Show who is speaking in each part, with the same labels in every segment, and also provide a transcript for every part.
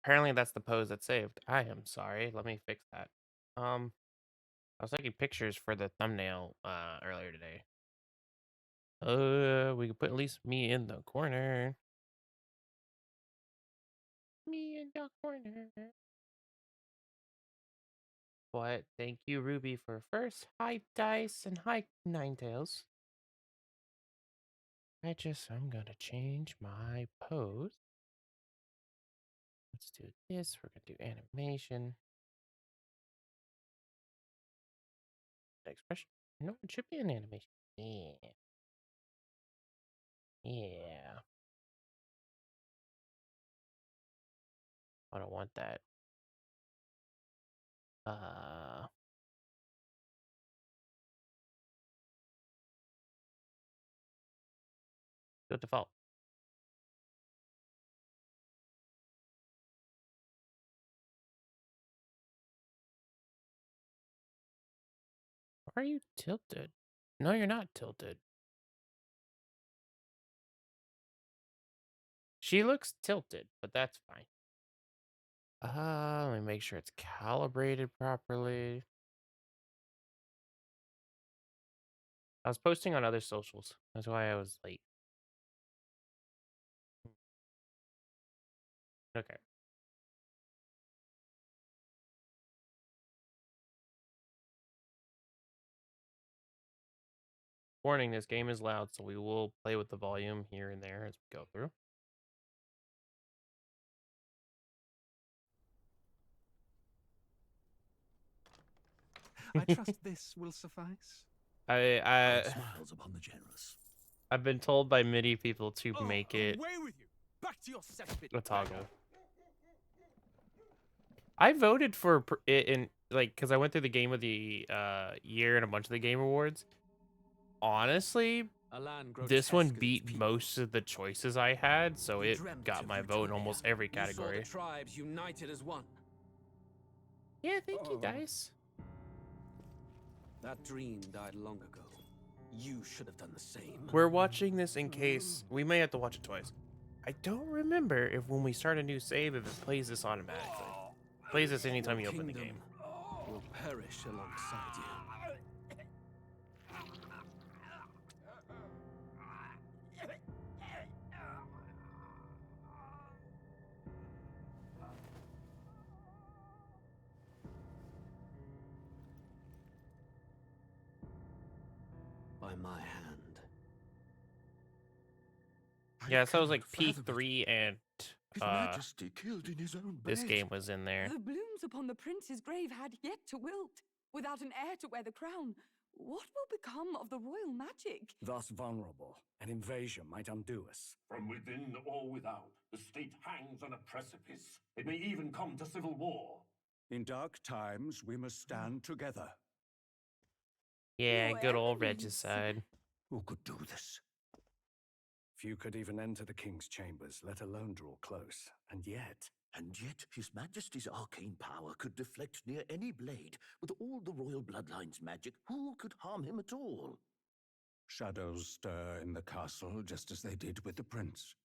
Speaker 1: Apparently that's the pose that saved. I am sorry. Let me fix that. I was taking pictures for the thumbnail earlier today. We could put at least me in the corner. Me in the corner. But thank you, Ruby, for first. Hi, Dice, and hi, Ninetales. I'm gonna change my pose. Let's do this. We're gonna do animation. Expression. No, it should be an animation. Yeah. Yeah. I don't want that. Go default. Why are you tilted? No, you're not tilted. She looks tilted, but that's fine. Let me make sure it's calibrated properly. I was posting on other socials. That's why I was late. Okay. Warning, this game is loud, so we will play with the volume here and there as we go through.
Speaker 2: I trust this will suffice.
Speaker 3: Smiles upon the generous.
Speaker 1: I've been told by MIDI people to make it
Speaker 2: Away with you! Back to your
Speaker 1: a toggle. I voted for it in because I went through the game of the year and a bunch of the game awards. Honestly, this one beat most of the choices I had, so it got my vote in almost every category.
Speaker 4: You saw the tribes united as one.
Speaker 1: Yeah, thank you, Dice.
Speaker 4: That dream died long ago. You should have done the same.
Speaker 1: We're watching this in case we may have to watch it twice. I don't remember if when we start a new save, if it plays this automatically. It plays this anytime you open the game.
Speaker 4: Will perish alongside you. By my hand.
Speaker 1: Yeah, so it was like P3 and
Speaker 3: His Majesty killed in his own bed.
Speaker 1: This game was in there.
Speaker 5: The blooms upon the prince's grave had yet to wilt. Without an heir to wear the crown, what will become of the royal magic?
Speaker 6: Thus vulnerable, an invasion might undo us.
Speaker 7: From within or without, the state hangs on a precipice. It may even come to civil war.
Speaker 6: In dark times, we must stand together.
Speaker 1: Yeah,
Speaker 5: Your
Speaker 1: good old
Speaker 5: enemies.
Speaker 1: Regicide.
Speaker 6: Who could do this? Few could even enter the king's chambers, let alone draw close. And yet,
Speaker 3: His Majesty's arcane power could deflect near any blade. With all the royal bloodline's magic, who could harm him at all?
Speaker 6: shadows stir in the castle just as they did with the prince.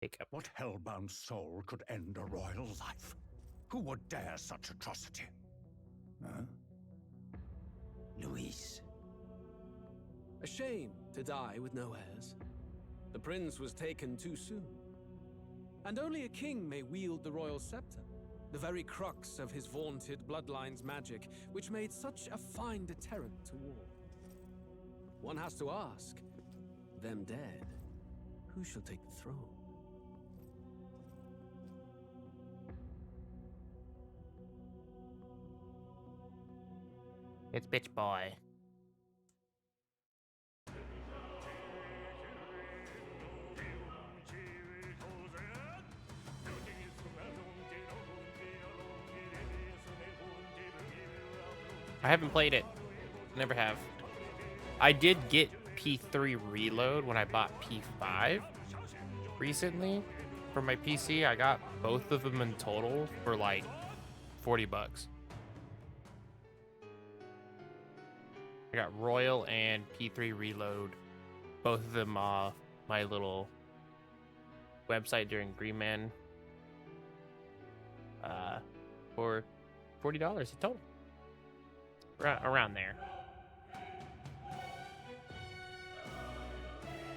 Speaker 1: Hiccup.
Speaker 6: What hellbound soul could end a royal life? Who would dare such atrocity? Huh?
Speaker 3: Luis.
Speaker 4: A shame to die with no heirs. The prince was taken too soon. And only a king may wield the royal scepter, the very crux of his vaunted bloodline's magic, which made such a fine deterrent to war. One has to ask, them dead, who shall take the throne?
Speaker 1: It's bitch boy. I haven't played it. Never have. I did get P3 Reload when I bought P5 recently for my PC. I got both of them in total for like $40. I got Royal and P3 Reload, both of them off my little website during Green Man. for $40 a total. Around there.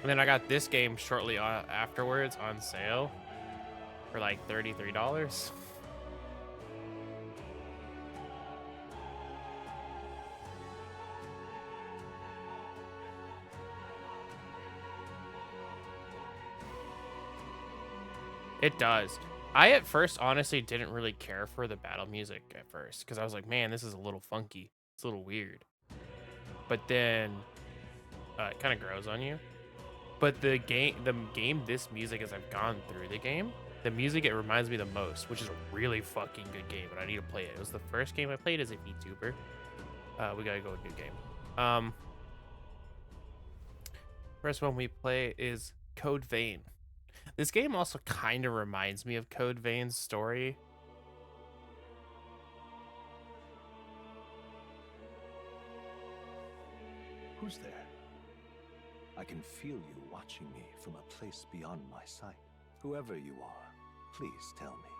Speaker 1: And then I got this game shortly afterwards on sale for like $33. It does. I at first honestly didn't really care for the battle music at first because I was like, man, this is a little funky. It's a little weird. But then it kind of grows on you. But the game, this music, as I've gone through the game, the music it reminds me the most, which is a really fucking good game, but I need to play it. It was the first game I played as a VTuber. We gotta go with new game. First one we play is Code Vein. This game also kind of reminds me of Code Vein's story.
Speaker 6: Who's there? I can feel you watching me from a place beyond my sight. Whoever you are, please tell me.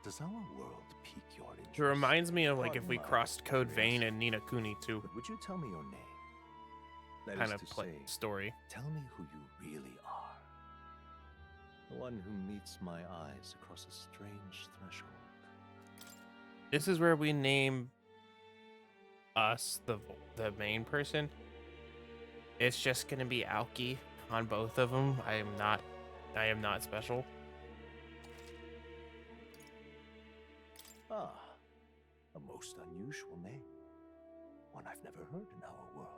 Speaker 6: Does our world pique your interest?
Speaker 1: It reminds me of like if we
Speaker 6: Pardon my
Speaker 1: crossed Code Vein
Speaker 6: curiosity,
Speaker 1: and Nina Kuni too.
Speaker 6: But would you tell me your name? That
Speaker 1: Kind
Speaker 6: is
Speaker 1: of
Speaker 6: to
Speaker 1: play
Speaker 6: say,
Speaker 1: story.
Speaker 6: tell me who you really are. The one who meets my eyes across a strange threshold.
Speaker 1: This is where we name us the main person. It's just gonna be Aoki on both of them. I am not special.
Speaker 6: Ah, a most unusual name. One I've never heard in our world.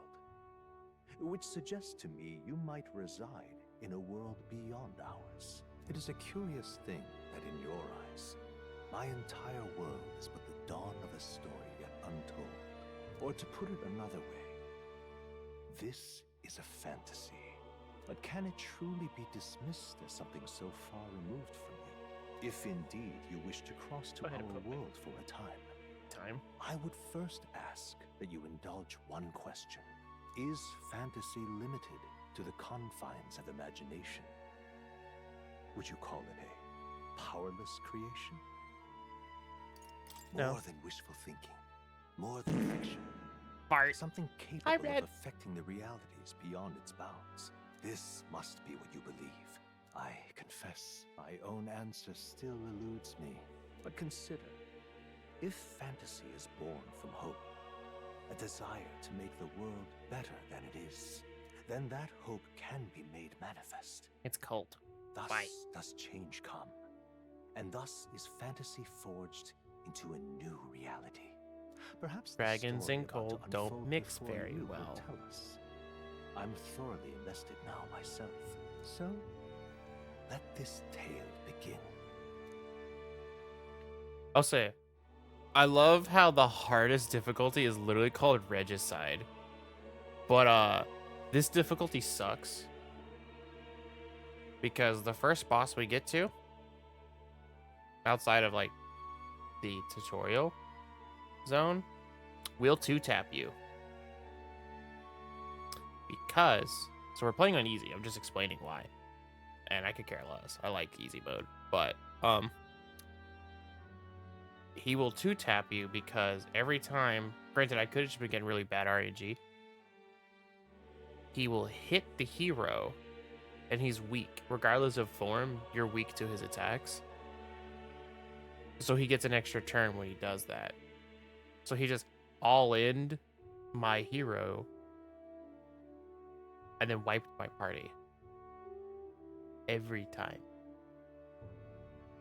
Speaker 6: Which suggests to me you might reside in a world beyond ours. It is a curious thing that in your eyes, my entire world is but the dawn of a story yet untold. Or to put it another way, this is a fantasy. But can it truly be dismissed as something so far removed from you? If indeed you wish to cross to
Speaker 1: Go ahead and
Speaker 6: our
Speaker 1: put me.
Speaker 6: world for a time, I would first ask that you indulge one question. Is fantasy limited to the confines of imagination? Would you call it a powerless creation?
Speaker 1: No.
Speaker 6: More than wishful thinking, more than fiction.
Speaker 1: Fart.
Speaker 6: Something
Speaker 1: I
Speaker 6: capable
Speaker 1: read.
Speaker 6: of affecting the realities beyond its bounds. This must be what you believe. I confess, my own answer still eludes me. But consider, if fantasy is born from hope, a desire to make the world better than it is, then that hope can be made manifest.
Speaker 1: It's cult.
Speaker 6: Thus
Speaker 1: Why?
Speaker 6: does change come. And thus is fantasy forged into a new reality. Perhaps the
Speaker 1: Dragons
Speaker 6: story
Speaker 1: and
Speaker 6: about to
Speaker 1: cold don't
Speaker 6: unfold
Speaker 1: mix
Speaker 6: before
Speaker 1: very
Speaker 6: you will
Speaker 1: well.
Speaker 6: tell us. I'm thoroughly invested now myself. So, let this tale begin.
Speaker 1: I'll say, I love how the hardest difficulty is literally called Regicide. But this difficulty sucks. Because the first boss we get to, outside of like the tutorial zone, will 2-tap you. Because, so we're playing on easy, I'm just explaining why. And I could care less, I like easy mode. But, he will 2-tap you because every time, granted I could have just been getting really bad RNG, he will hit the hero and he's weak. Regardless of form, you're weak to his attacks. So he gets an extra turn when he does that. So he just all-in'd my hero and then wiped my party. Every time.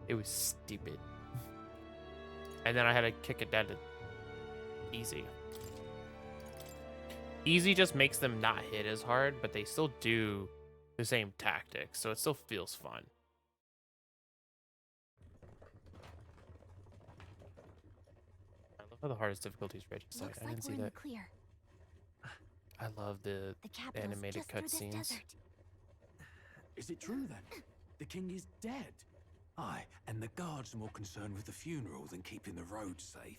Speaker 1: It was stupid. And then I had to kick it down to easy. Easy just makes them not hit as hard, but they still do the same tactics, so it still feels fun. I love how the hardest difficulty is Regicide.
Speaker 8: Looks
Speaker 1: I
Speaker 8: like
Speaker 1: didn't
Speaker 8: we're
Speaker 1: see
Speaker 8: in
Speaker 1: that.
Speaker 8: the clear.
Speaker 1: I love the
Speaker 8: The capital's
Speaker 1: animated
Speaker 8: just through this
Speaker 1: cutscenes.
Speaker 8: desert.
Speaker 2: Is it true then? The king is dead. Aye, and the guards are more concerned with the funeral than keeping the roads safe.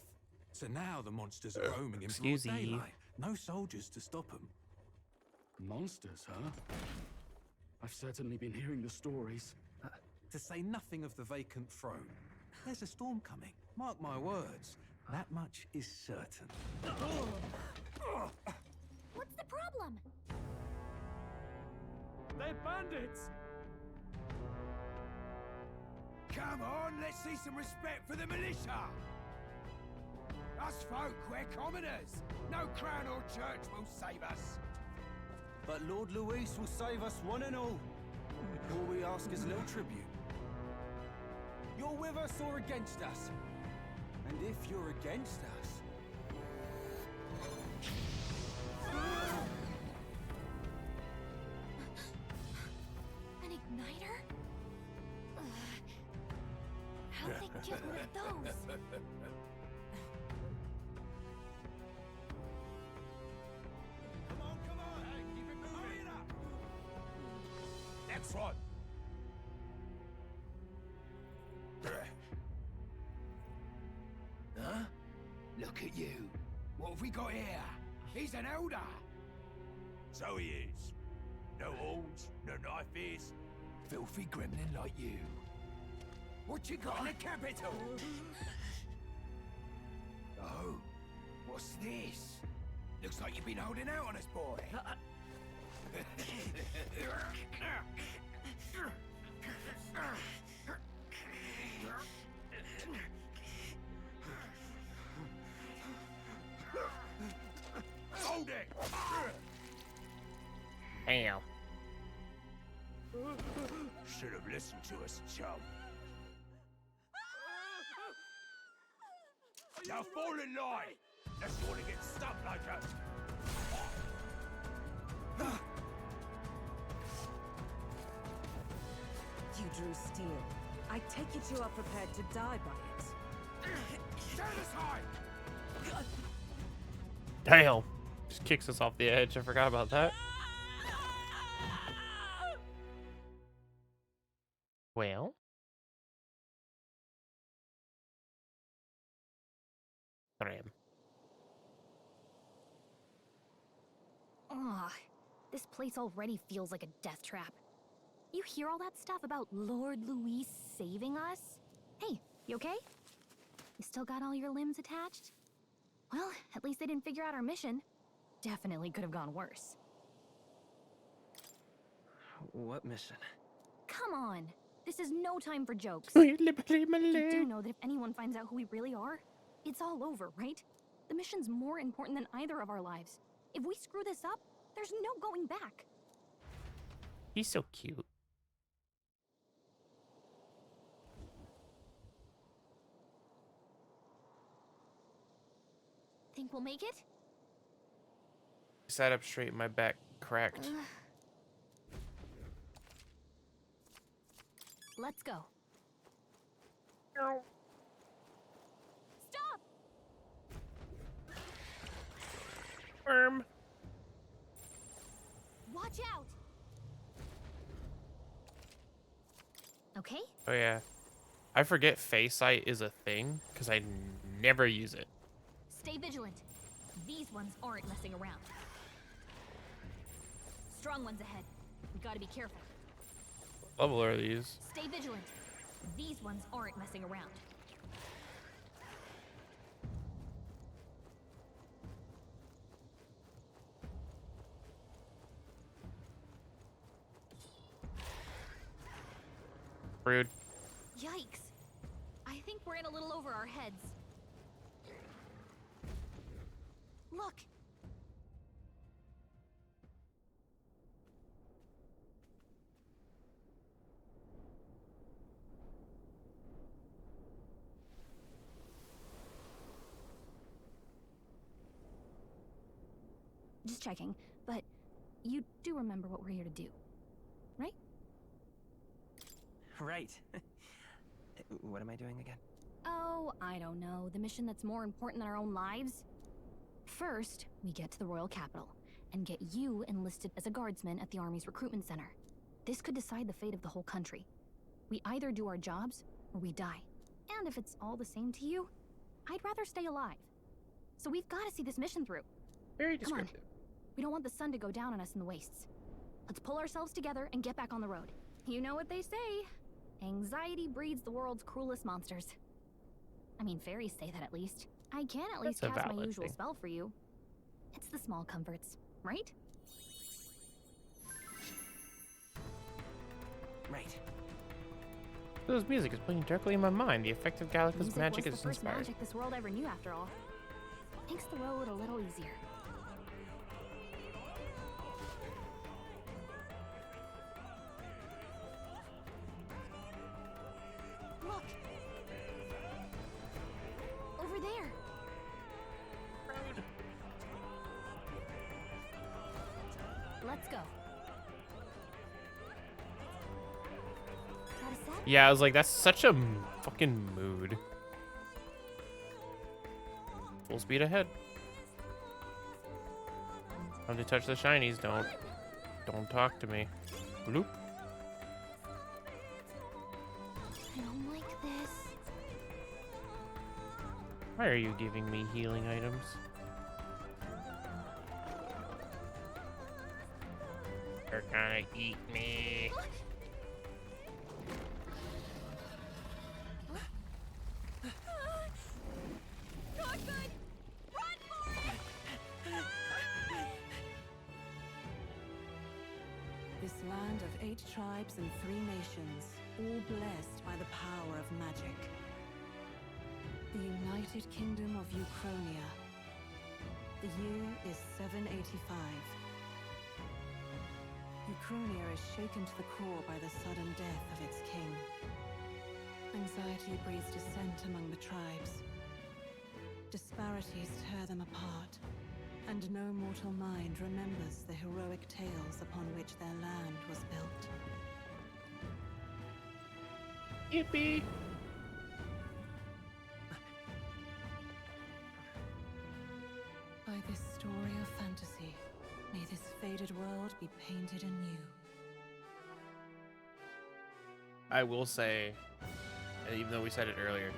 Speaker 2: So now the monsters are roaming in broad
Speaker 1: excuse-y.
Speaker 2: daylight. No soldiers to stop them.
Speaker 9: Monsters, huh? I've certainly been hearing the stories.
Speaker 2: To say nothing of the vacant throne. There's a storm coming. Mark my words. That much is certain.
Speaker 8: What's the problem?
Speaker 4: They're bandits!
Speaker 10: Come on, let's see some respect for the militia! Us folk, we're commoners. No crown or church will save us.
Speaker 11: But Lord Luis will save us one and all. All we ask is no tribute. You're with us or against us? And if you're against us...
Speaker 8: An igniter? How'd they get one of those?
Speaker 10: Come on! Hey, keep it moving! Hurry it up! Next one! Huh? Look at you. What have we got here? He's an elder. So he is. No horns, no knife ears. Filthy gremlin like you. What you got in the capital? Oh, what's this? Looks like you've been holding out on us, boy. Hold it!
Speaker 1: Damn.
Speaker 10: Should have listened to us, chum. Now fall in line! Unless you want to get stuck like us.
Speaker 12: You drew steel. I take it you are prepared to die by it.
Speaker 10: Stand aside!
Speaker 1: Damn. Just kicks us off the edge. I forgot about that. Well. Tram.
Speaker 8: Ugh, this place already feels like a death trap. You hear all that stuff about Lord Luis saving us? Hey, you okay? You still got all your limbs attached? Well, at least they didn't figure out our mission. Definitely could have gone worse.
Speaker 11: What mission?
Speaker 8: Come on! This is no time for jokes. You do know that if anyone finds out who we really are, it's all over, right? The mission's more important than either of our lives. If we screw this up, there's no going back.
Speaker 1: He's so cute.
Speaker 8: Think we'll make it?
Speaker 1: Sat up straight, my back cracked.
Speaker 8: Let's go. Stop! Watch out! Okay?
Speaker 1: Oh yeah. I forget face sight is a thing because I never use it.
Speaker 8: Stay vigilant. These ones aren't messing around. Strong ones ahead. We gotta be careful.
Speaker 1: What level are these?
Speaker 8: Stay vigilant. These ones aren't messing around.
Speaker 1: Rude.
Speaker 8: Yikes. I think we're in a little over our heads. Look. Just checking, but you do remember what we're here to do, right?
Speaker 11: Right. What am I doing again?
Speaker 8: Oh, I don't know. The mission that's more important than our own lives? First, we get to the royal capital and get you enlisted as a guardsman at the army's recruitment center. This could decide the fate of the whole country. We either do our jobs or we die. And if it's all the same to you, I'd rather stay alive. So we've got to see this mission through.
Speaker 1: Very
Speaker 8: Come on.
Speaker 1: descriptive.
Speaker 8: We don't want the sun to go down on us in the wastes. Let's pull ourselves together and get back on the road. You know what they say. Anxiety breeds the world's cruelest monsters. I mean, fairies say that at least. I can at least
Speaker 1: That's a
Speaker 8: cast my
Speaker 1: valid
Speaker 8: usual
Speaker 1: thing.
Speaker 8: spell for you. It's the small comforts, right?
Speaker 13: Right.
Speaker 1: This music is playing directly in my mind. The effect of Gallica's
Speaker 8: Music
Speaker 1: magic
Speaker 8: was
Speaker 1: is
Speaker 8: the first
Speaker 1: inspired.
Speaker 8: magic this world ever knew, after all. Makes the road a little easier. Look! Over there! Let's go. Got a set?
Speaker 1: Yeah, I was like, that's such a fucking mood. Full speed ahead. Time to touch the shinies. Don't talk to me. Bloop.
Speaker 8: I don't like this.
Speaker 1: Why are you giving me healing items? They're gonna eat me.
Speaker 5: Not good! Run for it!
Speaker 12: This land of 8 tribes and 3 nations, all blessed by the power of magic. The United Kingdom of Uchronia. The year is 785. Uchronia is shaken to the core by the sudden death of its king. Anxiety breeds dissent among the tribes. Disparities tear them apart, and no mortal mind remembers the heroic tales upon which their land was built.
Speaker 1: Yippee!
Speaker 12: By this story of fantasy, may this faded world be painted anew.
Speaker 1: I will say, and even though we said it earlier,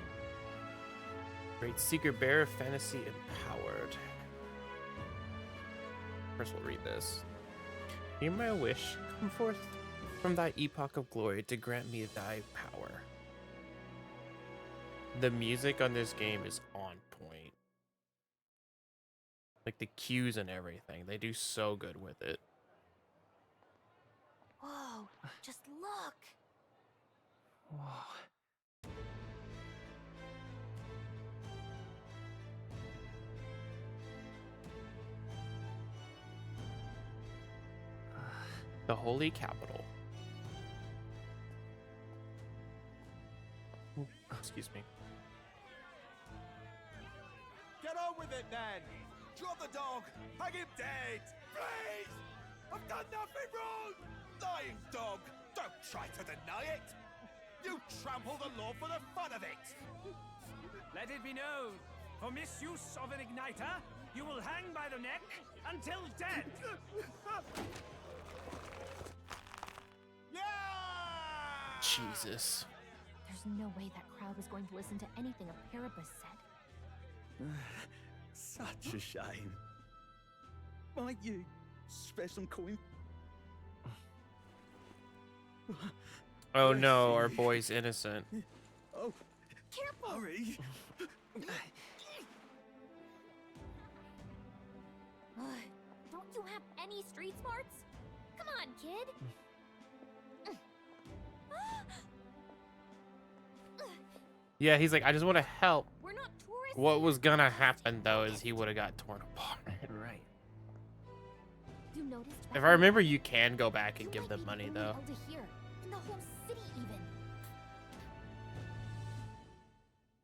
Speaker 1: great secret bearer, fantasy empowered. First, we'll read this. Hear my wish, come forth from thy epoch of glory to grant me thy power. The music on this game is on point. Like the cues and everything, they do so good with it.
Speaker 8: Whoa, just look!
Speaker 6: Whoa.
Speaker 1: The holy capital. Ooh, excuse me.
Speaker 11: Get on with it, then! Drop the dog! Hang him dead! Please! I've done nothing wrong! Lying dog! Don't try to deny it! You trample the law for the fun of it!
Speaker 10: Let it be known, for misuse of an igniter, you will hang by the neck until dead.
Speaker 1: Jesus.
Speaker 8: There's no way that crowd was going to listen to anything a Paribus said.
Speaker 3: Such a shame. Might you spare some coin?
Speaker 1: Oh no, our boy's innocent.
Speaker 3: Oh,
Speaker 8: careful!
Speaker 3: Hurry!
Speaker 8: Don't you have any street smarts? Come on, kid!
Speaker 1: Yeah, he's like, I just want to help.
Speaker 8: We're not tourists.
Speaker 1: What was gonna happen though is he would have got torn apart.
Speaker 13: Right.
Speaker 8: You noticed?
Speaker 1: If I remember, you can go back and give them money
Speaker 8: only
Speaker 1: though.
Speaker 8: elder here, in the whole city even.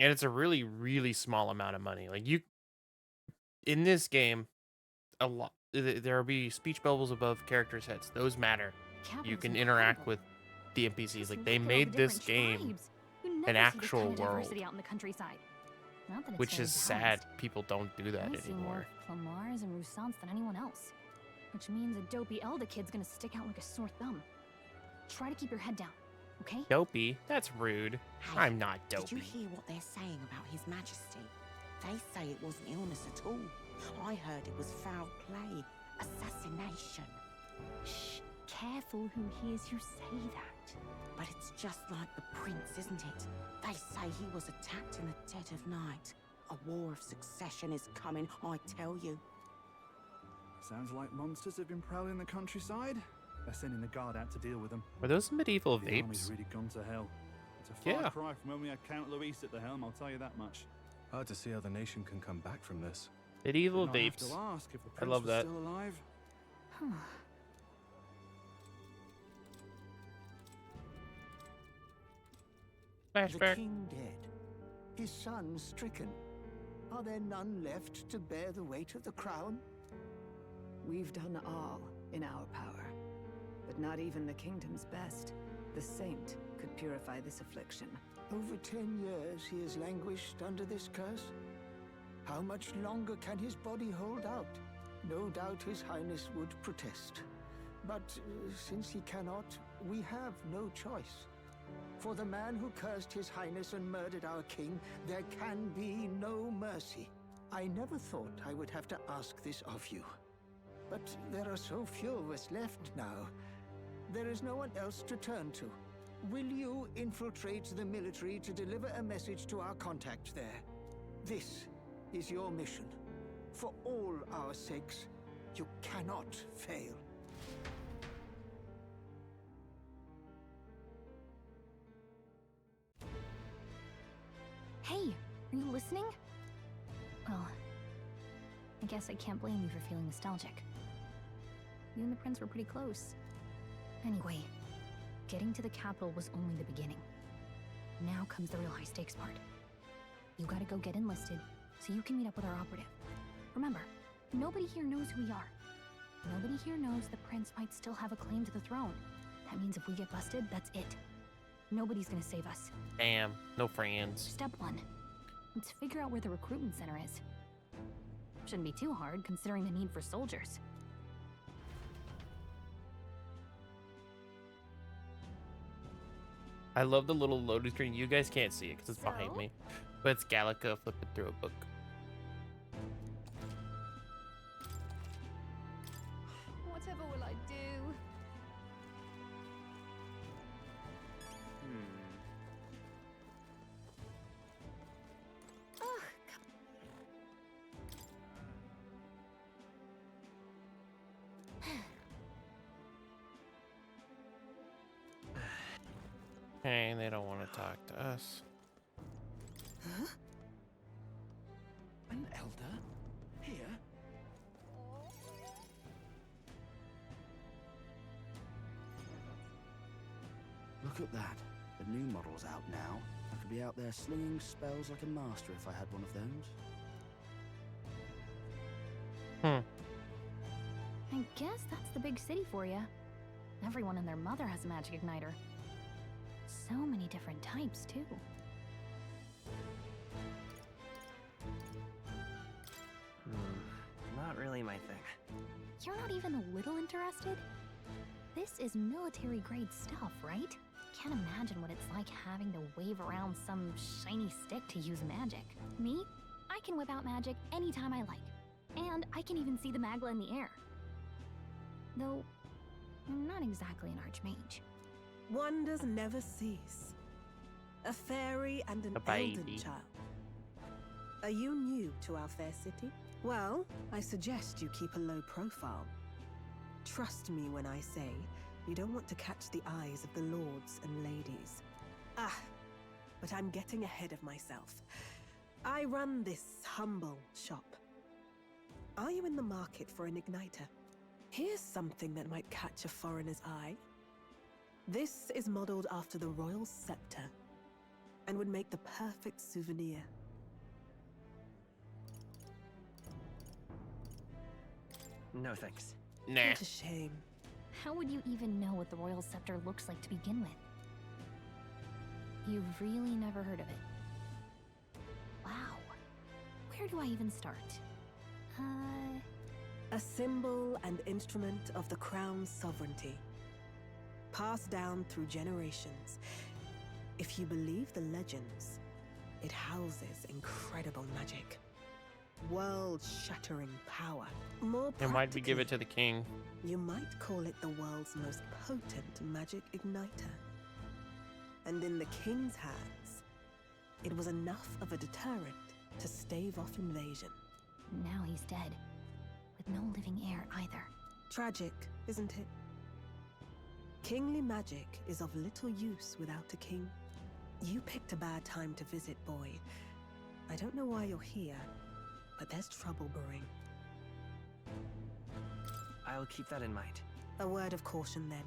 Speaker 1: And it's a really, really small amount of money. Like you, in this game, a lot. There will be speech bubbles above characters' heads. Those matter. You can interact with the NPCs. Like they made this game an actual world,
Speaker 8: out in the countryside. Not that it's
Speaker 1: which
Speaker 8: very
Speaker 1: is sad.
Speaker 8: balanced.
Speaker 1: People don't do that
Speaker 8: I see more
Speaker 1: anymore.
Speaker 8: Flamars and Roussants than anyone else. Which means a dopey elder kid's gonna stick out like a sore thumb. Try to keep your head down, okay?
Speaker 1: Dopey? That's rude.
Speaker 14: Hey,
Speaker 1: I'm not
Speaker 14: Did
Speaker 1: dopey.
Speaker 14: you hear what they're saying about His Majesty? They say it wasn't illness at all. I heard it was foul play, assassination. Shh, careful who hears you say that. But it's just like the prince, isn't it? They say he was attacked in the dead of night. A war of succession is coming, I tell you.
Speaker 13: Sounds like monsters have been prowling the countryside. They're sending the guard out to deal with them.
Speaker 1: Are those medieval
Speaker 13: The army's
Speaker 1: vapes?
Speaker 13: really gone to hell. It's a far
Speaker 1: Yeah.
Speaker 13: cry from when we had Count Luis at the helm, I'll tell you that much.
Speaker 15: Hard to see how the nation can come back from this.
Speaker 1: Medieval
Speaker 13: Didn't I have
Speaker 1: vapes.
Speaker 13: to ask if the
Speaker 1: I
Speaker 13: prince
Speaker 1: love
Speaker 13: was
Speaker 1: that.
Speaker 13: still alive?
Speaker 3: The
Speaker 1: Flashback.
Speaker 3: king dead, his son stricken. Are there none left to bear the weight of the crown?
Speaker 5: We've done all in our power, but not even the kingdom's best, the saint, could purify this affliction.
Speaker 3: Over 10 years he has languished under this curse. How much longer can his body hold out? No doubt his highness would protest. But since he cannot, we have no choice. For the man who cursed his highness and murdered our king, there can be no mercy. I never thought I would have to ask this of you. But there are so few of us left now. There is no one else to turn to. Will you infiltrate the military to deliver a message to our contact there? This is your mission. For all our sakes, you cannot fail.
Speaker 8: Hey, are you listening? Well, I guess I can't blame you for feeling nostalgic. You and the prince were pretty close. Anyway, getting to the capital was only the beginning. Now comes the real high-stakes part. You gotta go get enlisted so you can meet up with our operative. Remember, nobody here knows who we are. Nobody here knows the prince might still have a claim to the throne. That means if we get busted, that's it. Nobody's gonna save us.
Speaker 1: Damn, no friends.
Speaker 8: Step 1. Let's figure out where the recruitment center is. Shouldn't be too hard, considering the need for soldiers.
Speaker 1: I love the little loading screen. You guys can't see it because it's behind
Speaker 8: So?
Speaker 1: me. But it's Gallica flipping through a book.
Speaker 5: Whatever will I do? Ugh,
Speaker 1: Hey, they don't want to talk to us.
Speaker 2: Huh? An elder? Here?
Speaker 11: Look at that. The new model's out now. I could be out there slinging spells like a master if I had one of those.
Speaker 8: I guess that's the big city for you. Everyone and their mother has a magic igniter. So many different types, too.
Speaker 16: Not really my thing.
Speaker 8: You're not even a little interested? This is military-grade stuff, right? Can't imagine what it's like having to wave around some shiny stick to use magic. Me? I can whip out magic anytime I like. And I can even see the Magla in the air. Though, I'm not exactly an archmage.
Speaker 17: Wonders never cease. A fairy and an
Speaker 1: A
Speaker 17: elden
Speaker 1: baby.
Speaker 17: child. Are you new to our fair city? Well, I suggest you keep a low profile. Trust me when I say you don't want to catch the eyes of the lords and ladies. Ah, but I'm getting ahead of myself. I run this humble shop. Are you in the market for an igniter? Here's something that might catch a foreigner's eye. This is modeled after the royal scepter and would make the perfect souvenir.
Speaker 16: No thanks.
Speaker 1: Nah.
Speaker 17: What a shame.
Speaker 8: How would you even know what the royal scepter looks like to begin with? You've really never heard of it. Wow. Where do I even start?
Speaker 17: A symbol and instrument of the crown's sovereignty. Passed down through generations. If you believe the legends, it houses incredible magic. world-shattering power. More
Speaker 1: And why'd we give it
Speaker 17: practically,
Speaker 1: to the king?
Speaker 17: you might call it the world's most potent magic igniter. And in the king's hands, it was enough of a deterrent to stave off invasion.
Speaker 8: Now he's dead, with no living heir either.
Speaker 17: Tragic, isn't it? Kingly magic is of little use without a king. You picked a bad time to visit, boy. I don't know why you're here, but there's trouble brewing.
Speaker 16: I'll keep that in mind.
Speaker 17: A word of caution, then.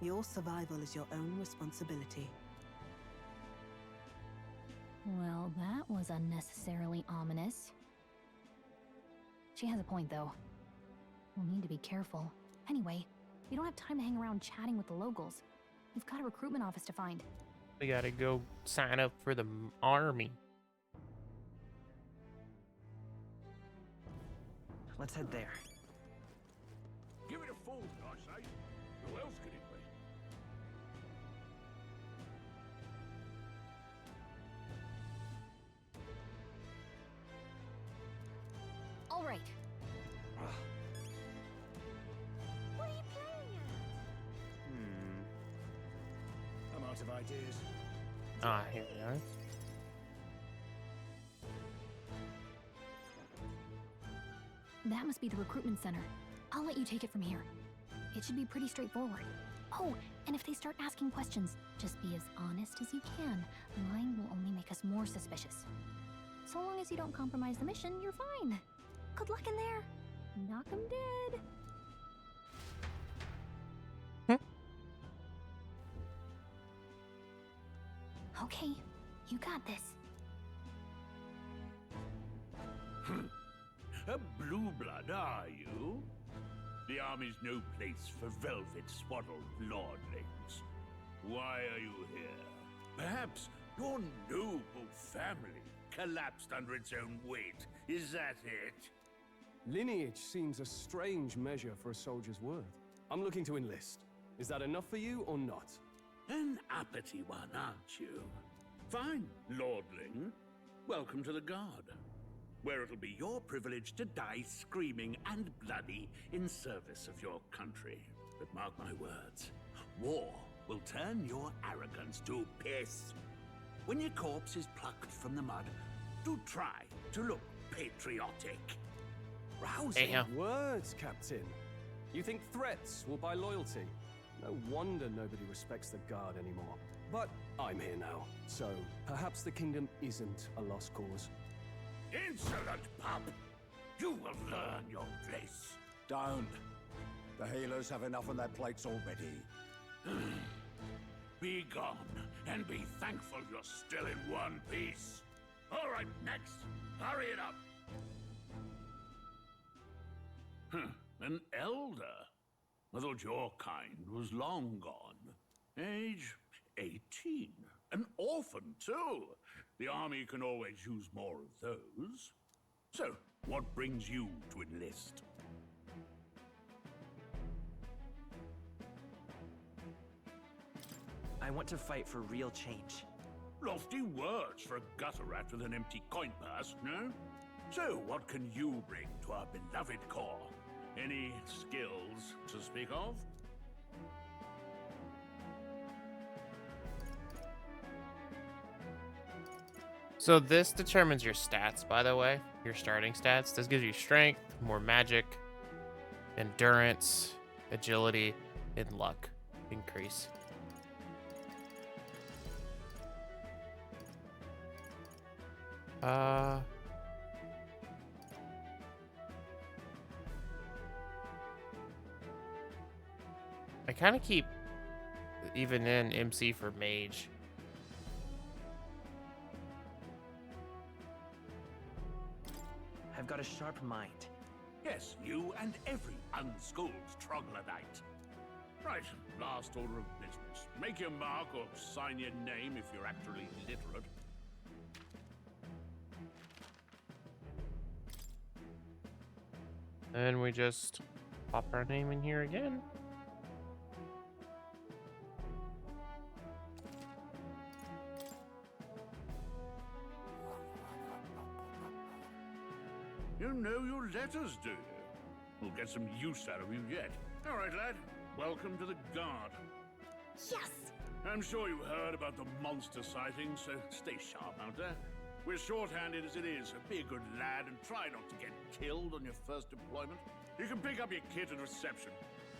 Speaker 17: Your survival is your own responsibility.
Speaker 8: Well, that was unnecessarily ominous. She has a point, though. We'll need to be careful. Anyway, we don't have time to hang around chatting with the locals. We've got a recruitment office to find.
Speaker 1: We gotta go sign up for the army.
Speaker 16: Let's head there.
Speaker 10: Give it a fool, I say. Who else could it be?
Speaker 8: All right.
Speaker 12: What are you playing at?
Speaker 9: I'm out of ideas.
Speaker 1: Ah, here we are.
Speaker 8: That must be the recruitment center. I'll let you take it from here. It should be pretty straightforward. Oh, and if they start asking questions, just be as honest as you can. Lying will only make us more suspicious. So long as you don't compromise the mission, you're fine. Good luck in there. Knock 'em dead. Okay, you got this.
Speaker 10: A blue blood, are you? The army's no place for velvet-swaddled lordlings. Why are you here? Perhaps your noble family collapsed under its own weight. Is that it?
Speaker 11: Lineage seems a strange measure for a soldier's worth. I'm looking to enlist. Is that enough for you or not?
Speaker 10: An uppity one, aren't you? Fine, lordling. Welcome to the Guard, where it'll be your privilege to die screaming and bloody in service of your country. But mark my words, war will turn your arrogance to piss. When your corpse is plucked from the mud, do try to look patriotic.
Speaker 11: Rousing words, Captain. You think threats will buy loyalty? No wonder nobody respects the Guard anymore. But I'm here now, so perhaps the kingdom isn't a lost cause.
Speaker 10: Insolent pup! You will learn your place.
Speaker 18: Don't. The healers have enough on their plates already.
Speaker 10: Be gone, and be thankful you're still in one piece. All right, next. Hurry it up. An elder? I thought your kind was long gone. Age 18. An orphan, too. The army can always use more of those. So, what brings you to enlist?
Speaker 16: I want to fight for real change.
Speaker 10: Lofty words for a gutter rat with an empty coin purse, no? So, what can you bring to our beloved corps? Any skills to speak of?
Speaker 1: So this determines your stats, by the way, your starting stats. This gives you strength, more magic, endurance, agility, and luck increase. I kind of keep even in MC for mage.
Speaker 16: I've got a sharp mind.
Speaker 10: Yes, you and every unschooled troglodyte. Right, last order of business. Make your mark or sign your name if you're actually literate.
Speaker 1: And we just pop our name in here again.
Speaker 9: You know your letters, do you? We'll get some use out of you yet. All right, lad. Welcome to the Guard.
Speaker 8: Yes!
Speaker 9: I'm sure you heard about the monster sightings, so stay sharp out there. We're short-handed as it is, so be a good lad and try not to get killed on your first deployment. You can pick up your kit at reception.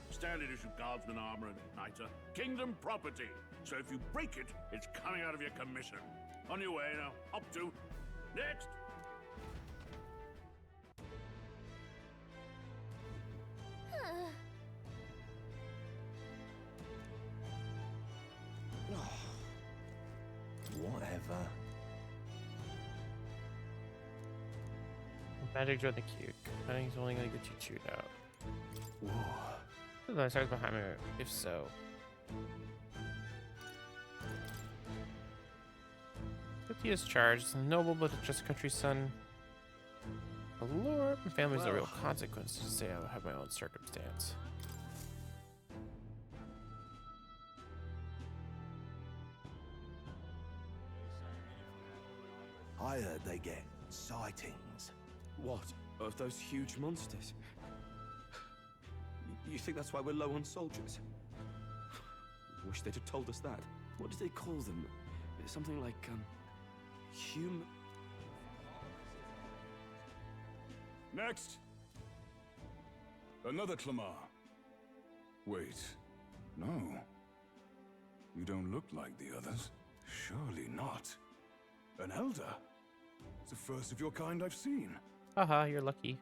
Speaker 9: Standard issue guardsman armor and igniter. Kingdom property. So if you break it, it's coming out of your commission. On your way now. Up to. Next!
Speaker 6: Whatever.
Speaker 1: Magic's really cute. I think he's only gonna get you chewed out. Whoa. The stars behind me, if so. 50 is charged. It's noble, but just a country's son. A lord and family's a real consequence. To say I have my own circumstance.
Speaker 6: I heard they get sightings.
Speaker 11: What? Of those huge monsters? You think that's why we're low on soldiers? Wish they'd have told us that. What did they call them? Something like, human...
Speaker 9: Next! Another Clamar. Wait. No. You don't look like the others. Surely not. An elder? It's the first of your kind I've seen.
Speaker 1: Haha, you're lucky.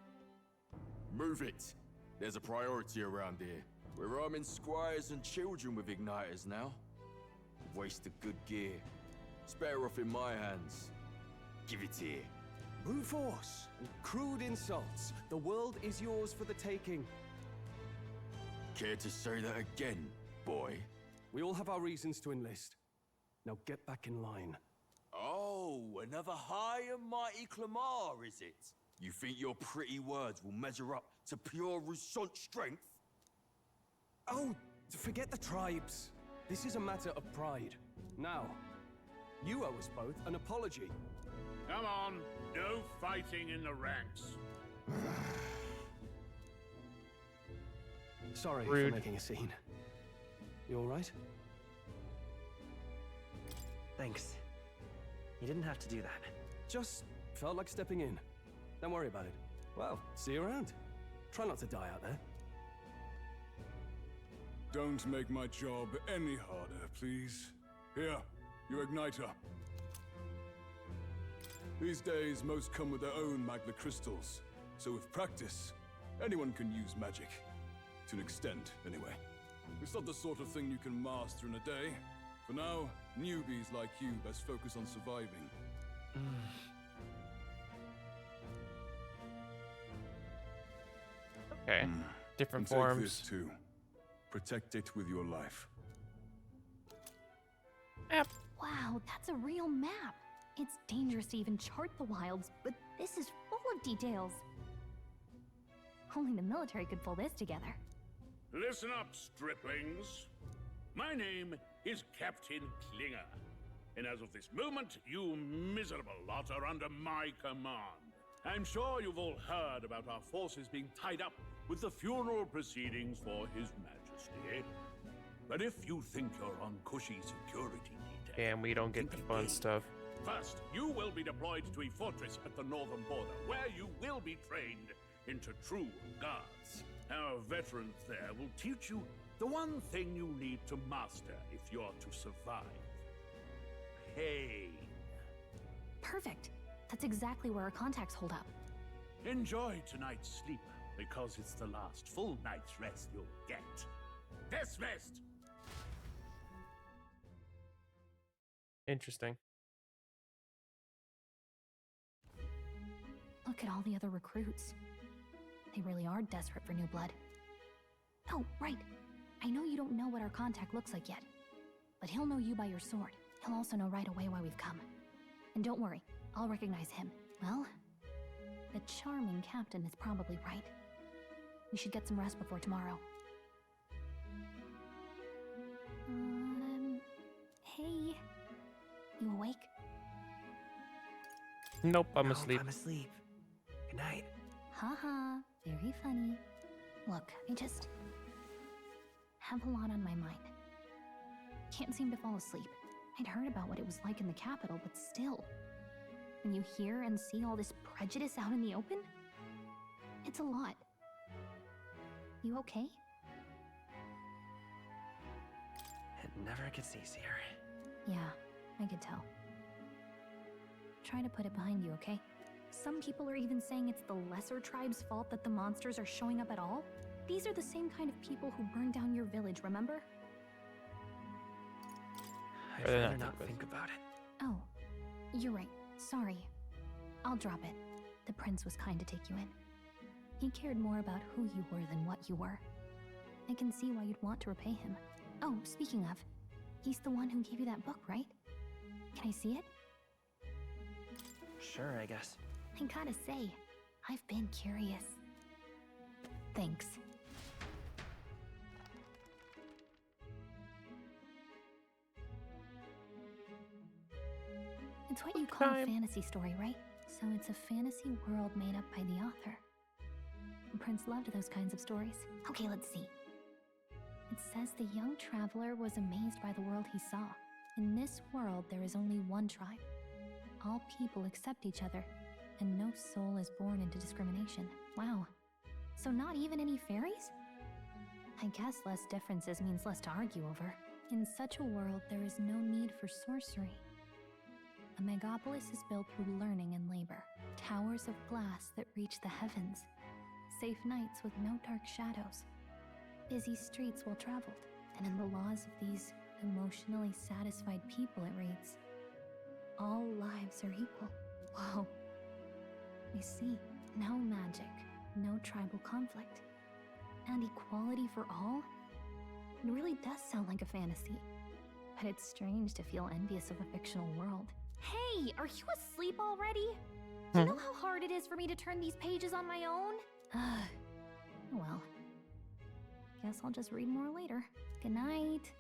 Speaker 19: Move it. There's a priority around here. We're arming squires and children with igniters now. Waste of good gear. It's better off in my hands. Give it here.
Speaker 11: Brute force and crude insults. The world is yours for the taking.
Speaker 19: Care to say that again, boy?
Speaker 11: We all have our reasons to enlist. Now get back in line.
Speaker 19: Oh, another high and mighty Clamar, is it? You think your pretty words will measure up to pure Roussant strength?
Speaker 11: Oh, forget the tribes. This is a matter of pride. Now, you owe us both an apology.
Speaker 9: Come on, no fighting in the ranks.
Speaker 11: Sorry
Speaker 1: Rude.
Speaker 11: for making a scene. You all right?
Speaker 16: Thanks. You didn't have to do that.
Speaker 11: Just felt like stepping in. Don't worry about it. Well, see you around. Try not to die out there.
Speaker 9: Don't make my job any harder, please. Here, your igniter. These days, most come with their own magna crystals. So with practice, anyone can use magic. To an extent, anyway. It's not the sort of thing you can master in a day. For now, newbies like you best focus on surviving.
Speaker 1: Okay. Different
Speaker 9: And
Speaker 1: forms.
Speaker 9: take this too. Protect it with your life.
Speaker 8: Wow, that's a real map. It's dangerous to even chart the wilds, but this is full of details. Only the military could pull this together.
Speaker 9: Listen up, striplings. My name is Captain Klinger. And as of this moment, you miserable lot are under my command. I'm sure you've all heard about our forces being tied up with the funeral proceedings for His Majesty. But if you think you're on cushy security detail...
Speaker 1: Damn, we don't get the fun stuff.
Speaker 9: First, you will be deployed to a fortress at the northern border, where you will be trained into true guards. Our veterans there will teach you the one thing you need to master if you're to survive. Pain.
Speaker 8: Perfect. That's exactly where our contacts hold up.
Speaker 9: Enjoy tonight's sleep, because it's the last full night's rest you'll get. Dismissed!
Speaker 1: Interesting.
Speaker 8: Look at all the other recruits. They really are desperate for new blood. Oh, right. I know you don't know what our contact looks like yet, but he'll know you by your sword. He'll also know right away why we've come. And don't worry, I'll recognize him. Well, the charming captain is probably right. We should get some rest before tomorrow. Hey. You awake?
Speaker 1: Nope, I'm
Speaker 16: No,
Speaker 1: asleep.
Speaker 16: I'm asleep. Good night.
Speaker 8: just have a lot on my mind. Can't seem to fall asleep. I'd heard about what it was like in the capital, but still. When you hear and see all this prejudice out in the open, it's a lot. You okay?
Speaker 16: It never gets easier.
Speaker 8: Yeah, I could tell. Try to put it behind you, okay? Some people are even saying it's the lesser tribe's fault that the monsters are showing up at all. These are the same kind of people who burned down your village, remember?
Speaker 16: I'd rather not think about it.
Speaker 8: Oh, you're right. Sorry. I'll drop it. The prince was kind to take you in. He cared more about who you were than what you were. I can see why you'd want to repay him. Oh, speaking of, he's the one who gave you that book, right? Can I see it?
Speaker 16: Sure, I guess.
Speaker 8: I gotta say, I've been curious. Thanks. It's what you call a fantasy story, right? So it's a fantasy world made up by the author. The prince loved those kinds of stories. Okay, let's see. It says the young traveler was amazed by the world he saw. In this world, there is only one tribe. All people accept each other, and no soul is born into discrimination. Wow. So not even any fairies? I guess less differences means less to argue over. In such a world, there is no need for sorcery. A megapolis is built through learning and labor. Towers of glass that reach the heavens. Safe nights with no dark shadows. Busy streets well traveled. And in the laws of these emotionally satisfied people, it reads, all lives are equal. Whoa. I see. No magic, no tribal conflict, and equality for all? It really does sound like a fantasy. But it's strange to feel envious of a fictional world. Hey, are you asleep already? Do you know how hard it is for me to turn these pages on my own? Well, guess I'll just read more later. Good night.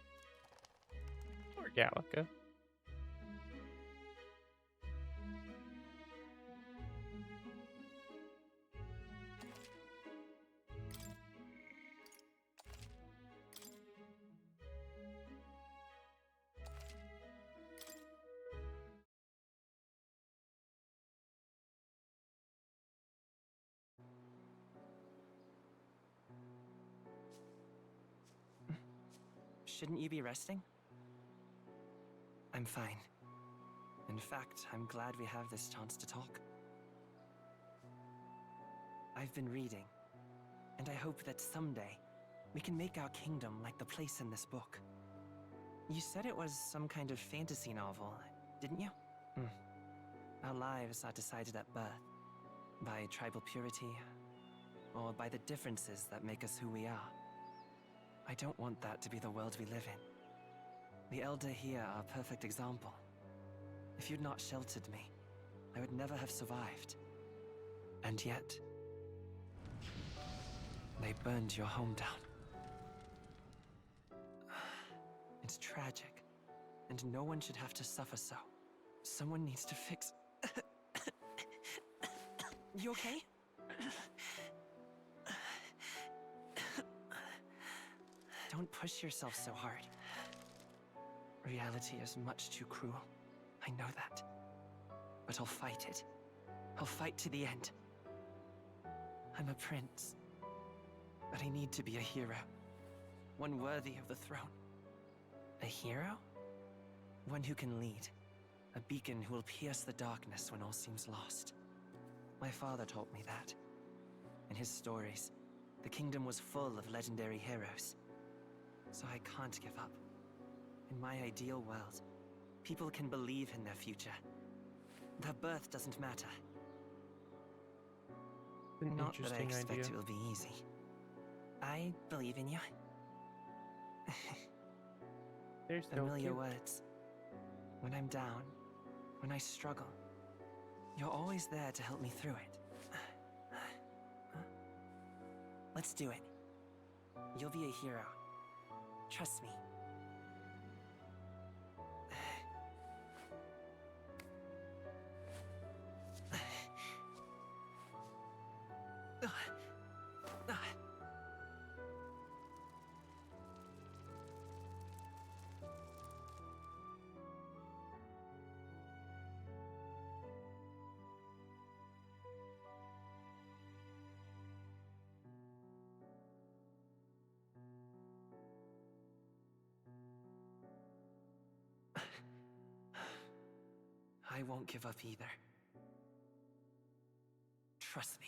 Speaker 1: Poor Gallica.
Speaker 16: Shouldn't you be resting? I'm fine. In fact, I'm glad we have this chance to talk. I've been reading, and I hope that someday we can make our kingdom like the place in this book. You said it was some kind of fantasy novel, didn't you? Our lives are decided at birth, by tribal purity, or by the differences that make us who we are. I don't want that to be the world we live in. The Elder here are a perfect example. If you'd not sheltered me, I would never have survived. And yet, they burned your home down. It's tragic, and no one should have to suffer so. Someone needs to fix... You okay? Don't push yourself so hard. Reality is much too cruel. I know that. But I'll fight it. I'll fight to the end. I'm a prince. But I need to be a hero. One worthy of the throne. A hero? One who can lead. A beacon who will pierce the darkness when all seems lost. My father taught me that. In his stories, the kingdom was full of legendary heroes. So I can't give up. In my ideal world, people can believe in their future. Their birth doesn't matter. Not that I expect it will be easy. I believe in you.
Speaker 1: There's
Speaker 16: familiar words. When I'm down, when I struggle, you're always there to help me through it. Let's do it. You'll be a hero. Trust me. I won't give up either. Trust me.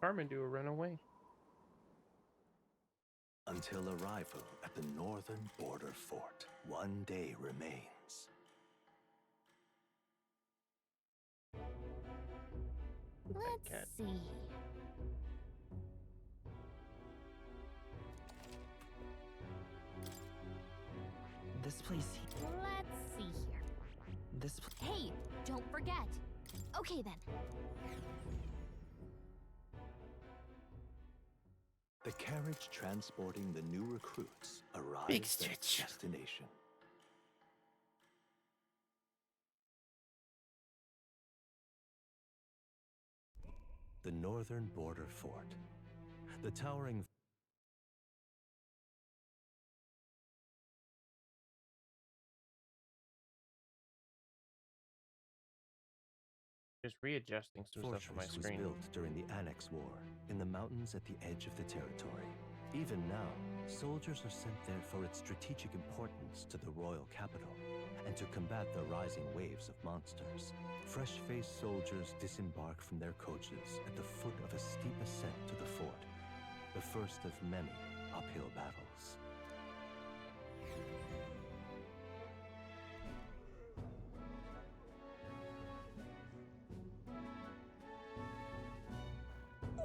Speaker 1: Carmen do a runaway.
Speaker 6: Until arrival at the northern border fort, one day remains.
Speaker 8: Let's see.
Speaker 16: This place.
Speaker 8: Let's see here.
Speaker 16: This.
Speaker 8: Hey, don't forget. Okay then.
Speaker 6: The carriage transporting the new recruits arrives at its destination. The northern border fort. The towering
Speaker 1: Just readjusting some stuff on my
Speaker 6: fortress was
Speaker 1: screen.
Speaker 6: built during the Annex War in the mountains at the edge of the territory. Even now, soldiers are sent there for its strategic importance to the royal capital and to combat the rising waves of monsters. Fresh-faced soldiers disembark from their coaches at the foot of a steep ascent to the fort, the first of many uphill battles.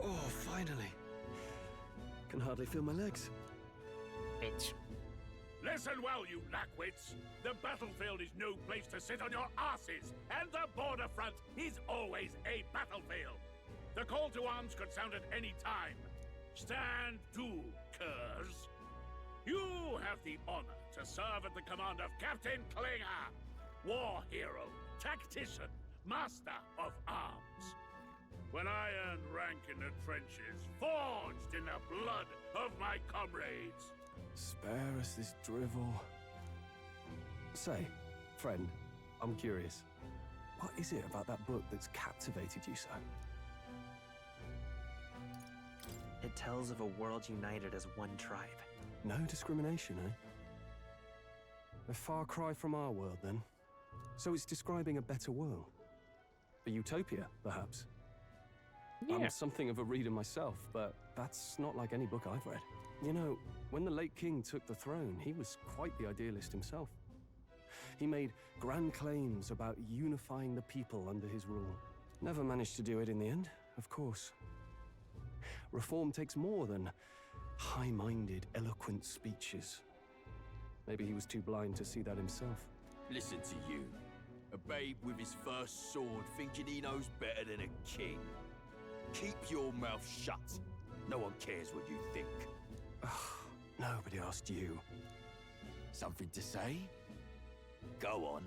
Speaker 15: Oh, finally. Can hardly feel my legs.
Speaker 1: Bitch.
Speaker 9: Listen well, you lackwits. The battlefield is no place to sit on your asses, and the border front is always a battlefield. The call to arms could sound at any time. Stand to, curs. You have the honor to serve at the command of Captain Klinger, war hero, tactician, master of arms. When I earned rank in the trenches, forged in the blood of my comrades.
Speaker 15: Spare us this drivel. Say, friend, I'm curious. What is it about that book that's captivated you so?
Speaker 16: It tells of a world united as one tribe.
Speaker 15: No discrimination, eh? A far cry from our world, then. So it's describing a better world. A utopia, perhaps.
Speaker 1: Yeah.
Speaker 15: I'm something of a reader myself, but that's not like any book I've read. You know, when the late king took the throne, he was quite the idealist himself. He made grand claims about unifying the people under his rule. Never managed to do it in the end, of course. Reform takes more than high-minded, eloquent speeches. Maybe he was too blind to see that himself.
Speaker 19: Listen to you. A babe with his first sword thinking he knows better than a king. Keep your mouth shut. No one cares what you think.
Speaker 15: Nobody asked you.
Speaker 19: Something to say? Go on.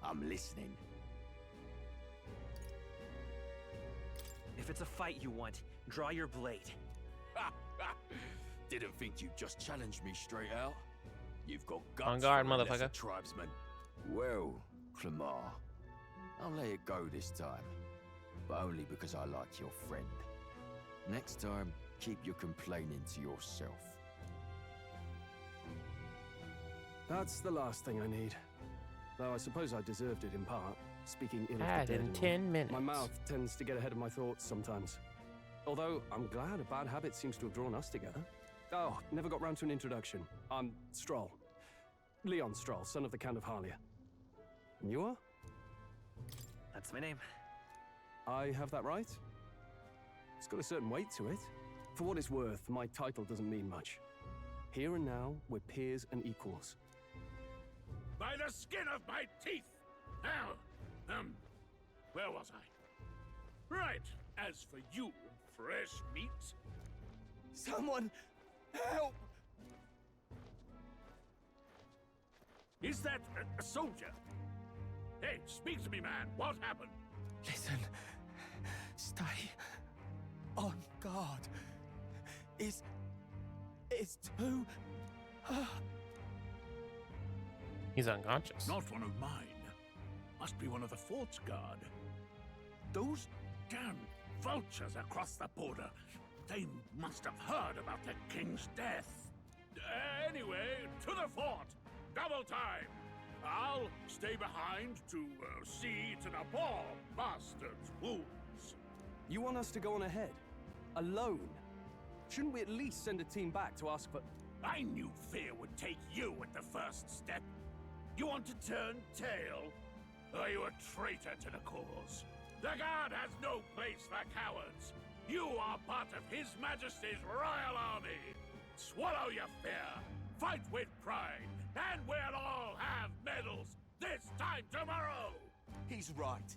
Speaker 19: I'm listening.
Speaker 16: If it's a fight you want, draw your blade.
Speaker 19: Didn't think you'd just challenge me straight out. You've got guts
Speaker 1: On guard,
Speaker 19: for a lesser
Speaker 1: motherfucker.
Speaker 19: tribesman. Well, Clemar, I'll let it go this time. But only because I like your friend. Next time, keep your complaining to yourself.
Speaker 15: That's the last thing I need. Though I suppose I deserved it in part, speaking ill of
Speaker 1: Add
Speaker 15: the dead.
Speaker 1: in
Speaker 15: and all.
Speaker 1: 10 minutes.
Speaker 15: My mouth tends to get ahead of my thoughts sometimes. Although, I'm glad a bad habit seems to have drawn us together. Oh, never got round to an introduction. I'm Stroll. Leon Stroll, son of the Count of Harlia. And you are?
Speaker 16: That's my name.
Speaker 15: I have that right? It's got a certain weight to it. For what it's worth, my title doesn't mean much. Here and now, we're peers and equals.
Speaker 9: By the skin of my teeth! Now, Where was I? Right. As for you, fresh meat.
Speaker 11: Someone help!
Speaker 9: Is that a soldier? Hey, speak to me, man. What happened?
Speaker 11: Listen. Stay on guard. It's too...
Speaker 1: He's unconscious.
Speaker 9: Not one of mine. Must be one of the fort's guard. Those damn vultures across the border. They must have heard about the king's death. Anyway, to the fort. Double time. I'll stay behind to see to the poor bastard's wounds.
Speaker 15: You want us to go on ahead? Alone? Shouldn't we at least send a team back to ask for...
Speaker 9: I knew fear would take you at the first step. You want to turn tail? Are you a traitor to the cause? The Guard has no place for cowards. You are part of His Majesty's Royal Army. Swallow your fear. Fight with pride. And we'll all have medals this time tomorrow.
Speaker 6: He's right.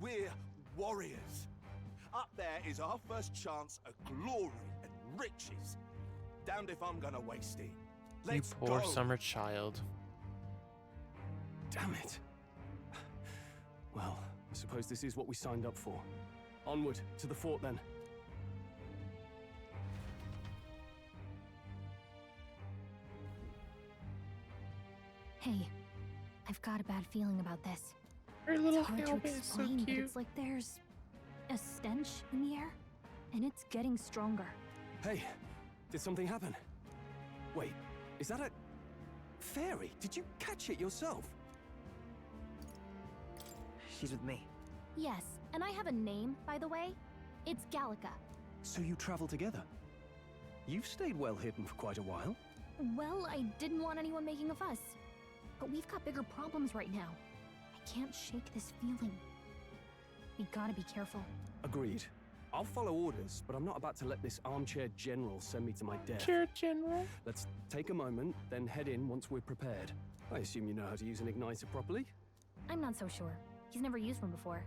Speaker 6: We're warriors. Up there is our first chance at glory and riches. Damned if I'm gonna waste it. Let's
Speaker 1: You poor
Speaker 6: go.
Speaker 1: summer child.
Speaker 15: Damn it. Well, I suppose this is what we signed up for. Onward, to the fort then.
Speaker 8: Hey, I've got a bad feeling about this.
Speaker 1: Her little
Speaker 8: It's hard to
Speaker 1: helmet is so
Speaker 8: explain, but
Speaker 1: cute.
Speaker 8: it's like there's a stench in the air, and it's getting stronger.
Speaker 15: Hey, did something happen? Wait, is that a... fairy? Did you catch it yourself?
Speaker 16: She's with me.
Speaker 8: Yes, and I have a name, by the way. It's Gallica.
Speaker 15: So you travel together? You've stayed well hidden for quite a while.
Speaker 8: Well, I didn't want anyone making a fuss. But we've got bigger problems right now. I can't shake this feeling. We gotta be careful.
Speaker 15: Agreed. I'll follow orders, but I'm not about to let this armchair general send me to my death.
Speaker 1: Chair general?
Speaker 15: Let's take a moment, then head in once we're prepared. I assume you know how to use an igniter properly?
Speaker 8: I'm not so sure. He's never used one before.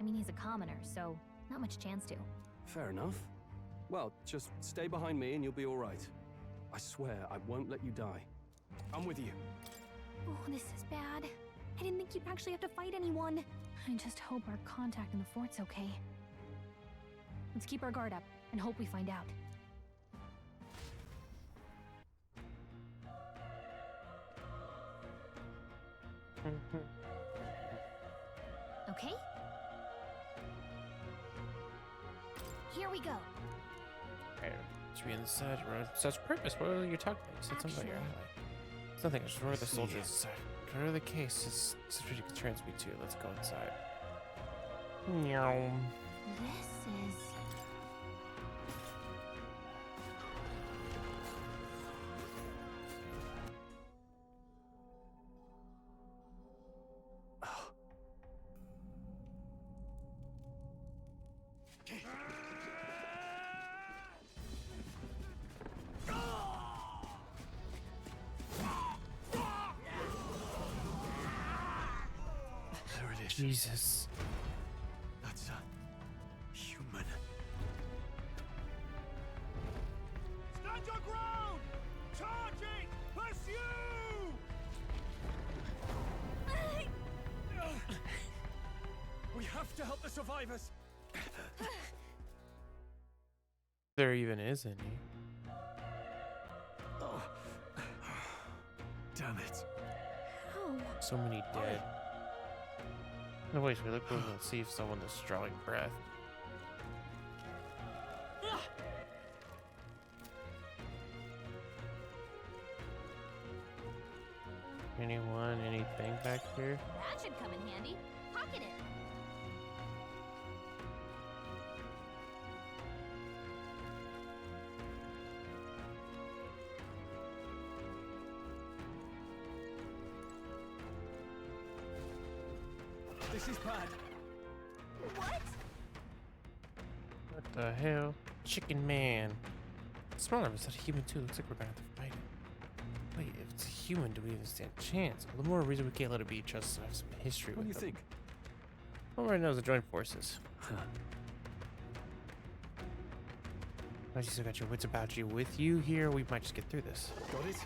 Speaker 8: I mean, he's a commoner, so not much chance to.
Speaker 15: Fair enough. Well, just stay behind me and you'll be all right. I swear I won't let you die. I'm with you.
Speaker 8: Oh, this is bad. I didn't think you'd actually have to fight anyone. I just hope our contact in the fort's okay. Let's keep our guard up and hope we find out. Okay? Here we go.
Speaker 1: Alright, to be inside such purpose. What are you talking about? You said something about your ally. It's nothing, just remember the soldiers inside. Whatever the case is, such a concerns me too. Let's go inside. Meow.
Speaker 8: This is...
Speaker 11: There it is.
Speaker 1: Jesus.
Speaker 11: That's a human.
Speaker 10: Stand your ground! Charging! Pursue!
Speaker 11: We have to help the survivors.
Speaker 1: There even is any.
Speaker 11: Oh. Damn it.
Speaker 1: So many dead. No, wait, we look over and see if someone is drawing breath. Anyone, anything back here?
Speaker 8: That should come in handy. Pocket it.
Speaker 11: This is bad.
Speaker 8: What?
Speaker 1: What the hell? Chicken man. Smaller, but it's not a human too. Looks like we're gonna have to fight it. Wait, if it's a human, do we even stand a chance? Well, the more reason we can't let it be just to have some history
Speaker 15: What do
Speaker 1: with
Speaker 15: you
Speaker 1: them.
Speaker 15: think?
Speaker 1: Everyone knows the joint forces. Unless you still got your wits about you with you here, we might just get through this.
Speaker 13: Got it?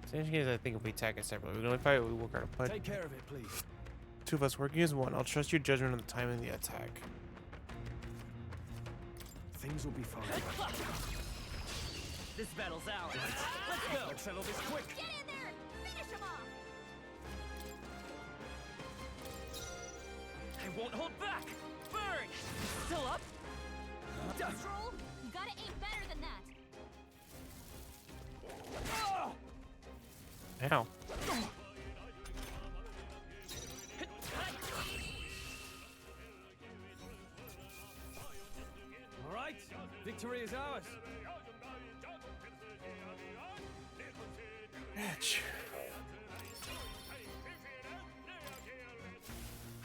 Speaker 1: So in case I think if we attack it separately, we can only fight what we work hard to put.
Speaker 13: Take care of it, please.
Speaker 1: Two of us working as one. I'll trust your judgment on the timing of the attack.
Speaker 13: Things will be fine.
Speaker 16: This battle's ours. Let's go.
Speaker 13: Let's settle this quick.
Speaker 8: Get in there! Finish him off!
Speaker 16: I won't hold back. Burn! Still up?
Speaker 8: Troll, you gotta aim better than that.
Speaker 1: Ow.
Speaker 4: All right, victory is ours.
Speaker 1: Bitch.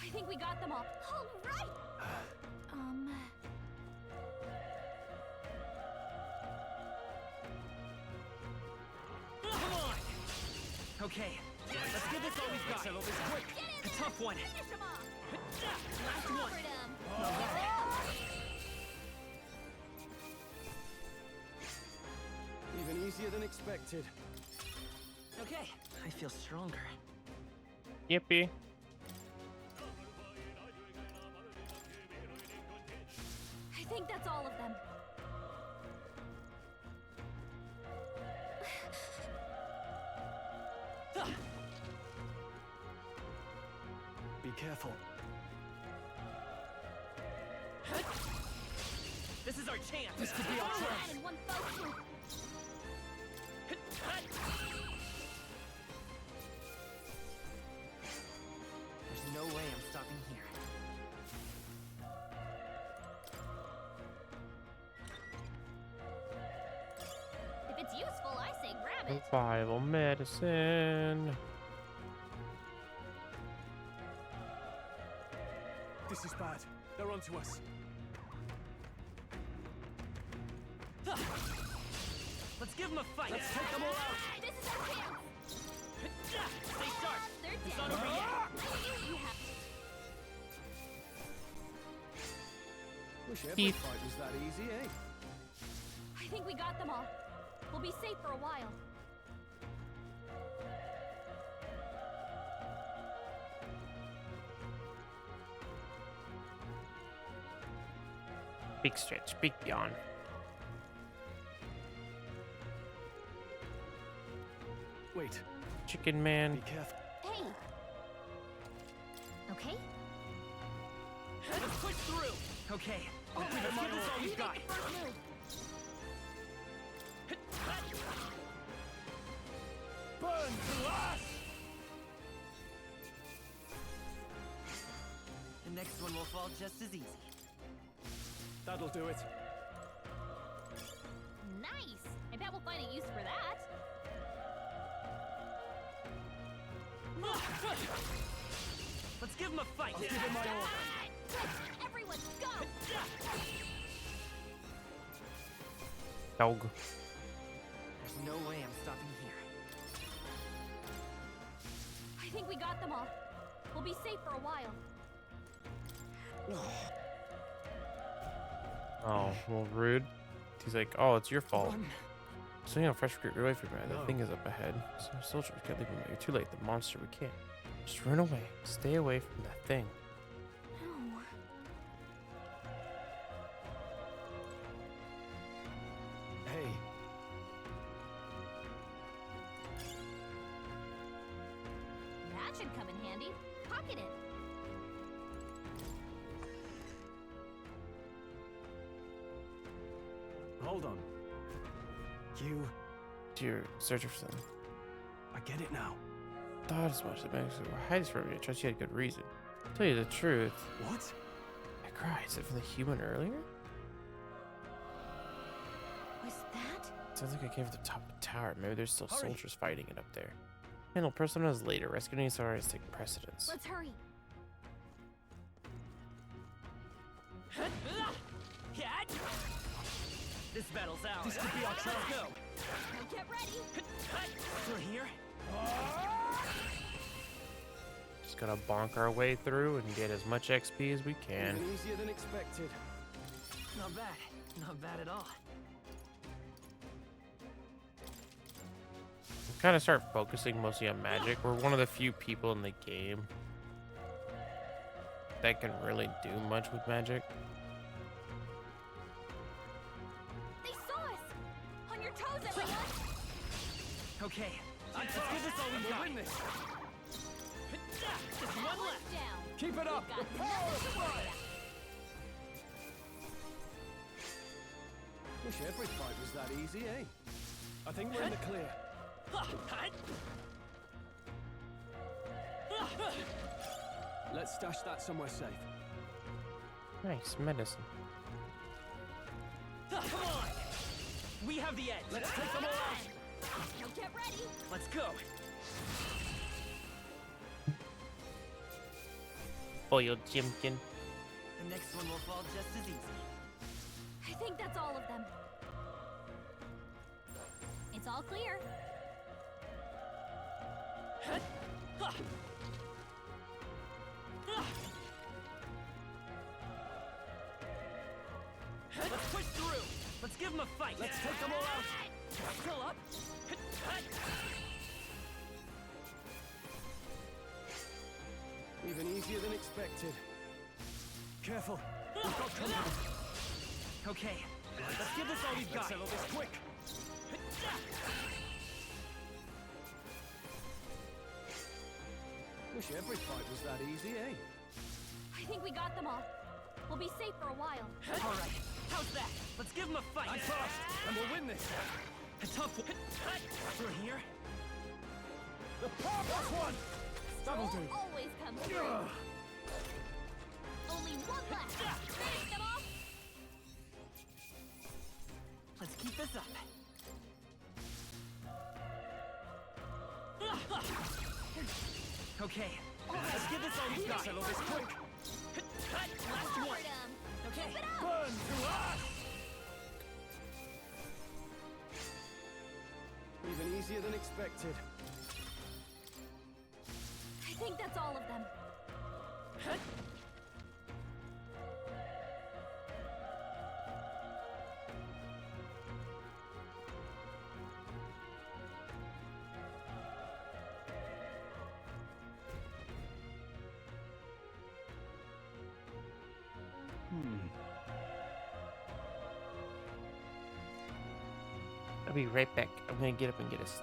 Speaker 8: I think we got them all. All right!
Speaker 16: Come on! Okay, let's give this all we've got.
Speaker 4: Settle this quick.
Speaker 16: A tough one.
Speaker 8: Finish him off!
Speaker 16: Last one.
Speaker 8: Covered him.
Speaker 15: Even easier than expected.
Speaker 16: Okay, I feel stronger.
Speaker 1: Yippee.
Speaker 8: I think that's all of them.
Speaker 13: Be careful.
Speaker 16: This is our chance.
Speaker 13: This could be our
Speaker 8: All
Speaker 13: chance.
Speaker 8: that in one fell swoop.
Speaker 16: There's no way I'm stopping here.
Speaker 8: If it's useful, I say grab it.
Speaker 1: Survival medicine.
Speaker 13: This is bad. They're onto us.
Speaker 16: Let's give them a fight. Let's take them all out.
Speaker 8: This is our chance.
Speaker 16: Stay sharp.
Speaker 8: They're
Speaker 16: It's
Speaker 8: dead.
Speaker 16: not over yet.
Speaker 8: You have
Speaker 13: Wish every
Speaker 1: Keith.
Speaker 13: fight was that easy, eh?
Speaker 8: I think we got them all. We'll be safe for a while.
Speaker 1: Big stretch, big yawn.
Speaker 13: Wait.
Speaker 1: Chicken man.
Speaker 13: Be careful.
Speaker 8: Hey. Okay.
Speaker 16: Let's push through. Okay, let's give this all we've got.
Speaker 8: First move.
Speaker 13: Burn to us!
Speaker 16: The next one will fall just as easy.
Speaker 13: That'll do it.
Speaker 8: Nice. I bet we'll find a use for that.
Speaker 16: Let's give them a fight.
Speaker 13: I'll give it my all.
Speaker 8: Everyone, go!
Speaker 1: Dog.
Speaker 16: There's no way I'm stopping here.
Speaker 8: I think we got them all. We'll be safe for a while.
Speaker 1: Oh, well, rude. He's like, oh, it's your fault. So, fresh recruit, you're away from me. The thing is up ahead. So, soldiers, we can't leave him. You're too late. The monster, we can't. Just run away. Stay away from that thing.
Speaker 8: No.
Speaker 13: Hey.
Speaker 8: That should come in handy. Pocket it.
Speaker 13: Hold on.
Speaker 1: You're searching for something.
Speaker 13: I get it now.
Speaker 1: Thought as much. The banks were hiding from me. I trust you had good reason. Tell you the truth.
Speaker 13: What?
Speaker 1: I cried. Is it from the human earlier?
Speaker 8: Was that?
Speaker 1: Sounds like I came from the top of the tower. Maybe there's still
Speaker 13: Hurry.
Speaker 1: soldiers fighting it up there. Handle personas later. Rescuing Saras take precedence.
Speaker 8: Let's hurry.
Speaker 16: This battle's ours.
Speaker 13: This could be our chance.
Speaker 16: Let's go.
Speaker 8: Now get ready.
Speaker 16: Still here?
Speaker 1: gonna bonk our way through and get as much XP as we can.
Speaker 15: Even easier than expected.
Speaker 16: Not bad. Not bad at all.
Speaker 1: Kind of start focusing mostly on magic. We're one of the few people in the game that can really do much with magic.
Speaker 8: They saw us! On your toes, everyone!
Speaker 16: Okay, let's give this all we got. Win this. Just one left.
Speaker 8: Down.
Speaker 15: Keep it up.
Speaker 8: Got nothing to worry about.
Speaker 15: Wish every fight was that easy, eh? I think we're in the clear. Let's stash that somewhere safe.
Speaker 1: Nice medicine.
Speaker 16: Come on! We have the edge. Let's take them all out.
Speaker 8: Now get ready.
Speaker 16: Let's go.
Speaker 1: Boiled Jimkin.
Speaker 16: The next one will fall just as easy.
Speaker 8: I think that's all of them. It's all clear.
Speaker 16: Let's push through. Let's give them a fight. Let's take them all out. Still up.
Speaker 15: Even easier than expected. Careful. We've got company.
Speaker 16: Okay, let's give this all we've got.
Speaker 15: Let's settle this quick. Wish every fight was that easy, eh?
Speaker 8: I think we got them all. We'll be safe for a while.
Speaker 16: All right, how's that? Let's give them a fight.
Speaker 15: I'm fast, and we'll win this.
Speaker 16: A tough one. Through here.
Speaker 15: The powerful one. That'll do.
Speaker 8: Always comes through. Only one left. Finish them off.
Speaker 16: Let's keep this up. Okay, let's give this all we've got.
Speaker 15: Settle this quick.
Speaker 16: Last one. Okay.
Speaker 15: Burn to ash. Even easier than expected.
Speaker 8: I think that's all of them.
Speaker 1: I'll be right back. I'm gonna get up and get us.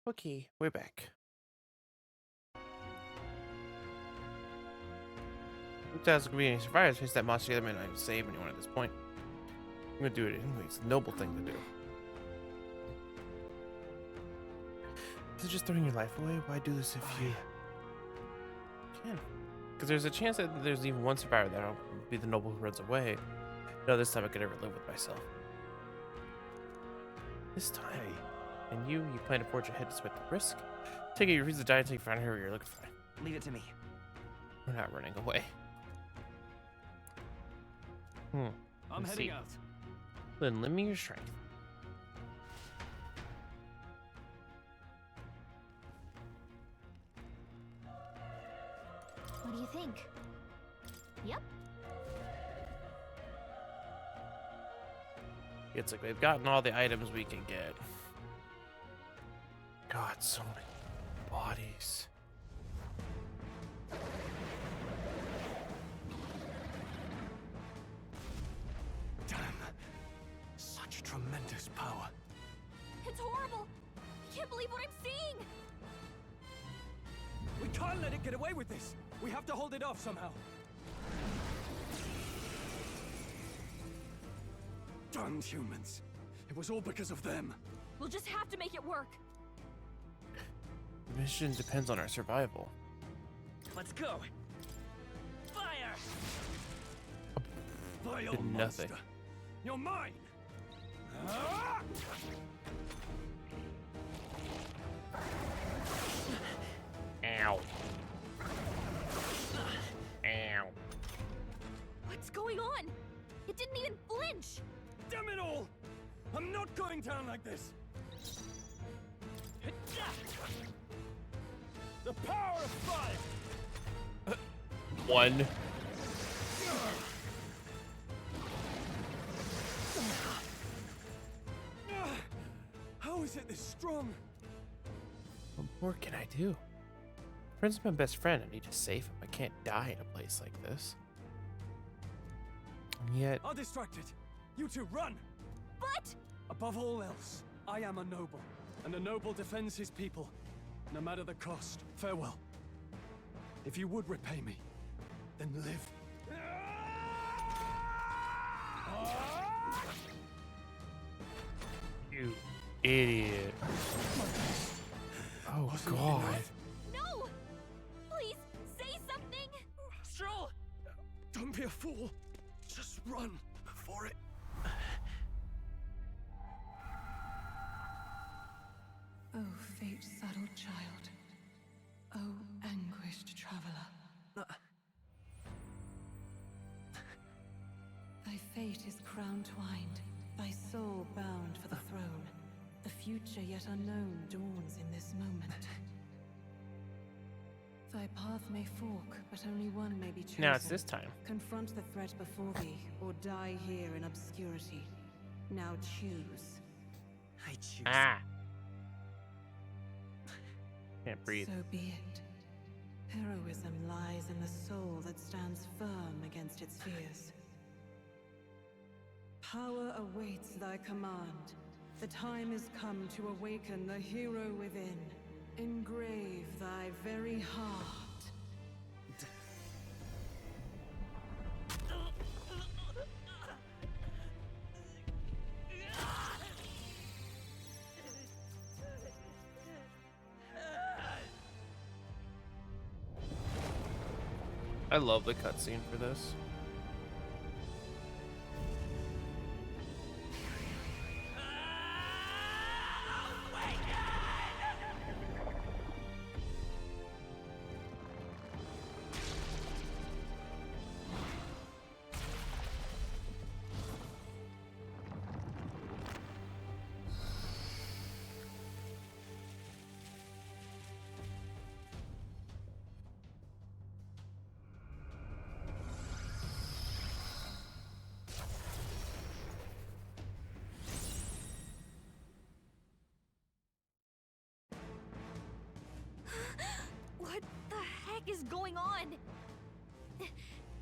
Speaker 1: Okay, we're back. As community survivors face that monster together may not even save anyone at this point. I'm gonna do it anyway. It's a noble thing to do. Is it just throwing your life away? Why do this if you can? Because there's a chance that there's even one survivor that'll be the noble who runs away. No, this time I could ever live with myself. This time. And you plan to forge ahead despite the risk? Take it, you refuse to die until you find her you're looking for.
Speaker 16: Leave it to me.
Speaker 1: We're not running away.
Speaker 15: I'm heading out.
Speaker 1: Then lend me your strength.
Speaker 8: What do you think? Yep.
Speaker 1: It's like they've gotten all the items we can get. God, so many bodies.
Speaker 11: Damn. Such tremendous power.
Speaker 8: It's horrible. I can't believe what I'm seeing.
Speaker 11: We can't let it get away with this. We have to hold it off somehow. Damned humans. It was all because of them.
Speaker 8: We'll just have to make it work.
Speaker 1: The mission depends on our survival.
Speaker 16: Let's go. Fire!
Speaker 11: Vile
Speaker 1: Did nothing.
Speaker 11: monster. You're mine.
Speaker 1: Ow. Ow.
Speaker 8: What's going on? It didn't even flinch.
Speaker 11: Damn it all! I'm not going down like this. The power of fire.
Speaker 1: One.
Speaker 11: How is it this strong?
Speaker 1: What more can I do? Friend's my best friend. I need to save him. I can't die in a place like this. And yet,
Speaker 11: I'll distract it. You two run.
Speaker 8: But
Speaker 11: above all else, I am a noble, and a noble defends his people, no matter the cost. Farewell. If you would repay me, then live.
Speaker 1: you idiot. Oh God.
Speaker 8: no! Please say something.
Speaker 11: Stroll. Don't be a fool. Just run for it.
Speaker 12: Oh, fate-saddled child. Oh, anguished traveler. Thy fate is crown-twined, thy soul bound for the throne. The future yet unknown dawns in this moment. Thy path may fork, but only one may be chosen.
Speaker 1: Now it's this time.
Speaker 12: Confront the threat before thee, or die here in obscurity. Now choose.
Speaker 16: I choose.
Speaker 1: Ah. Can't breathe.
Speaker 12: So be it. Heroism lies in the soul that stands firm against its fears. Power awaits thy command. The time is come to awaken the hero within. Engrave thy very heart.
Speaker 1: I love the cutscene for this.
Speaker 8: What the heck is going on?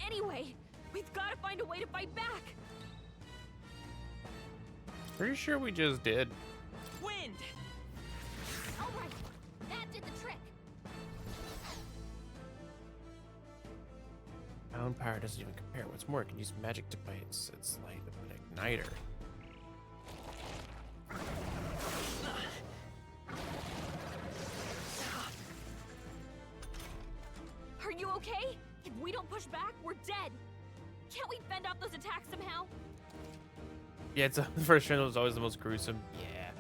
Speaker 8: Anyway, we've got to find a way to fight back.
Speaker 1: Pretty sure we just did.
Speaker 16: Wind!
Speaker 8: All right,
Speaker 1: own power doesn't even compare. What's more, it can use magic to bite its light with an igniter.
Speaker 8: Are you okay? If we don't push back, we're dead. Can't we fend off those attacks somehow?
Speaker 1: Yeah, the first turn was always the most gruesome. Yeah.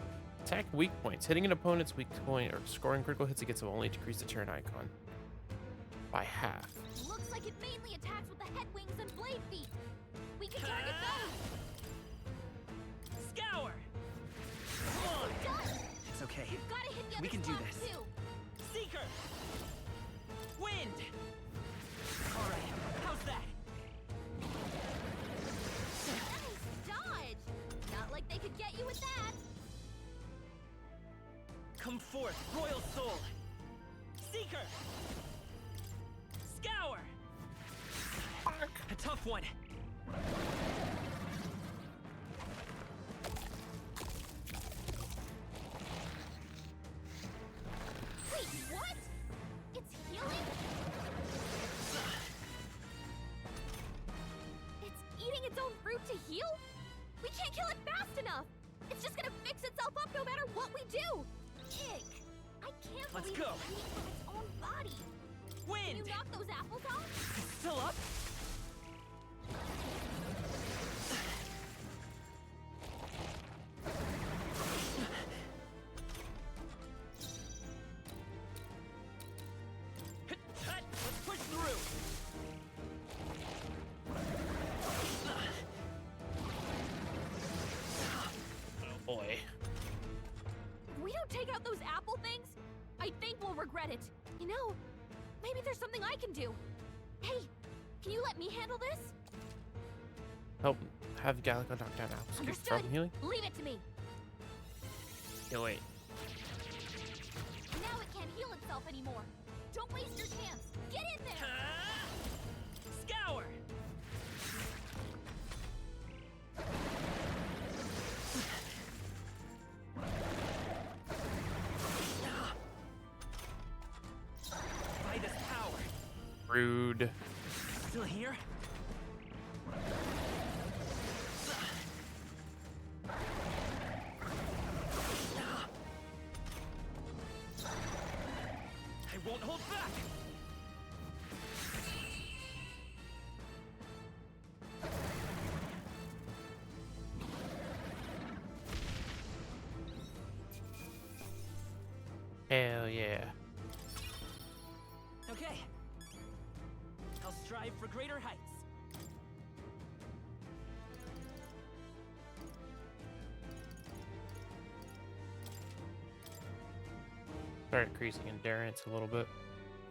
Speaker 1: Attack weak points. Hitting an opponent's weak point or scoring critical hits against them only decrease the turn icon by half.
Speaker 8: Looks like it mainly attacks with the head wings and blade feet. We can target those.
Speaker 16: Scour!
Speaker 8: Done.
Speaker 16: It's okay.
Speaker 8: You've got to hit the other
Speaker 16: We can do
Speaker 8: spot,
Speaker 16: this.
Speaker 8: too.
Speaker 16: Seeker! Wind! Alright, how's that?
Speaker 8: Nice dodge. Not like they could get you with that.
Speaker 16: Come forth, Royal Soul! Seeker! Scour! A tough one.
Speaker 8: Wait, what? It's healing? It's eating its own fruit to heal? We can't kill it fast enough. It's just gonna fix itself up no matter what we do. Ick. I can't
Speaker 16: Let's
Speaker 8: believe
Speaker 16: go.
Speaker 8: it's eating from its own body.
Speaker 16: Wind!
Speaker 8: Can you knock those apples off?
Speaker 16: Still up? Let's push through!
Speaker 1: Oh boy.
Speaker 8: If we don't take out those apple things, I think we'll regret it. You know, maybe there's something I can do. Hey, can you let me handle this?
Speaker 1: Help have Gallico knock down apples. Keep
Speaker 8: Understood.
Speaker 1: from healing.
Speaker 8: Leave it to me.
Speaker 1: Yeah, wait.
Speaker 8: Now it can't heal itself anymore. Don't waste your chance. Get in there.
Speaker 16: Scour! By this power.
Speaker 1: Rude.
Speaker 16: Still here? I won't hold back!
Speaker 1: Hell yeah.
Speaker 16: Okay. I'll strive for greater heights.
Speaker 1: Start increasing endurance a little bit.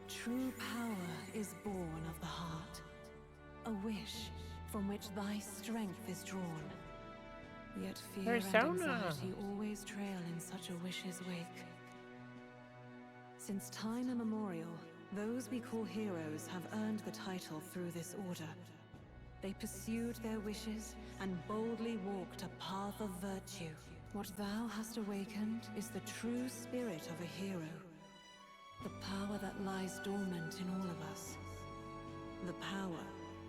Speaker 12: True power is born of the heart, a wish from which thy strength is drawn. Yet fear and anxiety always trail in such a wish's wake. Since time immemorial, those we call heroes have earned the title through this order. They pursued their wishes and boldly walked a path of virtue. What thou hast awakened is the true spirit of a hero. The power that lies dormant in all of us. The power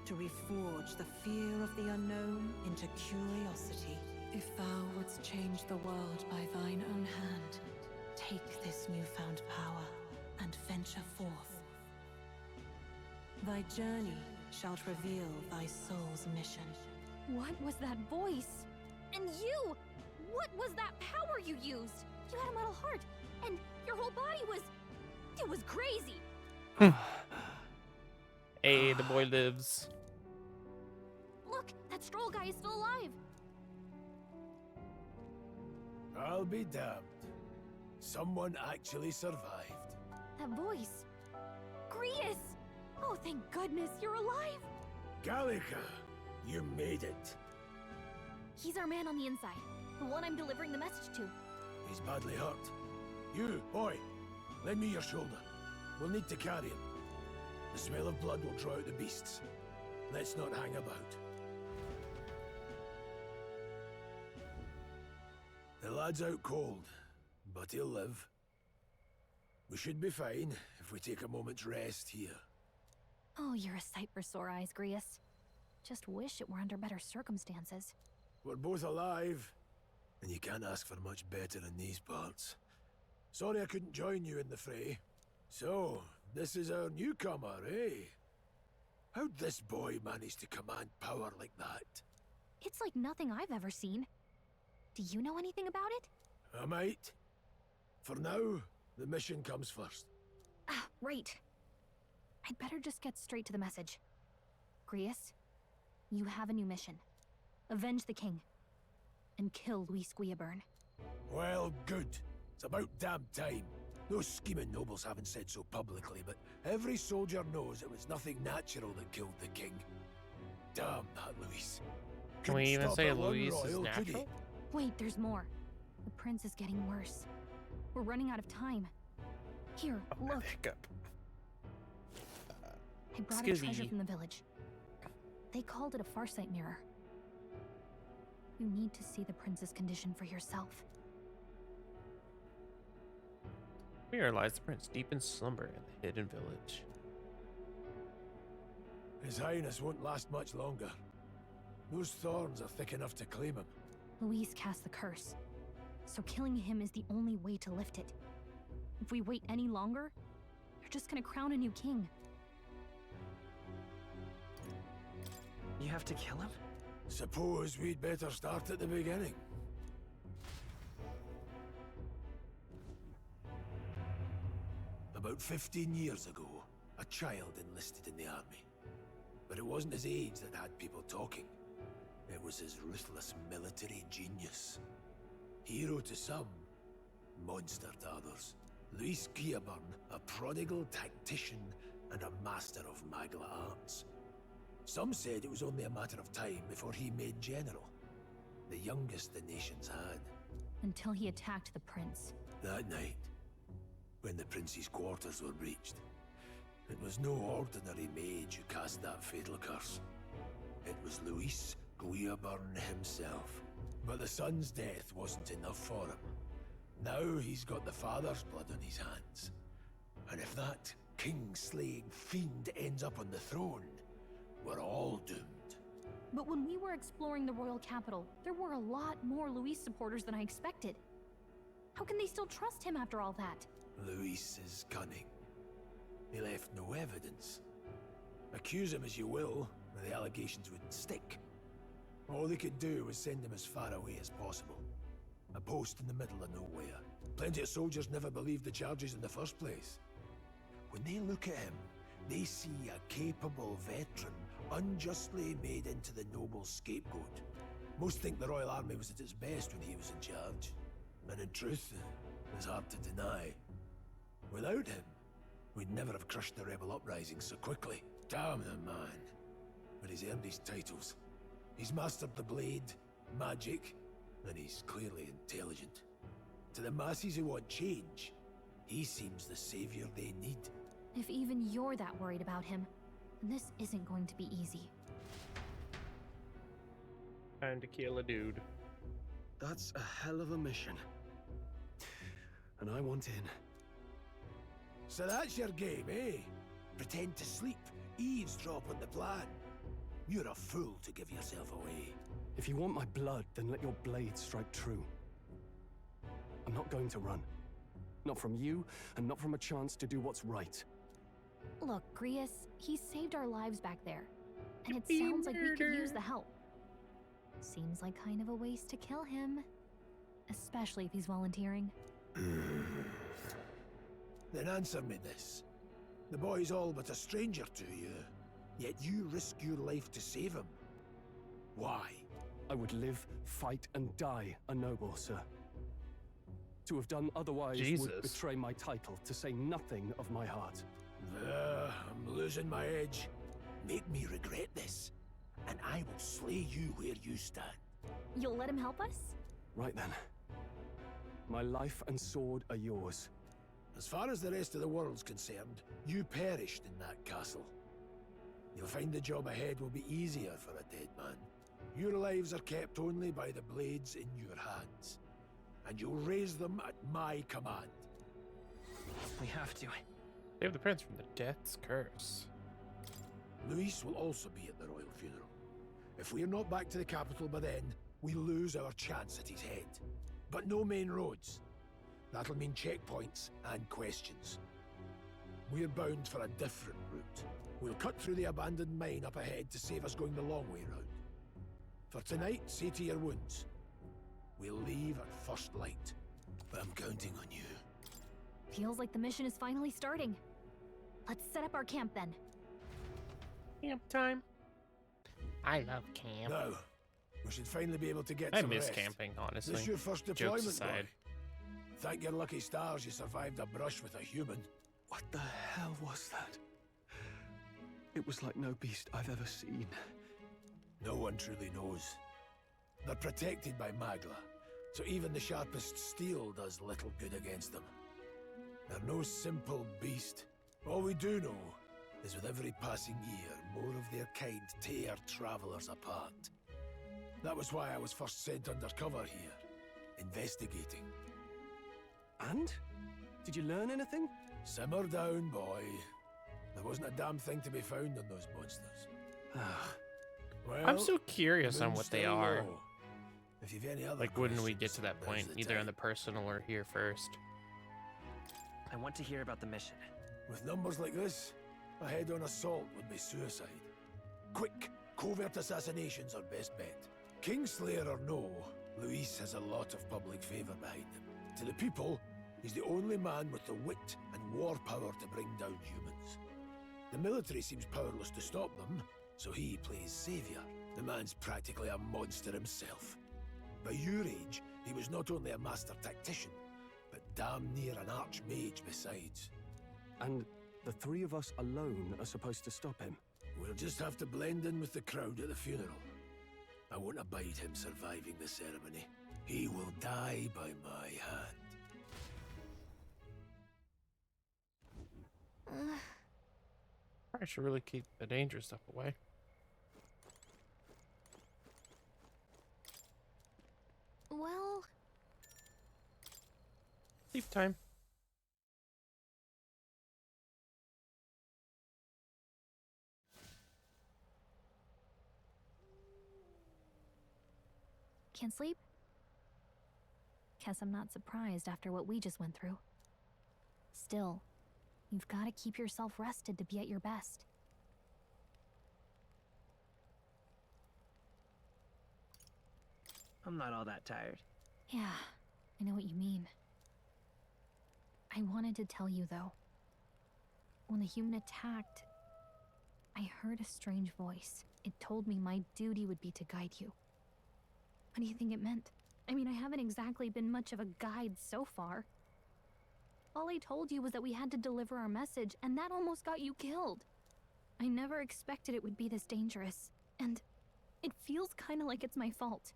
Speaker 12: to reforge the fear of the unknown into curiosity. If thou wouldst change the world by thine own hand, take this newfound power and venture forth. Thy journey shalt reveal thy soul's mission.
Speaker 8: What was that voice? And you! What was that power you used? You had a metal heart, and your whole body was... It was crazy!
Speaker 1: Hey, the boy lives.
Speaker 8: Look, that Stroll guy is still alive.
Speaker 10: I'll be damned. Someone actually survived.
Speaker 8: That voice. Grius! Oh, thank goodness you're alive!
Speaker 10: Gallica, you made it.
Speaker 8: He's our man on the inside. The one I'm delivering the message to.
Speaker 10: He's badly hurt. You, boy, lend me your shoulder. We'll need to carry him. The smell of blood will draw out the beasts. Let's not hang about. The lad's out cold, but he'll live. We should be fine if we take a moment's rest here.
Speaker 8: Oh, you're a sight for sore eyes, Grius. Just wish it were under better circumstances.
Speaker 20: We're both alive, and you can't ask for much better in these parts. Sorry I couldn't join you in the fray. So, this is our newcomer, eh? How'd this boy manage to command power like that?
Speaker 8: It's like nothing I've ever seen. Do you know anything about it?
Speaker 20: I might. For now, the mission comes first.
Speaker 8: Ah, right. I'd better just get straight to the message. Grius, you have a new mission. Avenge the king. And kill Luis Guillaburn.
Speaker 20: Well, good. It's about damn time. Those scheming nobles haven't said so publicly, but every soldier knows it was nothing natural that killed the king. Damn that Luis.
Speaker 1: Can we even say Luis is natural?
Speaker 8: Wait, there's more. The prince is getting worse. We're running out of time. Here, look.
Speaker 1: Hiccup.
Speaker 8: I brought a treasure from the village. They called it a farsight mirror. You need to see the prince's condition for yourself.
Speaker 1: Here lies the prince, deep in slumber in the hidden village.
Speaker 20: His Highness won't last much longer. Those thorns are thick enough to claim him.
Speaker 8: Luis cast the curse, so killing him is the only way to lift it. If we wait any longer, they're just gonna crown a new king.
Speaker 16: You have to kill him?
Speaker 20: Suppose we'd better start at the beginning. About 15 years ago, a child enlisted in the army. But it wasn't his age that had people talking. It was his ruthless military genius. Hero to some, monster to others. Luis Guillaburn, a prodigal tactician and a master of magla arts. Some said it was only a matter of time before he made general. The youngest the nations had.
Speaker 8: Until he attacked the prince.
Speaker 20: That night, when the prince's quarters were breached, it was no ordinary mage who cast that fatal curse. It was Luis Guillaburn himself. But the son's death wasn't enough for him. Now he's got the father's blood on his hands. And if that king-slaying fiend ends up on the throne, we're all doomed.
Speaker 8: But when we were exploring the royal capital, there were a lot more Luis supporters than I expected. How can they still trust him after all that?
Speaker 20: Luis is cunning. He left no evidence. Accuse him as you will, the allegations wouldn't stick. All they could do was send him as far away as possible. A post in the middle of nowhere. Plenty of soldiers never believed the charges in the first place. When they look at him, they see a capable veteran unjustly made into the noble scapegoat. Most think the Royal Army was at its best when he was in charge. And in truth, it's hard to deny. Without him, we'd never have crushed the rebel uprising so quickly. Damn the man. But he's earned his titles. He's mastered the blade, magic, and he's clearly intelligent. To the masses who want change, he seems the savior they need.
Speaker 8: If even you're that worried about him, this isn't going to be easy.
Speaker 1: Time to kill a dude.
Speaker 15: That's a hell of a mission. And I want in.
Speaker 20: So that's your game, eh? Pretend to sleep, eavesdrop on the plan. You're a fool to give yourself away.
Speaker 15: If you want my blood, then let your blade strike true. I'm not going to run. Not from you, and not from a chance to do what's right.
Speaker 8: Look, Grius, he saved our lives back there. And it sounds like we could use the help. Seems like kind of a waste to kill him. Especially if he's volunteering.
Speaker 20: Then answer me this. The boy's all but a stranger to you, yet you risk your life to save him. Why?
Speaker 15: I would live, fight, and die a noble, sir. To have done otherwise would betray my title, to say nothing of my heart.
Speaker 20: I'm losing my edge. Make me regret this, and I will slay you where you stand.
Speaker 8: You'll let him help us?
Speaker 15: Right then. My life and sword are yours.
Speaker 20: As far as the rest of the world's concerned, you perished in that castle. You'll find the job ahead will be easier for a dead man. Your lives are kept only by the blades in your hands, and you'll raise them at my command.
Speaker 16: We have to.
Speaker 1: Save the prince from the death's curse.
Speaker 20: Luis will also be at the royal funeral. If we're not back to the capital by then, we lose our chance at his head. But no main roads. That'll mean checkpoints and questions. We're bound for a different route. We'll cut through the abandoned mine up ahead to save us going the long way round. For tonight, see to your wounds. We'll leave at first light. I'm counting on you.
Speaker 8: Feels like the mission is finally starting. Let's set up our camp then.
Speaker 1: Camp time. I love camp.
Speaker 20: Now, we should finally be able to get
Speaker 1: I
Speaker 20: some
Speaker 1: miss
Speaker 20: rest.
Speaker 1: camping, honestly.
Speaker 20: This your first
Speaker 1: Jokes
Speaker 20: deployment,
Speaker 1: aside.
Speaker 20: boy? Thank your lucky stars you survived a brush with a human.
Speaker 15: What the hell was that? It was like no beast I've ever seen.
Speaker 20: No one truly knows. They're protected by Magla, so even the sharpest steel does little good against them. They're no simple beast. All we do know is with every passing year, more of their kind tear travelers apart. That was why I was first sent undercover here, investigating.
Speaker 15: And? Did you learn anything?
Speaker 20: Simmer down, boy. There wasn't a damn thing to be found on those monsters. Well,
Speaker 1: I'm so curious on what they are.
Speaker 20: low. If you've any other
Speaker 1: Like, when we get
Speaker 20: questions,
Speaker 1: to that
Speaker 20: now's
Speaker 1: point,
Speaker 20: the
Speaker 1: either on
Speaker 20: time.
Speaker 1: the personal or here first.
Speaker 16: I want to hear about the mission.
Speaker 20: With numbers like this, a head-on assault would be suicide. Quick, covert assassinations are best bet. Kingslayer or no, Luis has a lot of public favor behind him. To the people, he's the only man with the wit and war power to bring down humans. The military seems powerless to stop them, so he plays savior. The man's practically a monster himself. By your age, he was not only a master tactician, but damn near an archmage besides.
Speaker 15: And the three of us alone are supposed to stop him.
Speaker 20: We'll just have to blend in with the crowd at the funeral. I won't abide him surviving the ceremony. He will die by my hand.
Speaker 1: I should really keep the dangerous stuff away.
Speaker 8: Well,
Speaker 1: Sleep time.
Speaker 8: can't sleep? Guess I'm not surprised after what we just went through. Still, you've got to keep yourself rested to be at your best.
Speaker 16: I'm not all that tired.
Speaker 8: Yeah, I know what you mean. I wanted to tell you, though. When the human attacked, I heard a strange voice. It told me my duty would be to guide you. What do you think it meant? I mean, I haven't exactly been much of a guide so far. All I told you was that we had to deliver our message, and that almost got you killed. I never expected it would be this dangerous, and it feels kind of like it's my fault.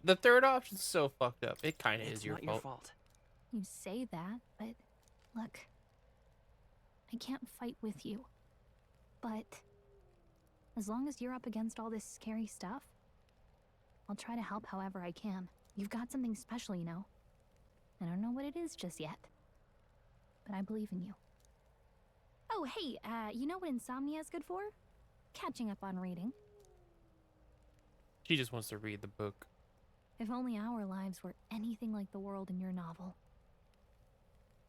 Speaker 1: The third option's so fucked up. It kind of is your
Speaker 16: not
Speaker 1: fault.
Speaker 16: your fault.
Speaker 8: You say that, but look, I can't fight with you. But as long as you're up against all this scary stuff, I'll try to help however I can. You've got something special, you know. I don't know what it is just yet, but I believe in you. Oh, hey, you know what insomnia is good for? Catching up on reading.
Speaker 1: She just wants to read the book.
Speaker 8: If only our lives were anything like the world in your novel.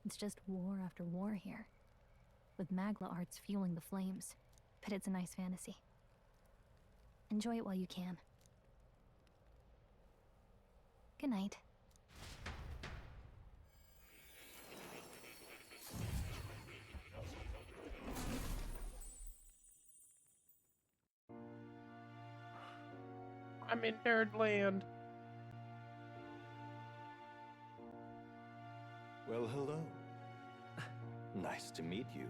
Speaker 8: It's just war after war here, with Magla arts fueling the flames, but it's a nice fantasy. Enjoy it while you can. Good night.
Speaker 1: I'm in Nerdland.
Speaker 6: Well, hello. Nice to meet you.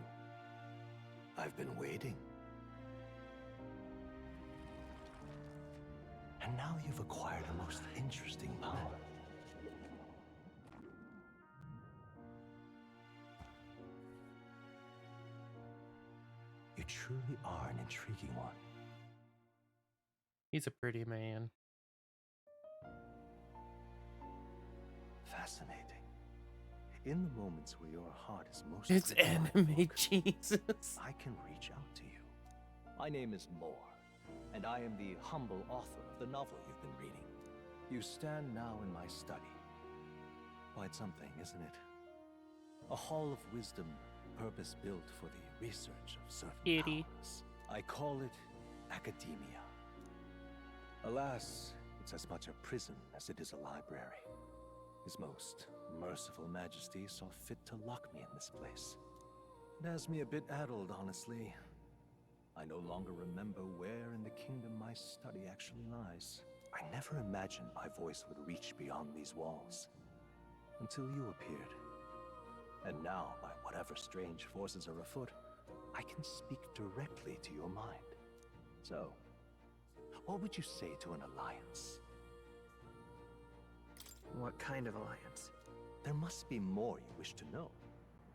Speaker 6: I've been waiting. And now you've acquired a most interesting power. You truly are an intriguing one.
Speaker 1: He's a pretty man.
Speaker 6: Fascinating. In the moments where your heart is most
Speaker 1: It's
Speaker 6: free to
Speaker 1: anime
Speaker 6: book,
Speaker 1: Jesus.
Speaker 6: I can reach out to you. My name is Moore, and I am the humble author of the novel you've been reading. You stand now in my study. Quite something, isn't it? A hall of wisdom, purpose-built for the research of certain powers. I call it academia. Alas, it's as much a prison as it is a library. His most merciful majesty saw fit to lock me in this place. It has me a bit addled, honestly. I no longer remember where in the kingdom my study actually lies. I never imagined my voice would reach beyond these walls. Until you appeared. And now, by whatever strange forces are afoot, I can speak directly to your mind. So, what would you say to an alliance?
Speaker 16: What kind of alliance?
Speaker 6: There must be more you wish to know.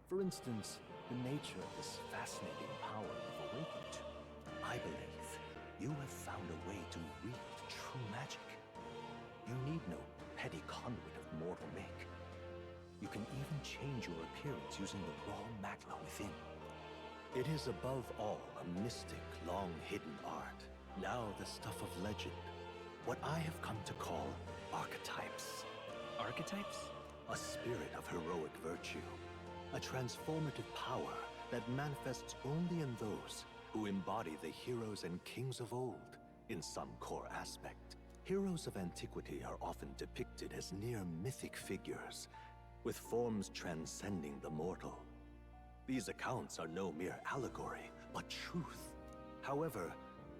Speaker 6: For instance, the nature of this fascinating power you've awakened to. I believe you have found a way to wield true magic. You need no petty conduit of mortal make. You can even change your appearance using the raw magma within. It is above all a mystic, long-hidden art. Now the stuff of legend. What I have come to call archetypes.
Speaker 16: Archetypes?
Speaker 6: A spirit of heroic virtue. A transformative power that manifests only in those who embody the heroes and kings of old in some core aspect. Heroes of antiquity are often depicted as near mythic figures, with forms transcending the mortal. These accounts are no mere allegory, but truth. However,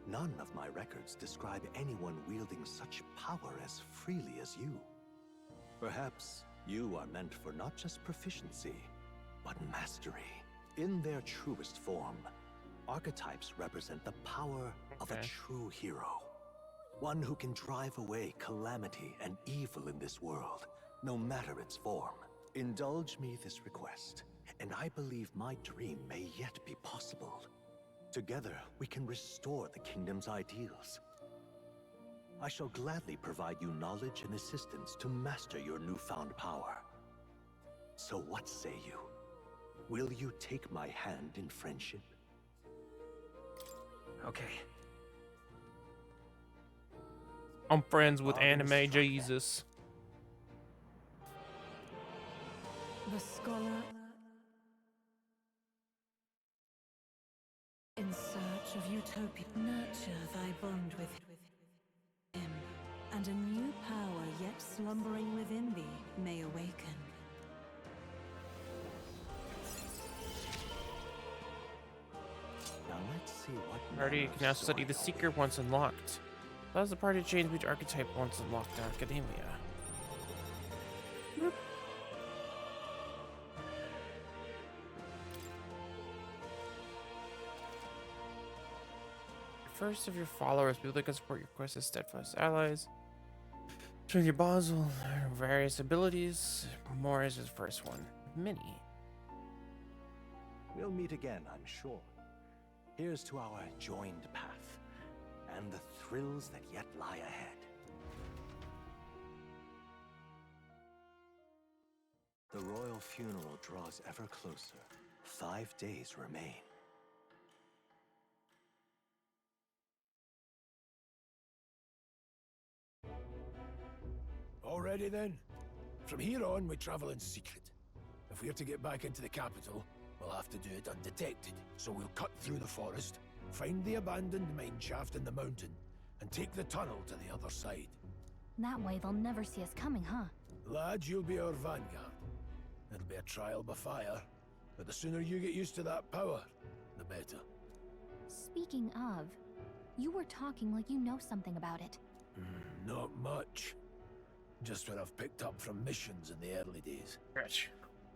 Speaker 6: none of my records describe anyone wielding such power as freely as you. Perhaps you are meant for not just proficiency, but mastery. In their truest form, archetypes represent the power of a true hero. One who can drive away calamity and evil in this world, no matter its form. Indulge me this request, and I believe my dream may yet be possible. Together, we can restore the kingdom's ideals. I shall gladly provide you knowledge and assistance to master your newfound power. So what say you? Will you take my hand in friendship?
Speaker 16: Okay.
Speaker 1: I'm friends with anime Jesus.
Speaker 12: The scholar in search of utopia. Nurture thy bond with him, and a new power yet slumbering within thee may awaken.
Speaker 6: Now let's see what
Speaker 1: Party can now study the secret once unlocked. Allows the party to change which archetype once unlocked in academia. First of your followers, people that can support your quest as steadfast allies. Strengthen your bonds will learn various abilities. More is his first one. Mini.
Speaker 6: We'll meet again, I'm sure. Here's to our joined path, and the thrills that yet lie ahead. The royal funeral draws ever closer. 5 days remain.
Speaker 20: Already then? From here on, we travel in secret. If we're to get back into the capital, we'll have to do it undetected. So we'll cut through the forest, find the abandoned mine shaft in the mountain, and take the tunnel to the other side.
Speaker 8: That way they'll never see us coming, huh?
Speaker 20: Lad, you'll be our vanguard. It'll be a trial by fire, but the sooner you get used to that power, the better.
Speaker 8: Speaking of, you were talking like you know something about it.
Speaker 20: Not much. Just what I've picked up from missions in the early days.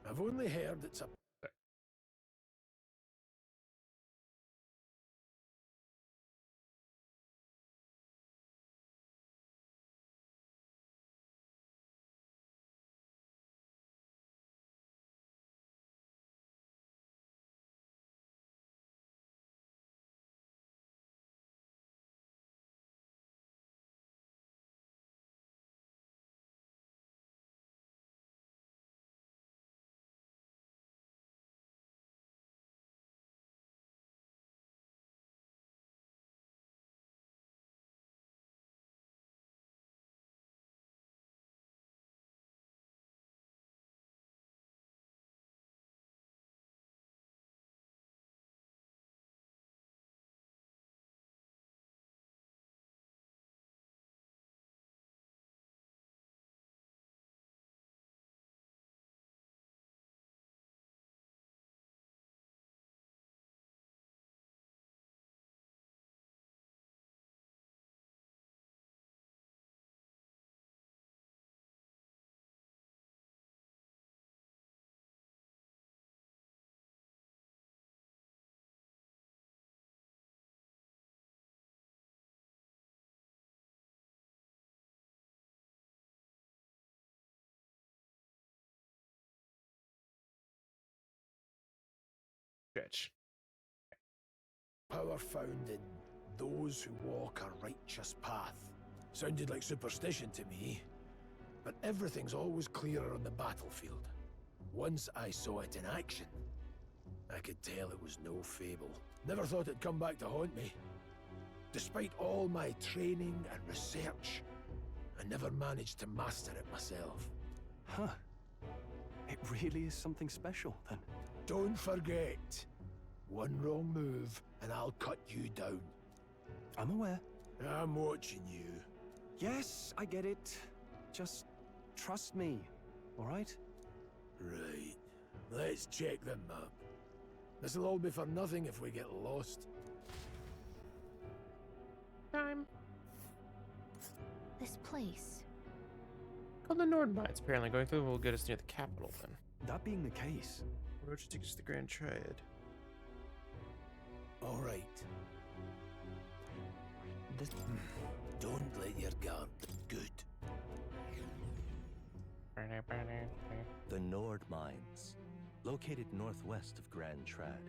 Speaker 20: I've only heard it's a
Speaker 1: Stretch.
Speaker 20: Power found in those who walk a righteous path. Sounded like superstition to me, but everything's always clearer on the battlefield. Once I saw it in action, I could tell it was no fable. Never thought it'd come back to haunt me. Despite all my training and research, I never managed to master it myself.
Speaker 15: Huh. It really is something special, then.
Speaker 20: Don't forget, one wrong move and I'll cut you down.
Speaker 15: I'm aware.
Speaker 20: I'm watching you.
Speaker 15: Yes, I get it. Just trust me, all right?
Speaker 20: Right. Let's check the map. This'll all be for nothing if we get lost.
Speaker 1: Time.
Speaker 8: This place.
Speaker 1: Called the Nord Mines. Apparently, going through will get us near the capital. Then.
Speaker 15: That being the case,
Speaker 1: road should take us to the Grand Triad.
Speaker 20: All right. Don't let your guard. Good.
Speaker 6: The Nord Mines, located northwest of Grand Trad.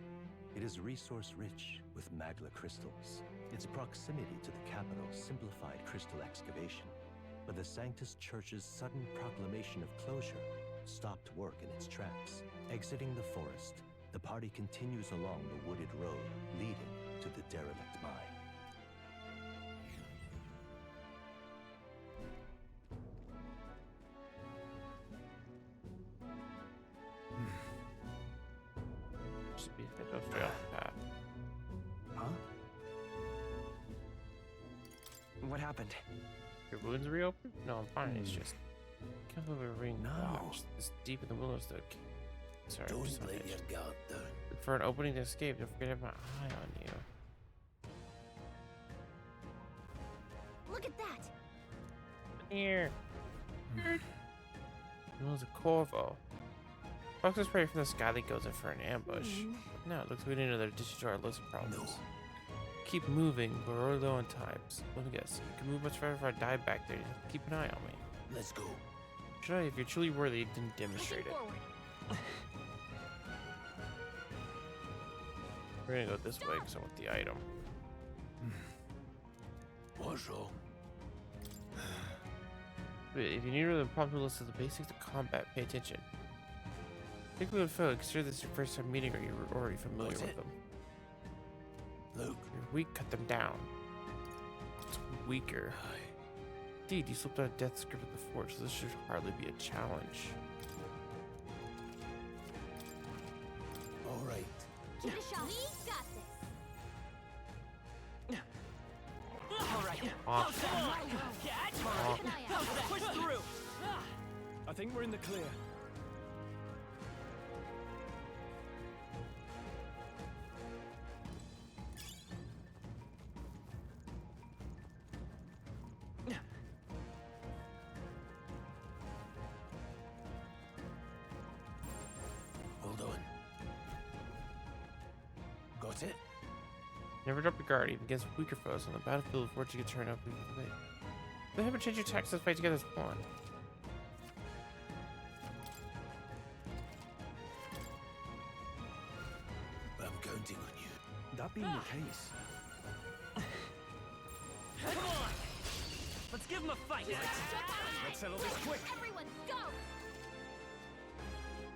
Speaker 6: It is resource-rich with magla crystals. Its proximity to the capital simplified crystal excavation, but the Sanctus Church's sudden proclamation of closure stopped work in its tracks. Exiting the forest, the party continues along the wooded road leading to the derelict mine.
Speaker 1: Should be head off straight off the path.
Speaker 15: Huh? What happened?
Speaker 1: Your wounds reopened? No, I'm fine. It's just can't believe we're being lodged this deep in the wilderness. Sorry,
Speaker 20: Don't let your guard down.
Speaker 1: Look for an opening to escape. Don't forget to have my eye on you.
Speaker 8: Look at that!
Speaker 1: Here. There's a Corvo. Fox is praying from the sky that goes in for an ambush. No, it looks like we need another addition to our list of problems. Keep moving, but we're low on times. Let me guess. You can move much faster if I die back there. Just keep an eye on me.
Speaker 20: Let's go.
Speaker 1: Should I, if you're truly worthy, then demonstrate it. We're gonna go this way because I want the item.
Speaker 20: What's wrong?
Speaker 1: Wait, if you need to prompt the list of the basics of combat, pay attention. Take a look at photo. Consider this your first time meeting or you're already familiar with them.
Speaker 20: Luke.
Speaker 1: You're weak, cut them down. It's weaker. Indeed, you slipped on a death script at the forge, so this should hardly be a challenge.
Speaker 20: All right.
Speaker 8: Give it a shot. We got this.
Speaker 16: All right.
Speaker 1: Oh.
Speaker 16: Push through.
Speaker 15: I think we're in the clear.
Speaker 20: Hold on. Got it?
Speaker 1: Never drop your guard, even against weaker foes. On the battlefield, fortune you can turn up even late. They haven't changed your tactics to fight together as one.
Speaker 20: I'm counting on you.
Speaker 15: That being the case.
Speaker 16: Come on. Let's give him a fight.
Speaker 15: Let's settle this quick.
Speaker 8: Everyone, go!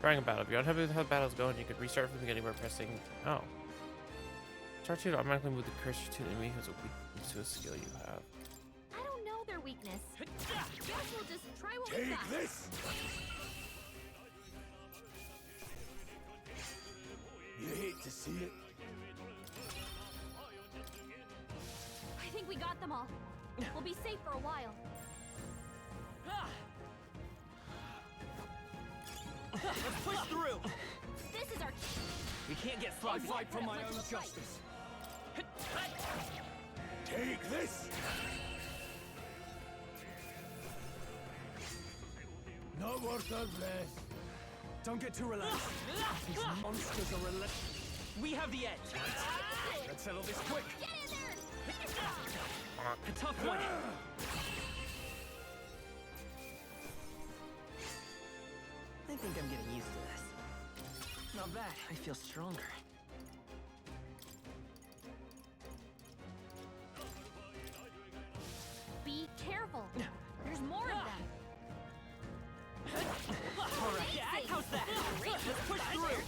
Speaker 1: Trying a battle. If you're unhappy with how the battle's going, you could restart from the beginning by pressing. Oh. Start to automatically move the cursor to the enemy who's a weakness to a skill you have.
Speaker 8: I don't know their weakness. Guess we'll just try what we
Speaker 20: Take
Speaker 8: got.
Speaker 20: this! You hate to see it.
Speaker 8: I think we got them all. We'll be safe for a while.
Speaker 16: Let's push through.
Speaker 8: This is our.
Speaker 16: We can't get
Speaker 15: I
Speaker 16: sloppy.
Speaker 15: fight for my own justice.
Speaker 20: Take this! Not worth our breath.
Speaker 15: Don't get too relaxed. These monsters are relentless.
Speaker 16: We have the edge.
Speaker 15: Let's settle this quick.
Speaker 8: Get in there!
Speaker 16: A tough one. I think I'm getting used to this. Not bad. I feel stronger.
Speaker 8: There's more of them.
Speaker 16: All right, Jack, how's that? Let's push through.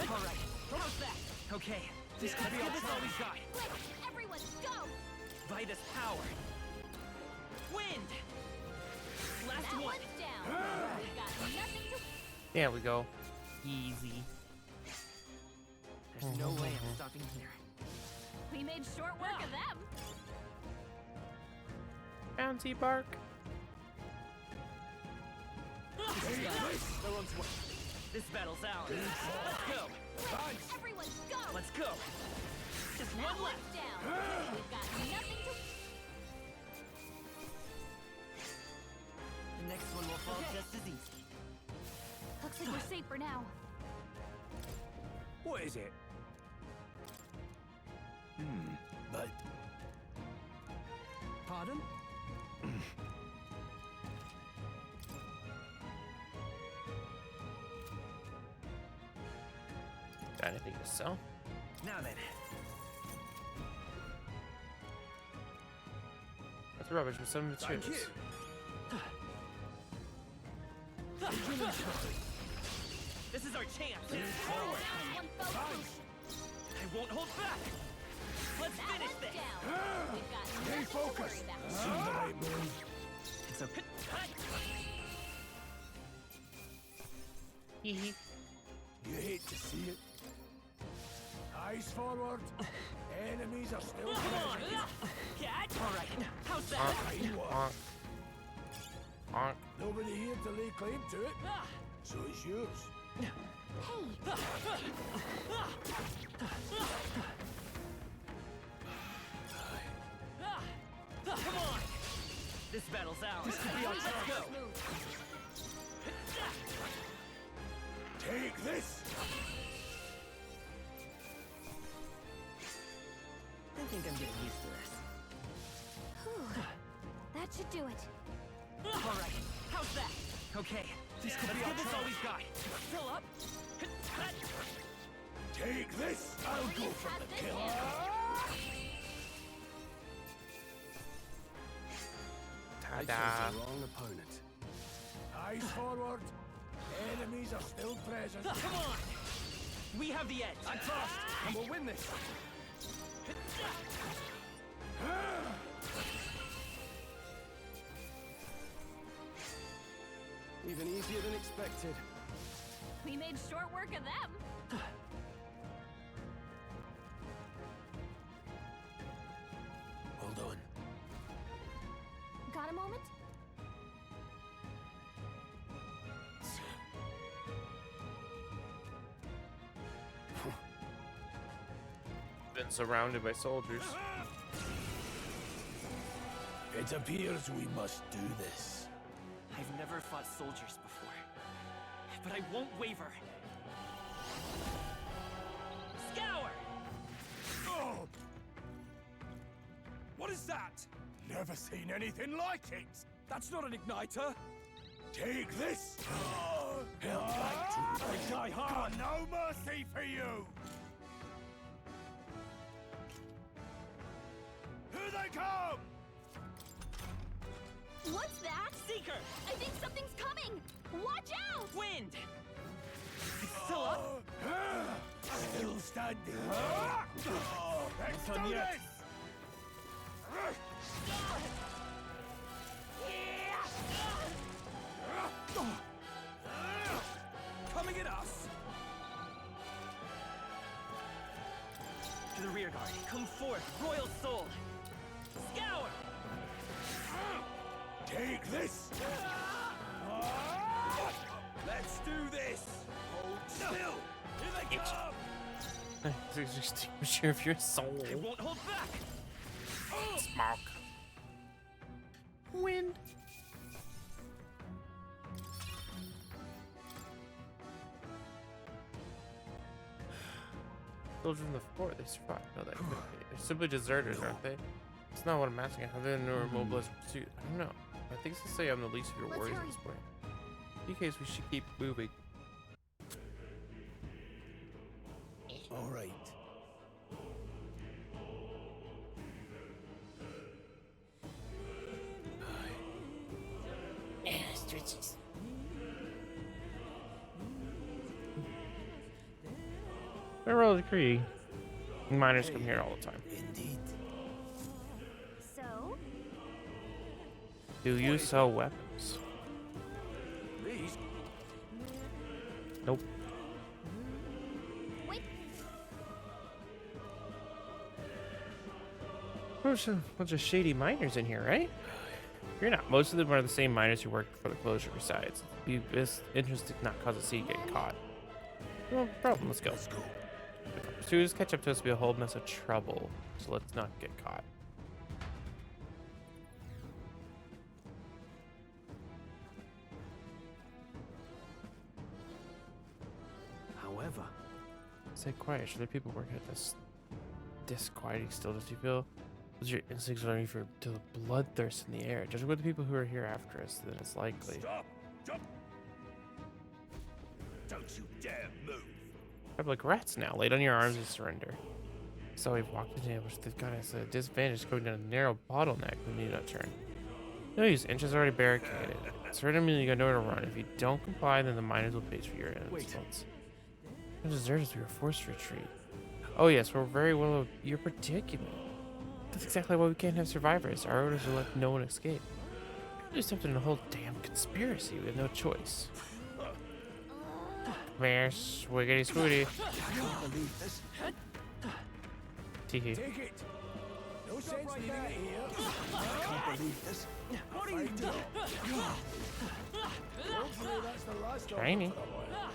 Speaker 16: All right, how's that? Okay, this could be all we've got.
Speaker 8: Quick, everyone, go!
Speaker 16: By this power. Wind. Last
Speaker 8: That
Speaker 16: one.
Speaker 8: one's down. We've got nothing to.
Speaker 1: There we go. Easy.
Speaker 16: There's no way I'm stopping here.
Speaker 8: We made short work of them.
Speaker 1: Bouncy bark.
Speaker 16: They're on to us. This battle's ours. Let's go.
Speaker 8: Quick, everyone, go!
Speaker 16: Let's go. Just
Speaker 8: That
Speaker 16: one
Speaker 8: one's
Speaker 16: left.
Speaker 8: down. We've got nothing to.
Speaker 16: The next one will fall just as easy.
Speaker 8: Looks like we're safe for now.
Speaker 20: What is it? But
Speaker 16: Pardon?
Speaker 1: Got anything to sell?
Speaker 16: Now then.
Speaker 1: That's rubbish with some
Speaker 16: Thank
Speaker 1: materials.
Speaker 16: This is our chance. Forward. I won't hold back. Let's
Speaker 8: That
Speaker 16: finish
Speaker 8: one's
Speaker 16: this.
Speaker 8: down. We've got
Speaker 20: stay
Speaker 8: nothing to worry
Speaker 20: focused.
Speaker 8: about.
Speaker 20: See the right move.
Speaker 16: It's okay.
Speaker 20: You hate to see it. Eyes forward. Enemies are still
Speaker 16: Come on.
Speaker 20: present.
Speaker 16: Catch. All right. How's that?
Speaker 1: Honk. Honk.
Speaker 20: Nobody here to lay claim to it, so it's yours.
Speaker 16: Come on. This battle's ours. This could be our chance. Let's go.
Speaker 20: Take this.
Speaker 16: I think I'm getting used to this.
Speaker 8: Whew. That should do it.
Speaker 16: All right. How's that? Okay. This could be our chance. All we've got. Fill up.
Speaker 20: Take this. I'll go for the kill.
Speaker 15: I chose
Speaker 1: Ta-da.
Speaker 15: the wrong opponent.
Speaker 20: Eyes forward. Enemies are still present.
Speaker 16: Come on. We have the edge.
Speaker 15: I'm fast, and we'll win this. Even easier than expected.
Speaker 8: We made short work of them.
Speaker 20: Hold on.
Speaker 8: Got a moment?
Speaker 1: Been surrounded by soldiers.
Speaker 20: It appears we must do this.
Speaker 16: I've never fought soldiers before, but I won't waver. Scour!
Speaker 20: Oh! What is that? Never seen anything like it.
Speaker 11: That's not an igniter.
Speaker 20: Take this. Help like to die hard. Got no mercy for you. Here they come.
Speaker 8: What's that?
Speaker 16: Seeker!
Speaker 8: I think something's coming! Watch out!
Speaker 16: Wind! It's still up?
Speaker 20: Still standing. Let's
Speaker 16: Not done
Speaker 20: do
Speaker 16: yet.
Speaker 20: this.
Speaker 11: Coming at us.
Speaker 16: To the rear guard. Come forth, Royal Soul! Scour!
Speaker 20: Take this.
Speaker 11: Let's do this. Hold still. Here they come.
Speaker 1: Extinguisher of your soul.
Speaker 16: I won't hold back!
Speaker 1: Smoke. Wind. Soldiers in the fort, they survived. No, that couldn't be. They're simply deserters, aren't they? It's not what I'm asking. How they know mobilized pursuit? I don't know. I think it's to say I'm the least of your worries at this point. In case we should keep moving.
Speaker 20: All right.
Speaker 1: Jesus. Royal decree. Miners come here all the time.
Speaker 10: Indeed.
Speaker 8: So?
Speaker 1: Do you sell weapons?
Speaker 10: These?
Speaker 1: Nope.
Speaker 8: Wait.
Speaker 1: There's a bunch of shady miners in here, right? You're not. Most of them are the same miners who worked for the closure besides. Be best interested not cause a sea getting caught. No problem, let's go. If pursuers catch up to us, it'll be a whole mess of trouble. So let's not get caught.
Speaker 15: However,
Speaker 1: Stay quiet. Should there be people working at this disquieting stillness you feel? Those your instincts are for to the bloodthirst in the air. Judging with the people who are here after us, then it's likely.
Speaker 10: Stop! Jump! Don't you dare move!
Speaker 1: I'm like rats now. Laid on your arms and surrender. So we've walked into ambush. They've got us at a disadvantage going down a narrow bottleneck. We need a turn. No use. Inches already barricaded. Surrender means you got nowhere to run. If you don't comply, then the miners will pay for your insults. Deserters, we were forced to retreat. Oh yes, we're very well of your predicament. That's exactly why we can't have survivors. Our orders will let no one escape. We just have to in a whole damn conspiracy. We have no choice. Come here, swiggity swooty.
Speaker 10: I can't believe this.
Speaker 1: Teehee.
Speaker 10: Take it! No sense leaving it here. I can't believe this. What are you doing? Hopefully that's the last of it
Speaker 1: Shiny.
Speaker 10: for a while.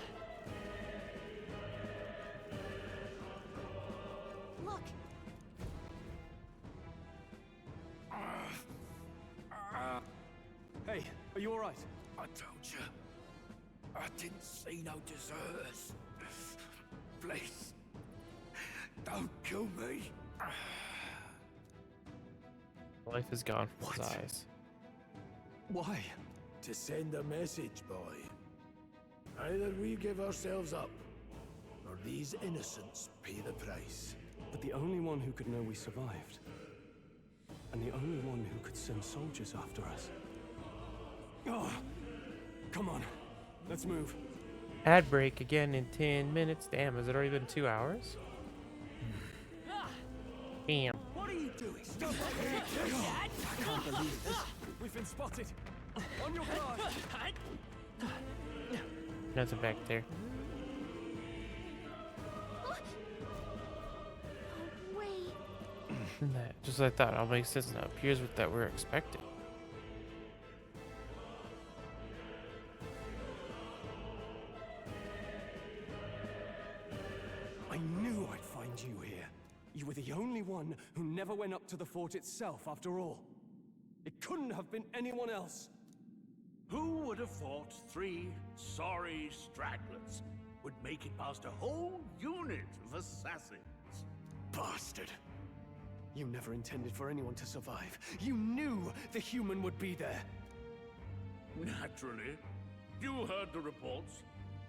Speaker 8: Look.
Speaker 15: Hey, are you alright?
Speaker 10: I told you. I didn't see no deserters. Please. Don't kill me.
Speaker 1: Life is gone from his eyes.
Speaker 15: Why?
Speaker 20: To send a message, boy. Either we give ourselves up, or these innocents pay the price.
Speaker 15: But the only one who could know we survived, and the only one who could send soldiers after us. Oh, come on, let's move.
Speaker 1: Ad break again in 10 minutes. Damn, has it already been 2 hours? Damn.
Speaker 10: What are you doing? Stop! I can't believe this.
Speaker 15: We've been spotted. On your guard.
Speaker 1: Nothing back there.
Speaker 8: Wait.
Speaker 1: Just like that, all makes sense now. Appears with that we're expecting.
Speaker 15: I knew I'd find you here. You were the only one who never went up to the fort itself, after all. It couldn't have been anyone else.
Speaker 9: Who would have thought 3 sorry stragglers would make it past a whole unit of assassins?
Speaker 15: Bastard. You never intended for anyone to survive. You knew the human would be there.
Speaker 9: Naturally. You heard the reports.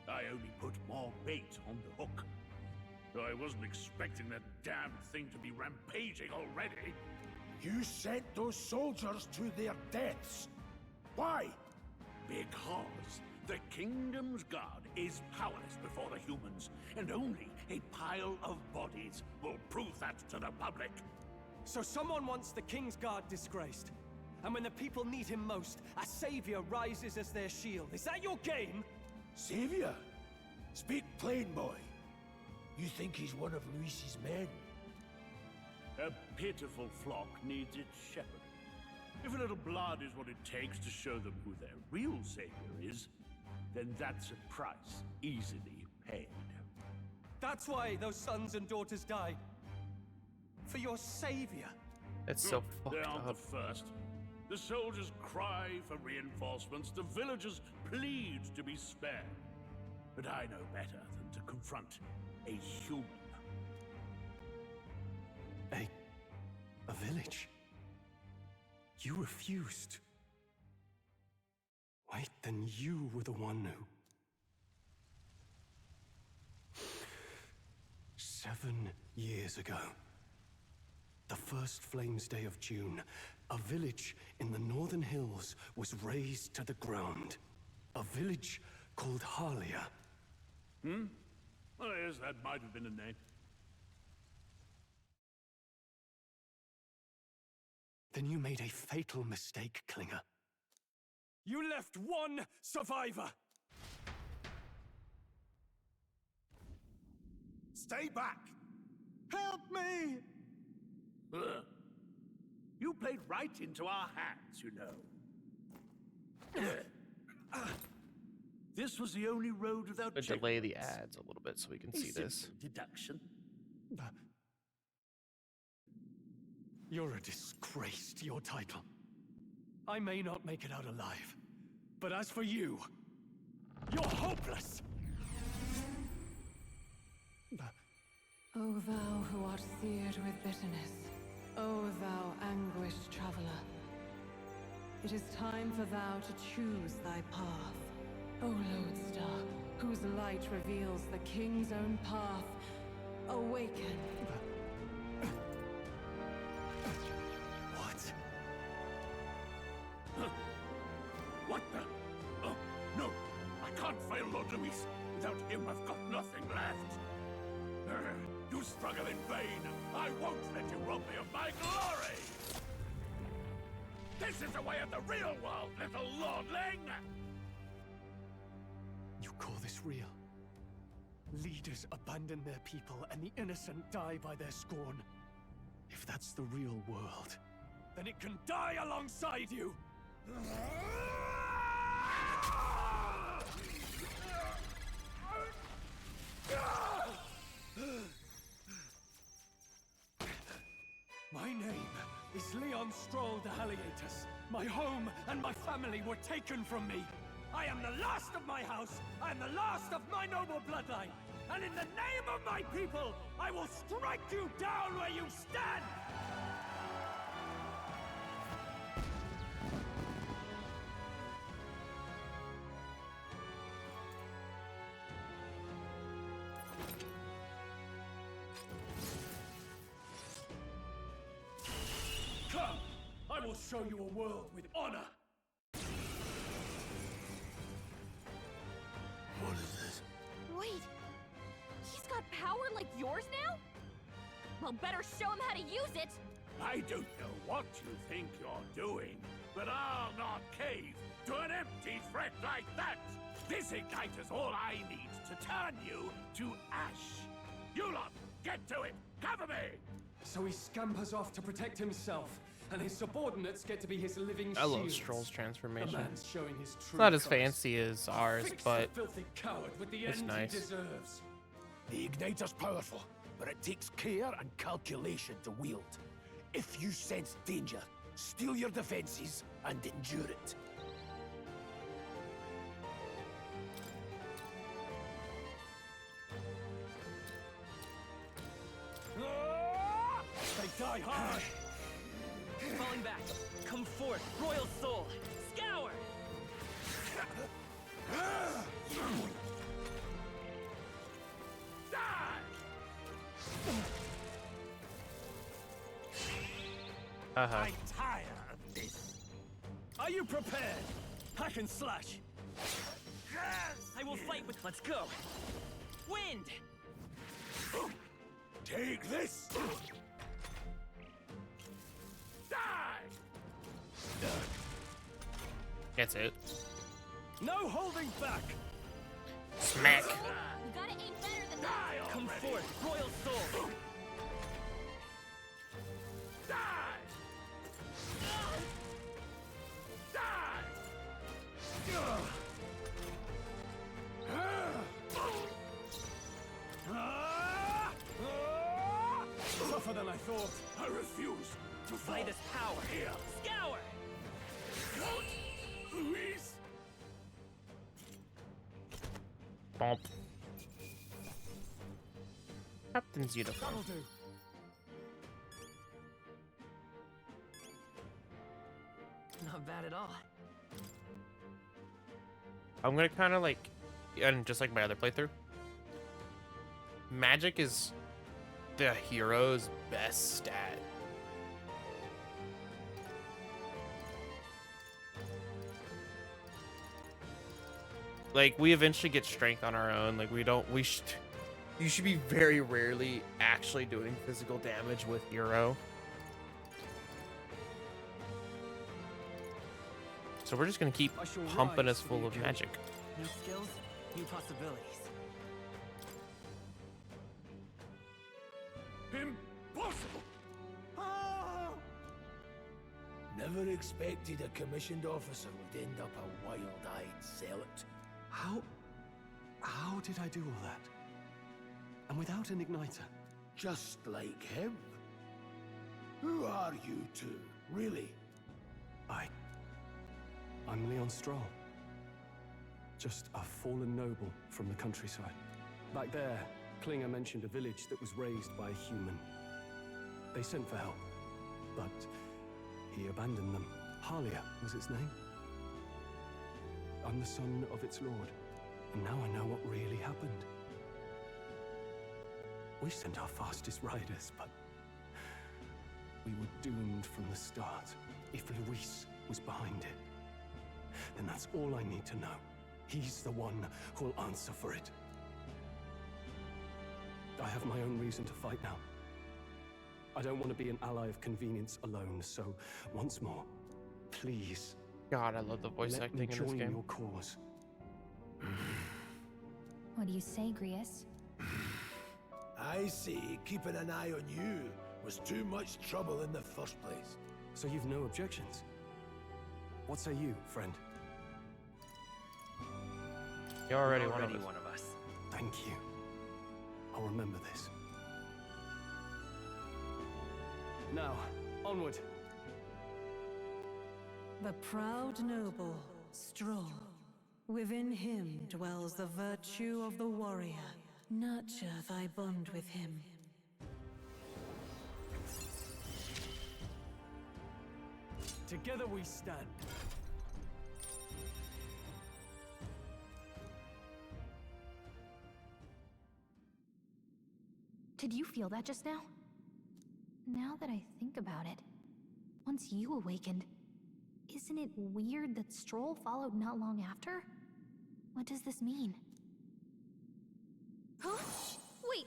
Speaker 9: I only put more bait on the hook. I wasn't expecting that damn thing to be rampaging already.
Speaker 20: You sent those soldiers to their deaths. Why?
Speaker 9: Because the kingdom's guard is powerless before the humans, and only a pile of bodies will prove that to the public.
Speaker 15: So someone wants the King's Guard disgraced. And when the people need him most, a savior rises as their shield. Is that your game?
Speaker 20: Savior? Speak plain, boy. You think he's one of Luis's men?
Speaker 9: A pitiful flock needs its shepherd. If a little blood is what it takes to show them who their real savior is, then that's a price easily paid.
Speaker 15: That's why those sons and daughters died. For your savior.
Speaker 1: That's so fucked
Speaker 9: They aren't
Speaker 1: up.
Speaker 9: the first. The soldiers cry for reinforcements, the villagers plead to be spared. But I know better than to confront a human.
Speaker 15: A village? You refused. Wait, then you were the one who... 7 years ago. The first Flames Day of June. A village in the northern hills was razed to the ground. A village called Harlia.
Speaker 9: Well, yes, that might have been a name.
Speaker 15: Then you made a fatal mistake, Klinger. You left one survivor!
Speaker 10: Stay back!
Speaker 15: Help me!
Speaker 9: Ugh. You played right into our hands, you know. This was the only road without
Speaker 1: But delay the
Speaker 9: checkpoints.
Speaker 1: ads a little bit so we can
Speaker 9: A
Speaker 1: see
Speaker 9: simple
Speaker 1: this.
Speaker 9: deduction.
Speaker 15: You're a disgrace to your title. I may not make it out alive, but as for you, you're hopeless!
Speaker 12: O thou who art seared with bitterness, O thou anguished traveler, it is time for thou to choose thy path. O lodestar, whose light reveals the king's own path, awaken.
Speaker 15: What?
Speaker 9: What the? Oh, no! I can't fail Lord Luis. Without him, I've got nothing left. You struggle in vain. I won't let you rob me of my glory! This is the way of the real world, little lordling!
Speaker 15: You call this real? Leaders abandon their people and the innocent die by their scorn. If that's the real world, then it can die alongside you! My name is Leon Stroll de Halietus. My home and my family were taken from me. I am the last of my house. I am the last of my noble bloodline. And in the name of my people, I will strike you down where you stand! Come! I will show you a world with honor!
Speaker 10: What is this?
Speaker 8: Wait, he's got power like yours now? Well, better show him how to use it.
Speaker 9: I don't know what you think you're doing, but I'll not cave to an empty threat like that! This igniter's all I need to turn you to ash! You lot, get to it! Cover me!
Speaker 15: So he scampers off to protect himself, and his subordinates get to be his living
Speaker 1: I love
Speaker 15: shields.
Speaker 1: Stroll's transformation.
Speaker 15: The man's showing his
Speaker 1: It's
Speaker 15: true
Speaker 1: not as
Speaker 15: colors.
Speaker 1: fancy as ours,
Speaker 15: Fix
Speaker 1: but
Speaker 15: the filthy coward with the
Speaker 1: it's
Speaker 15: end
Speaker 1: nice.
Speaker 15: he deserves.
Speaker 20: The igniter's powerful, but it takes care and calculation to wield. If you sense danger, steel your defenses and endure it.
Speaker 15: They die hard!
Speaker 16: Falling back. Come forth, royal soul. Scour!
Speaker 15: I'm tired of this. Are you prepared? Hack and slash.
Speaker 16: I will fight with. Let's go. Wind!
Speaker 20: Take this!
Speaker 1: That's it.
Speaker 15: No holding back!
Speaker 1: Smack!
Speaker 8: You gotta aim better than that.
Speaker 16: Come forth, royal soul.
Speaker 15: Tougher than I thought.
Speaker 9: I refuse to
Speaker 16: Fight
Speaker 9: fall.
Speaker 16: us power.
Speaker 9: Here.
Speaker 16: Scour!
Speaker 9: Luis!
Speaker 1: Bump. Captain's uniform.
Speaker 15: That'll do.
Speaker 16: Not bad at all.
Speaker 1: I'm gonna kind of like, and just like my other playthrough, magic is the hero's best stat. Like, we eventually get strength on our own. Like, you should be very rarely actually doing physical damage with hero. So we're just gonna keep pumping us full of magic.
Speaker 16: New skills, new possibilities.
Speaker 20: Impossible! Never expected a commissioned officer would end up a wild-eyed zealot.
Speaker 15: How did I do all that? And without an igniter?
Speaker 20: Just like him. Who are you two, really?
Speaker 15: I'm Leon Stroll. Just a fallen noble from the countryside. Back there, Klinger mentioned a village that was raised by a human. They sent for help, but he abandoned them. Halia was its name. I'm the son of its lord, and now I know what really happened. We sent our fastest riders, but we were doomed from the start. If Luis was behind it, then that's all I need to know. He's the one who'll answer for it. I have my own reason to fight now. I don't want to be an ally of convenience alone, so once more, please.
Speaker 1: God, I love the voice acting in this
Speaker 15: join
Speaker 1: game.
Speaker 15: your cause.
Speaker 8: What do you say, Grius?
Speaker 20: I see keeping an eye on you was too much trouble in the first place.
Speaker 15: So you've no objections? What say you, friend?
Speaker 1: You're already,
Speaker 16: one
Speaker 1: one
Speaker 16: of us.
Speaker 15: Thank you. I'll remember this. Now, onward.
Speaker 12: The proud noble, Stroll. Within him dwells the virtue of the warrior. Nurture thy bond with him.
Speaker 15: Together we stand.
Speaker 8: Did you feel that just now? Now that I think about it, once you awakened, isn't it weird that Stroll followed not long after? What does this mean? Huh? Wait,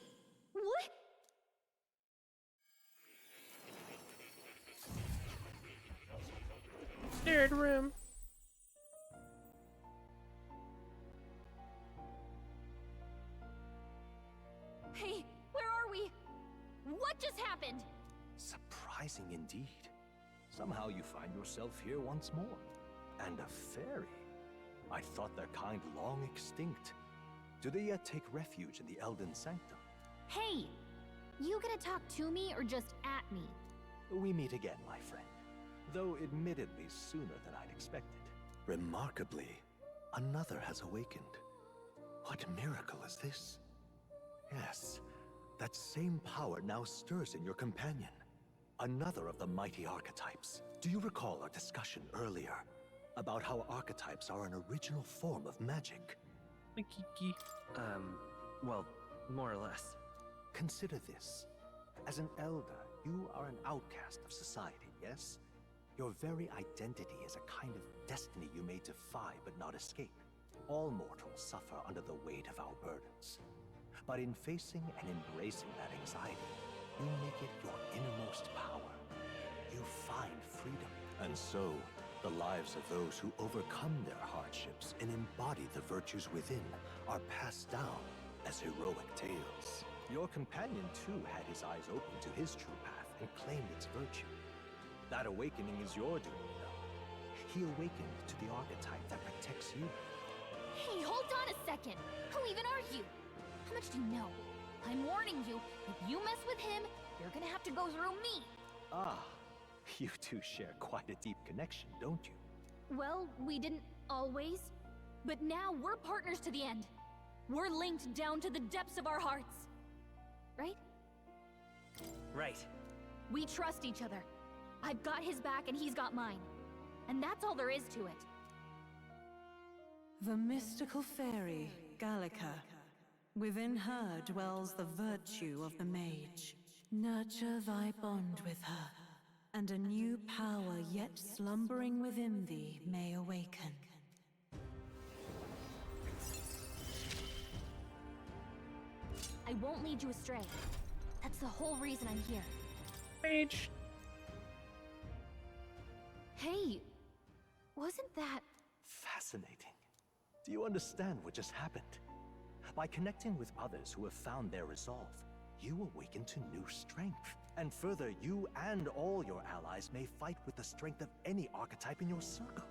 Speaker 8: what?
Speaker 1: Third room.
Speaker 8: Hey, where are we? What just happened?
Speaker 6: Surprising indeed. Somehow you find yourself here once more. And a fairy. I thought their kind long extinct. Do they yet take refuge in the Elden Sanctum?
Speaker 8: Hey, you gonna talk to me or just at me?
Speaker 6: We meet again, my friend. Though admittedly sooner than I'd expected. Remarkably, another has awakened. What miracle is this? Yes, that same power now stirs in your companion. Another of the mighty archetypes. Do you recall our discussion earlier about how archetypes are an original form of magic?
Speaker 16: Well, more or less.
Speaker 6: Consider this. As an elder, you are an outcast of society, yes? Your very identity is a kind of destiny you may defy but not escape. All mortals suffer under the weight of our burdens. But in facing and embracing that anxiety, you make it your innermost power. You find freedom. And so, the lives of those who overcome their hardships and embody the virtues within are passed down as heroic tales. Your companion too had his eyes open to his true path and claimed its virtue. That awakening is your doing, though. He awakened to the archetype that protects you.
Speaker 8: Hey, hold on a second. Who even are you? How much do you know? I'm warning you, if you mess with him, you're gonna have to go through me.
Speaker 6: Ah, you two share quite a deep connection, don't you?
Speaker 8: Well, we didn't always. But now we're partners to the end. We're linked down to the depths of our hearts. Right?
Speaker 16: Right.
Speaker 8: We trust each other. I've got his back and he's got mine. And that's all there is to it.
Speaker 12: The mystical fairy, Gallica. Within her dwells the virtue of the mage. Nurture thy bond with her, and a new power yet slumbering within thee may awaken.
Speaker 8: I won't lead you astray. That's the whole reason I'm here.
Speaker 1: Mage.
Speaker 8: Hey, wasn't that...
Speaker 6: Fascinating. Do you understand what just happened? By connecting with others who have found their resolve, you awaken to new strength. And further, you and all your allies may fight with the strength of any archetype in your circle.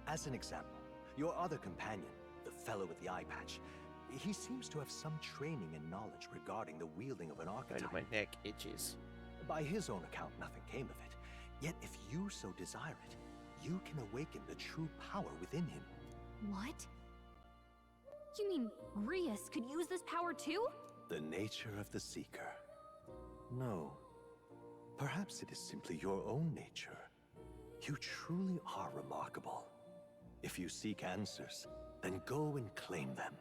Speaker 6: As an example, your other companion, the fellow with the eye patch, he seems to have some training and knowledge regarding the wielding of an archetype.
Speaker 1: My neck itches.
Speaker 6: By his own account, nothing came of it. Yet if you so desire it, you can awaken the true power within him.
Speaker 8: What? You mean Grius could use this power too?
Speaker 6: The nature of the Seeker. No. Perhaps it is simply your own nature. You truly are remarkable. If you seek answers, then go and claim them.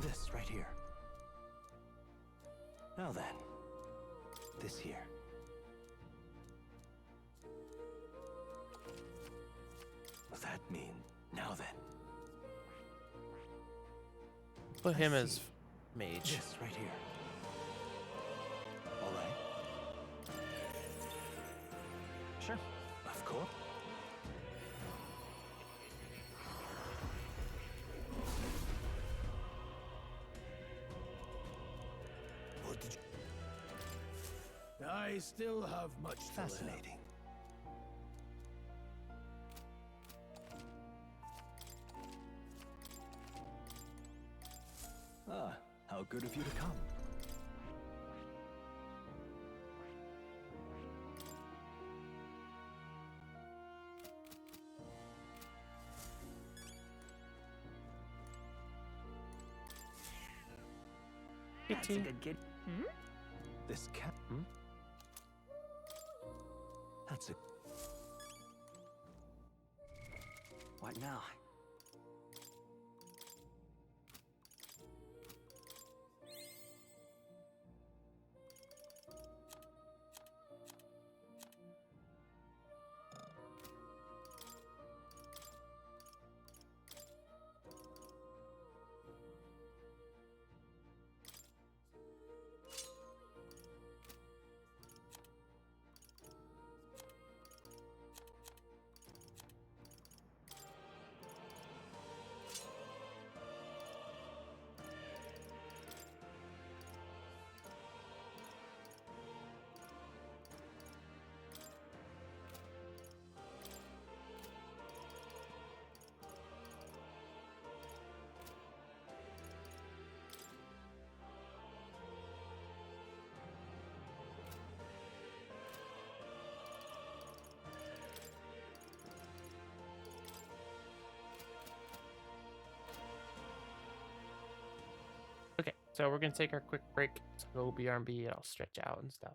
Speaker 6: This right here. Now then, this here. What that mean? Now then.
Speaker 1: Put him as mage.
Speaker 6: This right here. All right. Sure. Of course.
Speaker 20: What did you... I still have much to
Speaker 6: Fascinating. Ah, how good of you to come.
Speaker 16: That's a good kid.
Speaker 6: This cat. That's a.
Speaker 16: What now?
Speaker 1: Okay, so we're gonna take our quick break. So go BRB, I'll stretch out and stuff.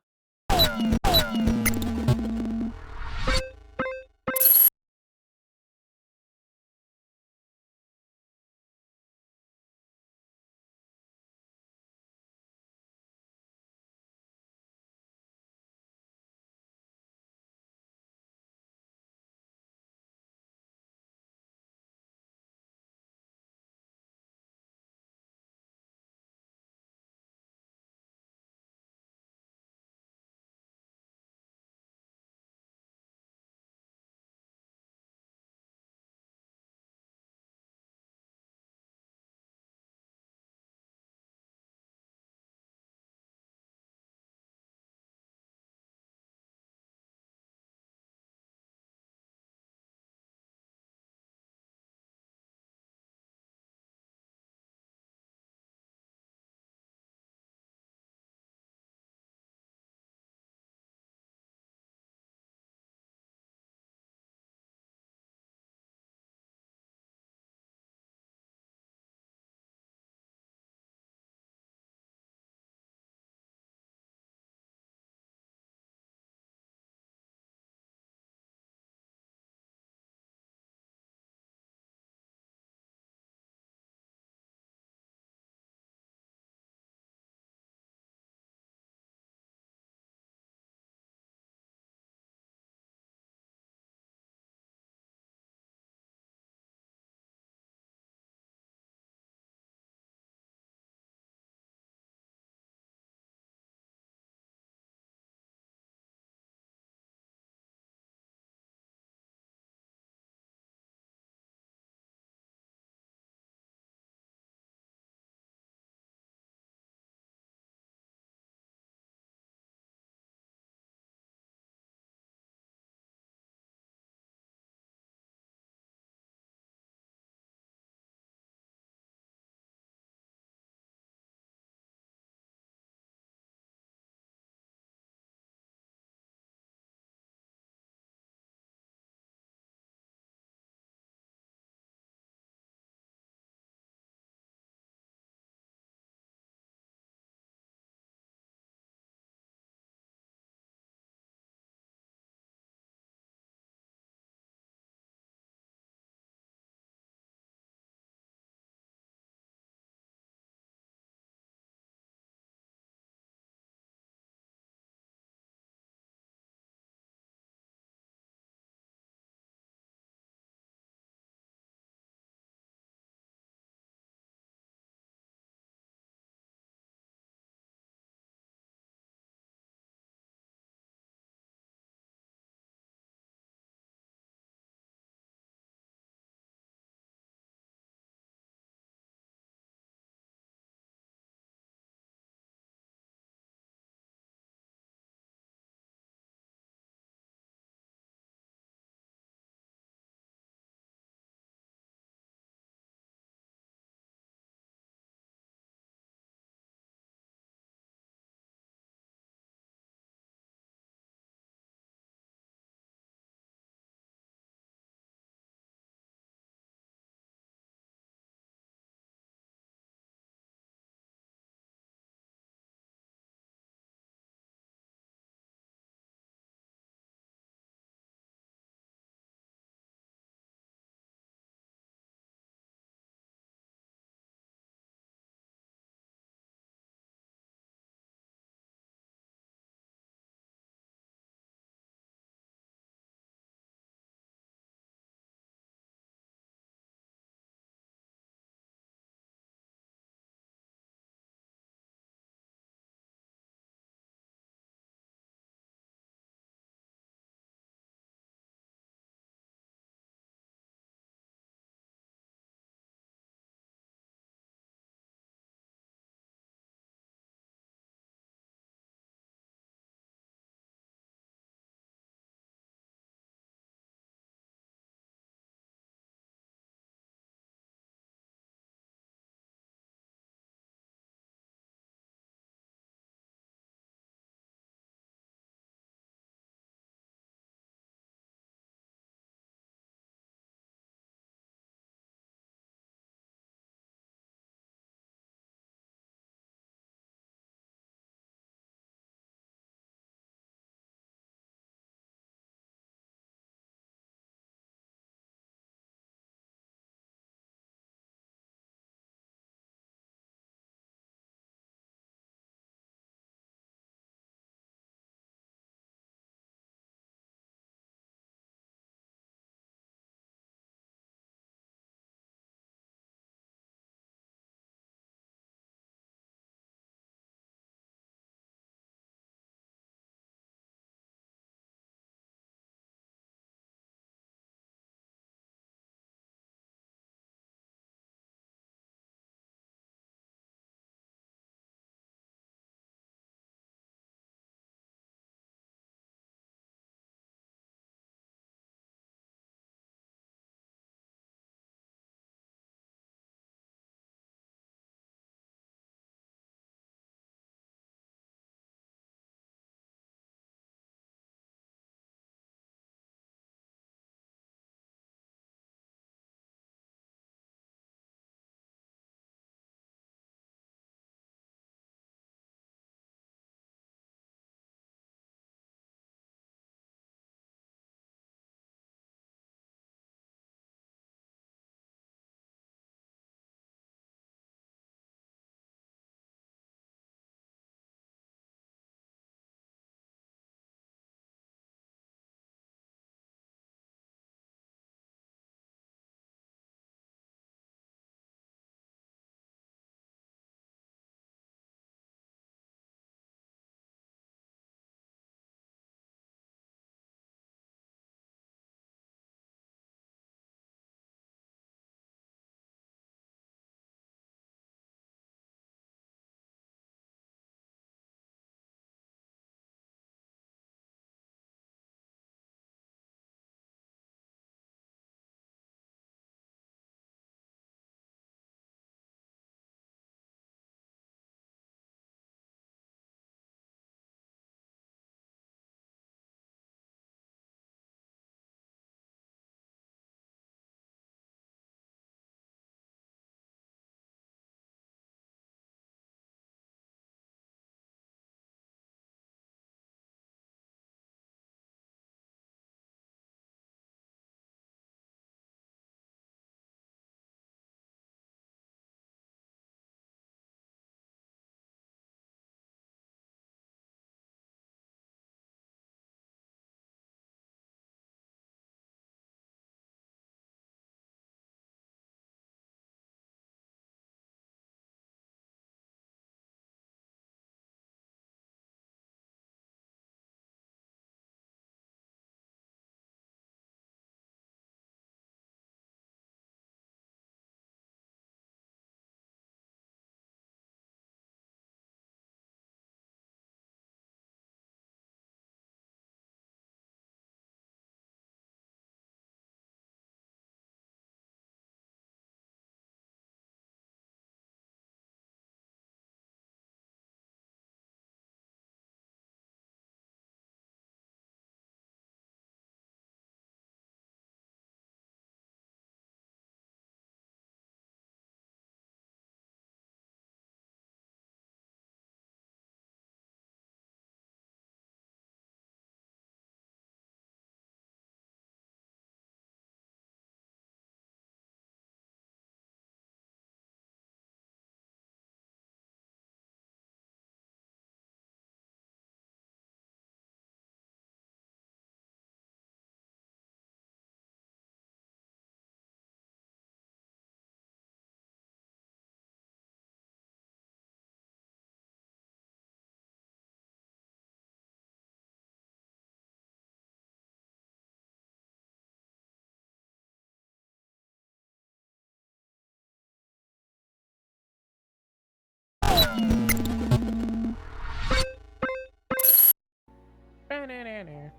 Speaker 1: Okay,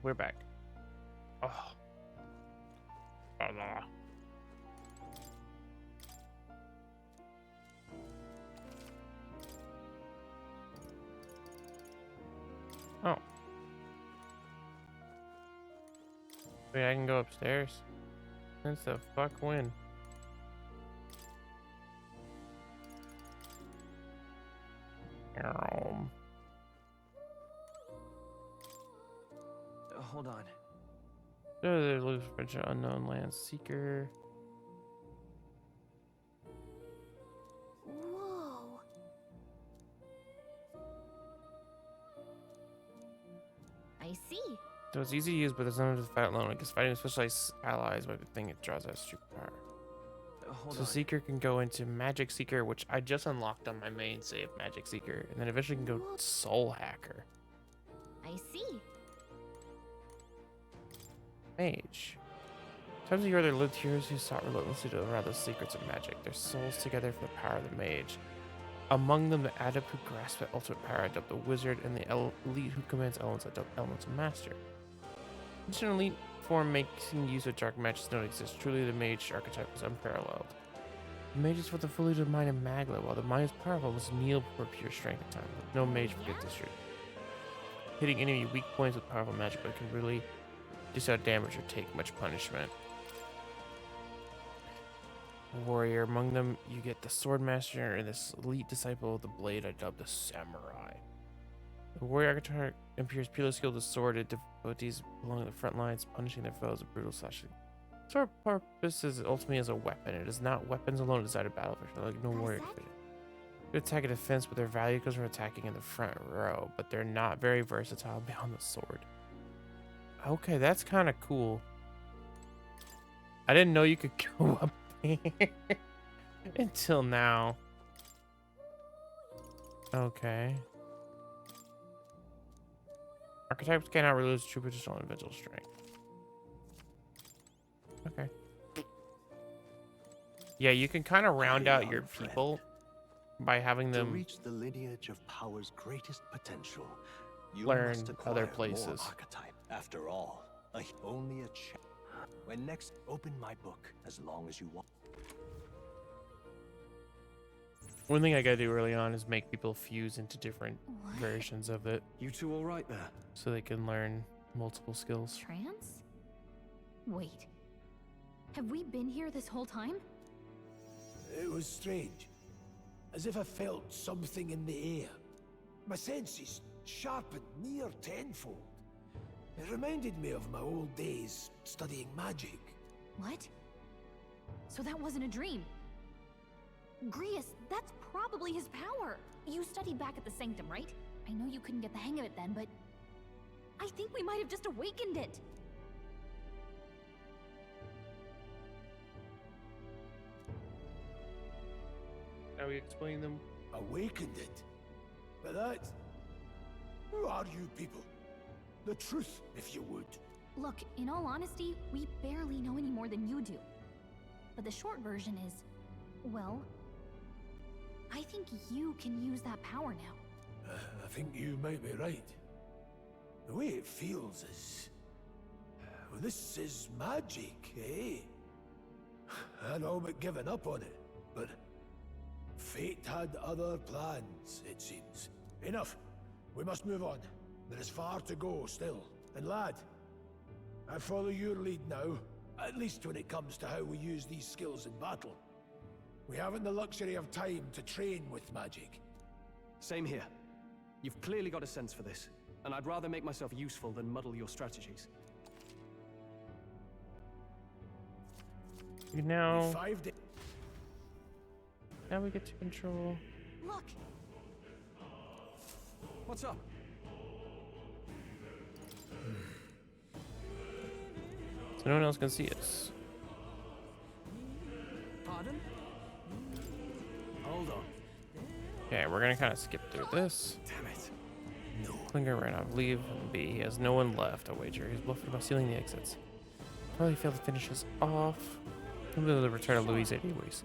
Speaker 1: we're back. Oh. Allah. Oh. Wait, I can go upstairs? Since the fuck when?
Speaker 16: Hold on.
Speaker 1: There's looks for an unknown land seeker.
Speaker 8: Whoa. I see.
Speaker 1: So it's easy to use, but there's none to fight alone. Because fighting specialized allies might be the thing it draws out super power.
Speaker 16: Hold
Speaker 1: So
Speaker 16: on.
Speaker 1: Seeker can go into Magic Seeker, which I just unlocked on my main save, Magic Seeker, and then eventually can go Soul Hacker.
Speaker 8: I see.
Speaker 1: Mage. Times a year there lived heroes who sought relentlessly to unravel the secrets of magic, their souls together for the power of the mage. Among them, the adept who grasps the ultimate power, adopt the wizard, and the elite who commands elements, adopt elements of master. Such an elite form making use of dark magic does not exist. Truly, the mage archetype is unparalleled. The mage is for the fully minded Magla, while the mind is powerful, must kneel for pure strength at times. No mage forgets this truth. Hitting enemy weak points with powerful magic, but can really dish out damage or take much punishment. Warrior. Among them, you get the sword master and this elite disciple of the blade I dubbed the samurai. The warrior archetype appears purely skilled with sword. It devotees along the front lines, punishing their foes with brutal slashing. Sword purpose is ultimately as a weapon. It is not weapons alone designed to battle for, like no warrior can fit. Good attack and defense, but their value comes from attacking in the front row. But they're not very versatile beyond the sword. Okay, that's kind of cool. I didn't know you could go up there until now. Okay. Archetypes cannot really lose true positional individual strength. Okay. Yeah, you can kind of round out your people by having them
Speaker 6: to reach the lineage of power's greatest potential. You
Speaker 1: learn
Speaker 6: must acquire
Speaker 1: other
Speaker 6: more
Speaker 1: places.
Speaker 6: archetype. After all, only a check. When next, open my book as long as you want.
Speaker 1: One thing I gotta do early on is make people fuse into different versions of it.
Speaker 15: You two all right there?
Speaker 1: So they can learn multiple skills.
Speaker 8: Trance? Wait. Have we been here this whole time?
Speaker 20: It was strange. As if I felt something in the air. My senses sharpened near tenfold. It reminded me of my old days studying magic.
Speaker 8: What? So that wasn't a dream. Grius, that's probably his power. You studied back at the Sanctum, right? I know you couldn't get the hang of it then, but I think we might have just awakened it.
Speaker 1: Now we explain them.
Speaker 20: Awakened it? But that... Who are you people? The truth, if you would.
Speaker 8: Look, in all honesty, we barely know any more than you do. But the short version is, well, I think you can use that power now.
Speaker 20: I think you might be right. The way it feels is... Well, this is magic, eh? I'd all but given up on it, but... Fate had other plans, it seems. Enough. We must move on. There is far to go still. And lad, I follow your lead now, at least when it comes to how we use these skills in battle. We haven't the luxury of time to train with magic.
Speaker 15: Same here. You've clearly got a sense for this, and I'd rather make myself useful than muddle your strategies.
Speaker 1: Now...
Speaker 20: 5 days.
Speaker 1: Now we get to control.
Speaker 8: Look.
Speaker 15: What's up?
Speaker 1: So no one else can see us.
Speaker 15: Pardon? Hold on.
Speaker 1: Okay, we're gonna kind of skip through this.
Speaker 15: Damn it.
Speaker 20: No.
Speaker 1: Klinger ran off. Leave and B. He has no one left. I wager. He's bluffing about sealing the exits. Probably failed to finish us off. He'll be able to return to Louise anyways.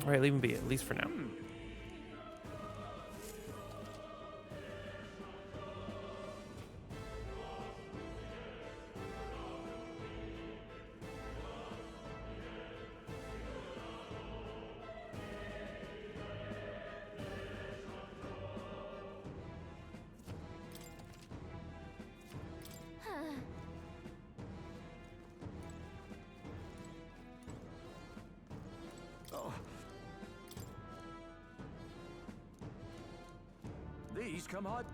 Speaker 1: Alright, leave him be, at least for now.
Speaker 11: These come hard.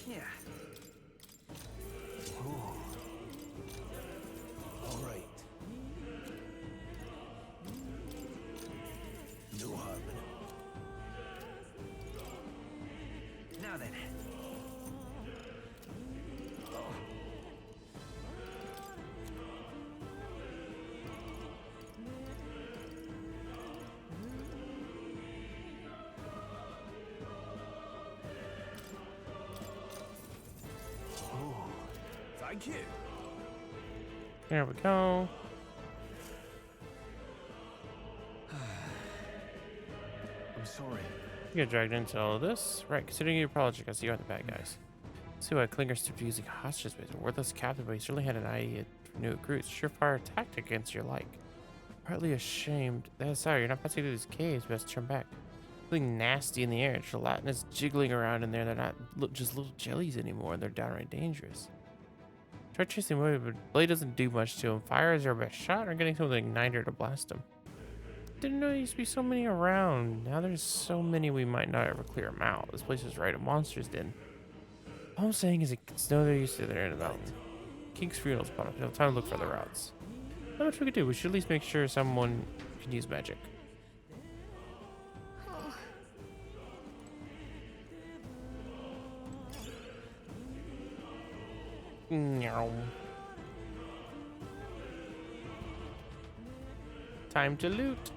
Speaker 16: Yeah.
Speaker 20: All right. No harm in it.
Speaker 16: Now then.
Speaker 11: Thank you.
Speaker 1: There we go.
Speaker 15: I'm sorry.
Speaker 1: You get dragged into all of this. Right, considering your project, I see you are the bad guys. See why Klinger stood using hostages with a worthless captain, but he certainly had an eye for new recruits. Surefire tactic against your like. Partly ashamed. Sorry, you're not passing through these caves, best turn back. Something nasty in the air. Gelatinous jiggling around in there. They're not just little jellies anymore, and they're downright dangerous. Try chasing away, but Blade doesn't do much to him. Fire is your best shot, or getting some with an igniter to blast him. Didn't know there used to be so many around. Now there's so many we might not ever clear them out. This place is right a monster's den. All I'm saying is it's no use to there in the mountain. King's funeral's upon us. We don't have time to look for other routes. Not much we could do. We should at least make sure someone can use magic. Meow. Time to loot.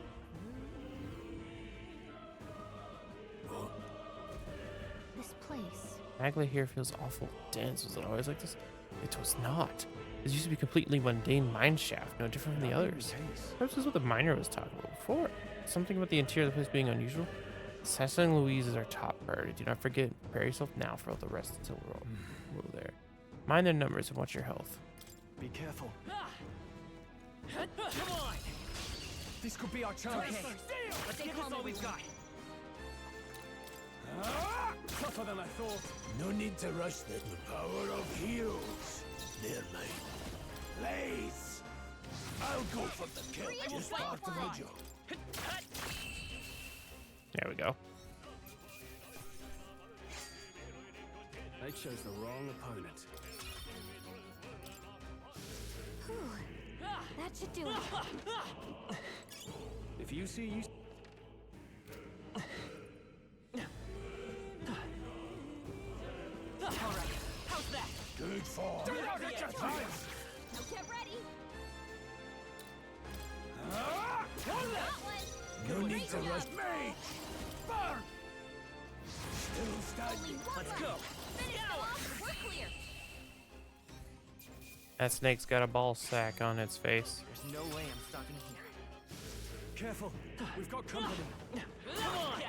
Speaker 8: This place.
Speaker 1: Magla here feels awful dense. Was it always like this? It was not. This used to be a completely mundane mine shaft, no different from the others. Perhaps this is what the miner was talking about before. Something about the interior of the place being unusual. Assassinating Louise is our top priority. Do not forget, prepare yourself now for all the rest until we're there. Mind their numbers and watch your health.
Speaker 11: Be careful. Come on! This could be our chance.
Speaker 16: Okay. Let's get this all we've got.
Speaker 11: Tougher than I thought.
Speaker 20: No need to rush them. The power of heroes. They're mine. Blaze! I'll go for the kill. Just part of my job.
Speaker 1: There we go.
Speaker 15: They chose the wrong opponent.
Speaker 8: That should do it.
Speaker 15: If you see you...
Speaker 16: Alright, how's that?
Speaker 20: Good fall.
Speaker 8: Now get ready.
Speaker 20: No need to rush. Mage! Burn! Still standing.
Speaker 16: Let's go.
Speaker 8: Finish them off. We're clear.
Speaker 1: That snake's got a ball sack on its face.
Speaker 16: There's no way I'm stopping here.
Speaker 11: Careful. We've got company.
Speaker 16: Come on!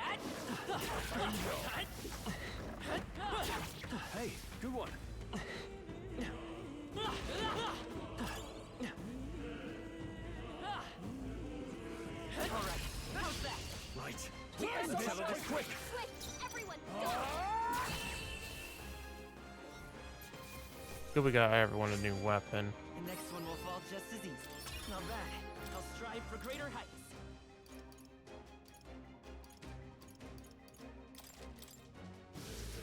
Speaker 11: Hey, good one.
Speaker 16: Alright, how's that?
Speaker 11: Right.
Speaker 16: Let's settle this quick.
Speaker 8: Swift, everyone, go.
Speaker 1: Good, we got everyone a new weapon.
Speaker 16: The next one will fall just as easy. Not bad. I'll strive for greater heights.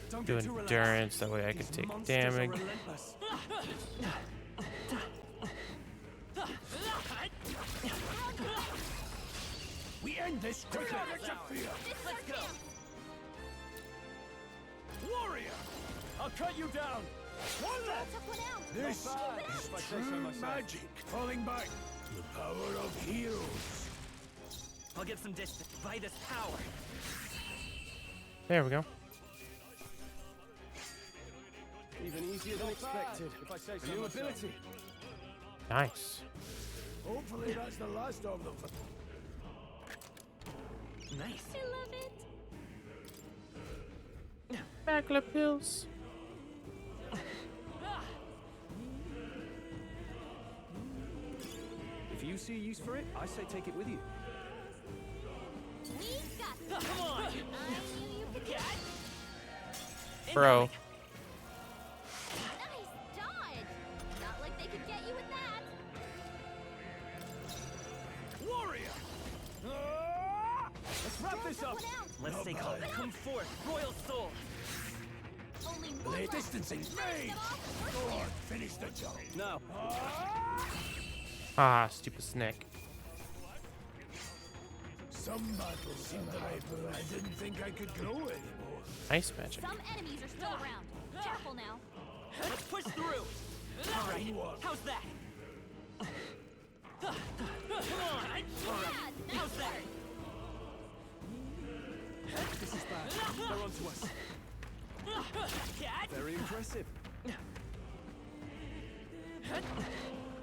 Speaker 11: Don't
Speaker 1: Do
Speaker 11: get too relaxed.
Speaker 1: endurance, that way I can
Speaker 11: These
Speaker 1: take
Speaker 11: monsters are
Speaker 1: damage.
Speaker 11: relentless.
Speaker 20: We end this quickly.
Speaker 16: Let's go.
Speaker 20: Warrior!
Speaker 11: I'll cut you down.
Speaker 20: One left.
Speaker 8: Took one out.
Speaker 20: This
Speaker 11: Not bad,
Speaker 20: is
Speaker 11: if I say so
Speaker 20: true
Speaker 11: myself.
Speaker 20: magic. Falling back. The power of heroes.
Speaker 16: I'll get some distance by this power.
Speaker 1: There we go.
Speaker 11: Even easier than expected, if I say so. New ability.
Speaker 1: Nice.
Speaker 20: Hopefully that's the last of them.
Speaker 16: Nice.
Speaker 8: I love it.
Speaker 1: Magla pills.
Speaker 15: If you see use for it, I say take it with you.
Speaker 8: We've got this.
Speaker 16: Come on!
Speaker 8: I knew you could do it.
Speaker 1: Bro.
Speaker 8: Nice dodge. Not like they could get you with that.
Speaker 11: Warrior! Let's wrap this up.
Speaker 16: Let's stay calm. Come forth, royal soul.
Speaker 8: Only
Speaker 20: Play
Speaker 8: one left.
Speaker 20: distancing. Me! Go on, finish the job.
Speaker 11: No.
Speaker 1: Ah, stupid snake.
Speaker 20: Some battles seem hyper. I didn't think I could grow anymore.
Speaker 1: Ice magic.
Speaker 8: Some enemies are still around. Careful now.
Speaker 16: Let's push through. All right. How's that? Come on. All right. How's that?
Speaker 11: This is bad. They're onto us.
Speaker 16: Cat.
Speaker 11: Very impressive.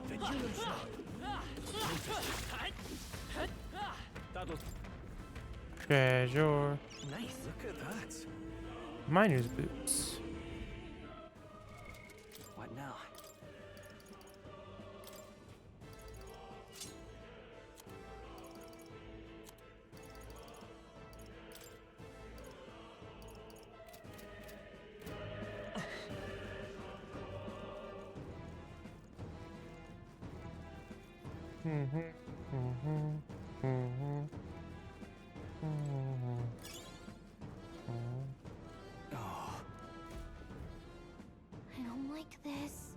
Speaker 20: Vigilance now.
Speaker 11: That'll...
Speaker 1: Treasure.
Speaker 16: Nice.
Speaker 11: Look at that.
Speaker 1: Miner's boots.
Speaker 16: What now?
Speaker 8: I don't like this.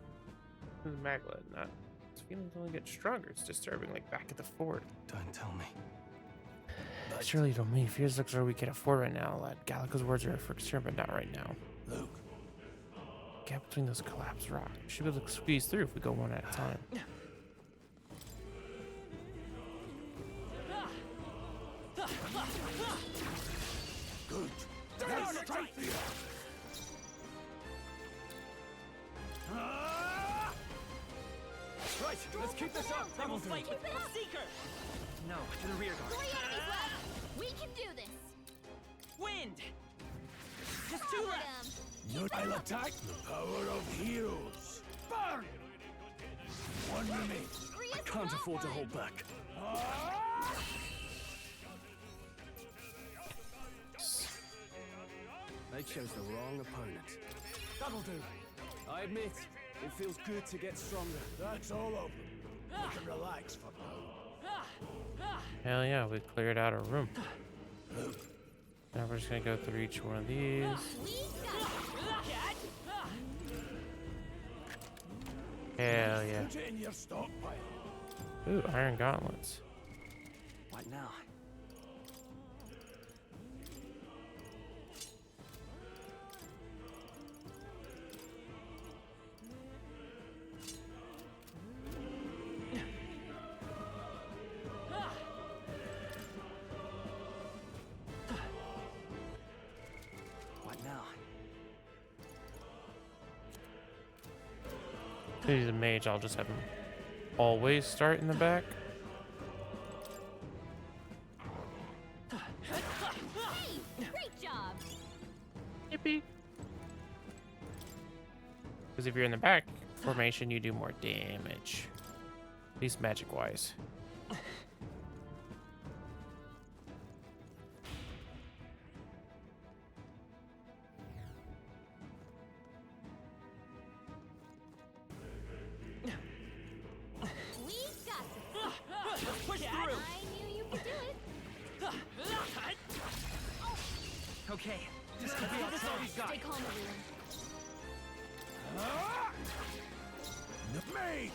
Speaker 1: This is Maglet, not. Its feelings only get stronger. It's disturbing, like back at the fort.
Speaker 15: Don't tell me.
Speaker 1: Surely you don't mean fears looks are weak at a fort right now, lad. Gallico's words are for concern, but not right now.
Speaker 20: Luke.
Speaker 1: Gap between those collapsed rocks. We should be able to squeeze through if we go one at a time.
Speaker 20: Good. That's straight for you.
Speaker 11: Right, let's keep this up.
Speaker 16: I will fight with Seeker. No, to the rear guard.
Speaker 8: 3 enemies left. We can do this.
Speaker 16: Wind. Just 2
Speaker 8: Cover
Speaker 16: left.
Speaker 8: them.
Speaker 20: No, I'll attack the power of heroes. Burn! One remains.
Speaker 11: I can't afford to hold back. They chose the wrong opponent. That'll do. I admit, it feels good to get stronger.
Speaker 20: That's all over. We can relax for now.
Speaker 1: Hell yeah, we cleared out a room.
Speaker 20: Luke.
Speaker 1: Now we're just gonna go through each one of these. Hell yeah.
Speaker 20: Put it in your stockpile.
Speaker 1: Ooh, iron gauntlets.
Speaker 16: What now? What now?
Speaker 1: If he's a mage, I'll just have him always start in the back.
Speaker 8: Hey, great job.
Speaker 1: Yippee. Because if you're in the back formation, you do more damage. At least magic-wise.
Speaker 8: We got this.
Speaker 16: Let's push through.
Speaker 8: I knew you could do it.
Speaker 16: Okay, this could be our chance.
Speaker 8: Stay calm, everyone.
Speaker 20: Mage!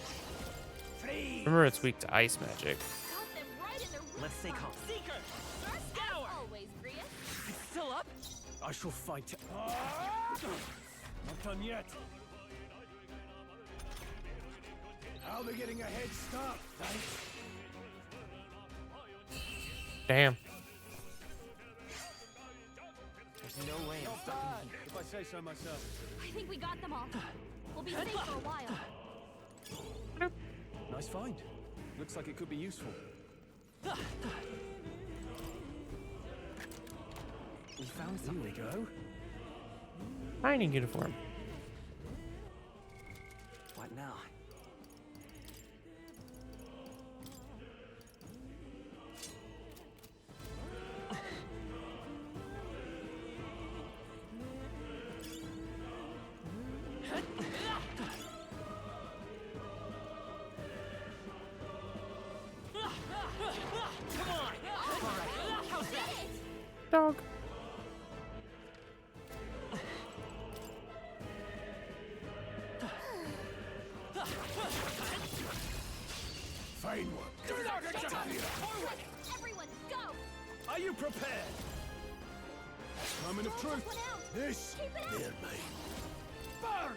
Speaker 20: Freeze!
Speaker 1: Remember, it's weak to ice magic.
Speaker 8: Got them right in their
Speaker 16: Let's stay calm. Seeker!
Speaker 8: First,
Speaker 16: Scour!
Speaker 8: always, Prius.
Speaker 16: It's still up?
Speaker 11: I shall fight. Not done yet.
Speaker 20: How are they getting a head start? Thanks.
Speaker 1: Damn.
Speaker 16: There's no way I'm
Speaker 11: Not
Speaker 16: stopping
Speaker 11: bad,
Speaker 16: here.
Speaker 11: if I say so myself.
Speaker 8: I think we got them all. We'll be safe for a while.
Speaker 11: Nice find. Looks like it could be useful.
Speaker 16: We found
Speaker 11: Here
Speaker 16: something.
Speaker 11: we go.
Speaker 1: Mining uniform.
Speaker 16: What now?
Speaker 1: dog.
Speaker 20: Fine one.
Speaker 8: Everyone, go!
Speaker 20: Are you prepared? Moment of truth. This, they're mine. Burn!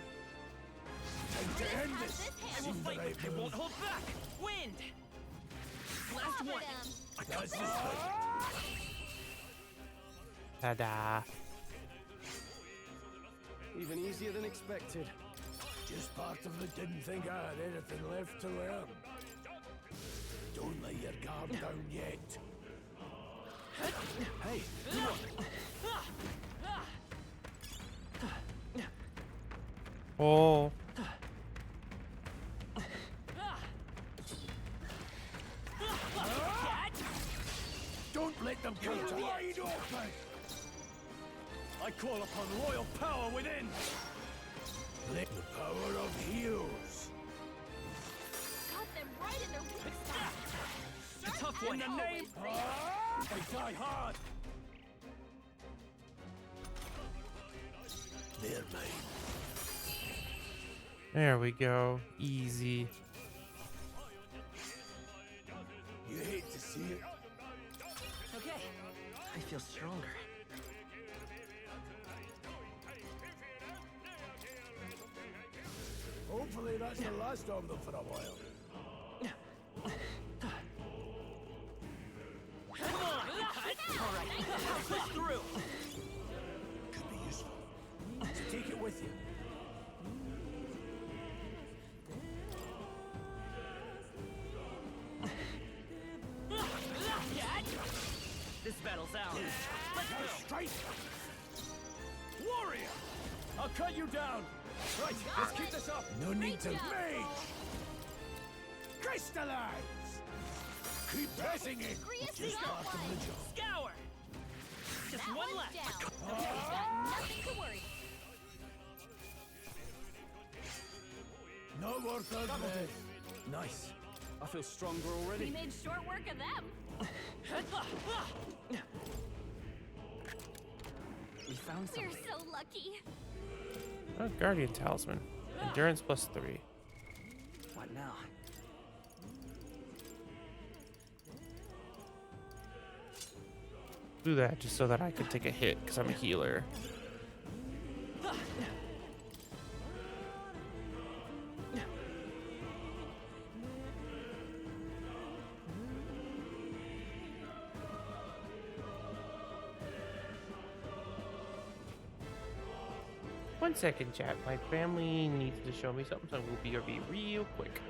Speaker 20: Time to end this. Seems the right
Speaker 16: I
Speaker 20: move.
Speaker 16: won't hold back. Wind. Last one.
Speaker 20: Because this way.
Speaker 1: Ta-da.
Speaker 15: Even easier than expected.
Speaker 20: Just part of it didn't think I had anything left to learn. Don't let your guard down yet.
Speaker 15: Hey, come on.
Speaker 1: Oh.
Speaker 20: Don't let them counter. Wide open. I call upon royal power within. Let the power of heroes.
Speaker 8: Got them right in their weak spot.
Speaker 16: A tough one.
Speaker 20: In the name. I die hard. They're mine.
Speaker 1: There we go. Easy.
Speaker 20: You hate to see it.
Speaker 16: Okay. I feel stronger.
Speaker 20: Hopefully that's the last of them for a while.
Speaker 16: Come on! All right, I'll push through.
Speaker 20: Could be useful. So take it with you.
Speaker 16: This battle's ours. Let's go.
Speaker 20: Strike! Warrior! I'll cut you down. Right, let's keep this up. No need to mage. Crystallize! Keep pressing it.
Speaker 8: Grease
Speaker 20: Just
Speaker 8: the
Speaker 20: part of the job.
Speaker 16: Scour. Just
Speaker 8: That
Speaker 16: one
Speaker 8: one's
Speaker 16: left.
Speaker 8: down. He's got nothing to worry
Speaker 20: Not worth a breath.
Speaker 15: Nice. I feel stronger
Speaker 8: about. We
Speaker 15: already.
Speaker 8: made short work of them.
Speaker 16: We found
Speaker 8: We're
Speaker 16: something.
Speaker 8: so lucky.
Speaker 1: Oh, Guardian Talisman. Endurance +3.
Speaker 16: What now?
Speaker 1: Do that just so that I can take a hit because I'm a healer. One second, chat. My family needs to show me something, so I'm gonna be real quick.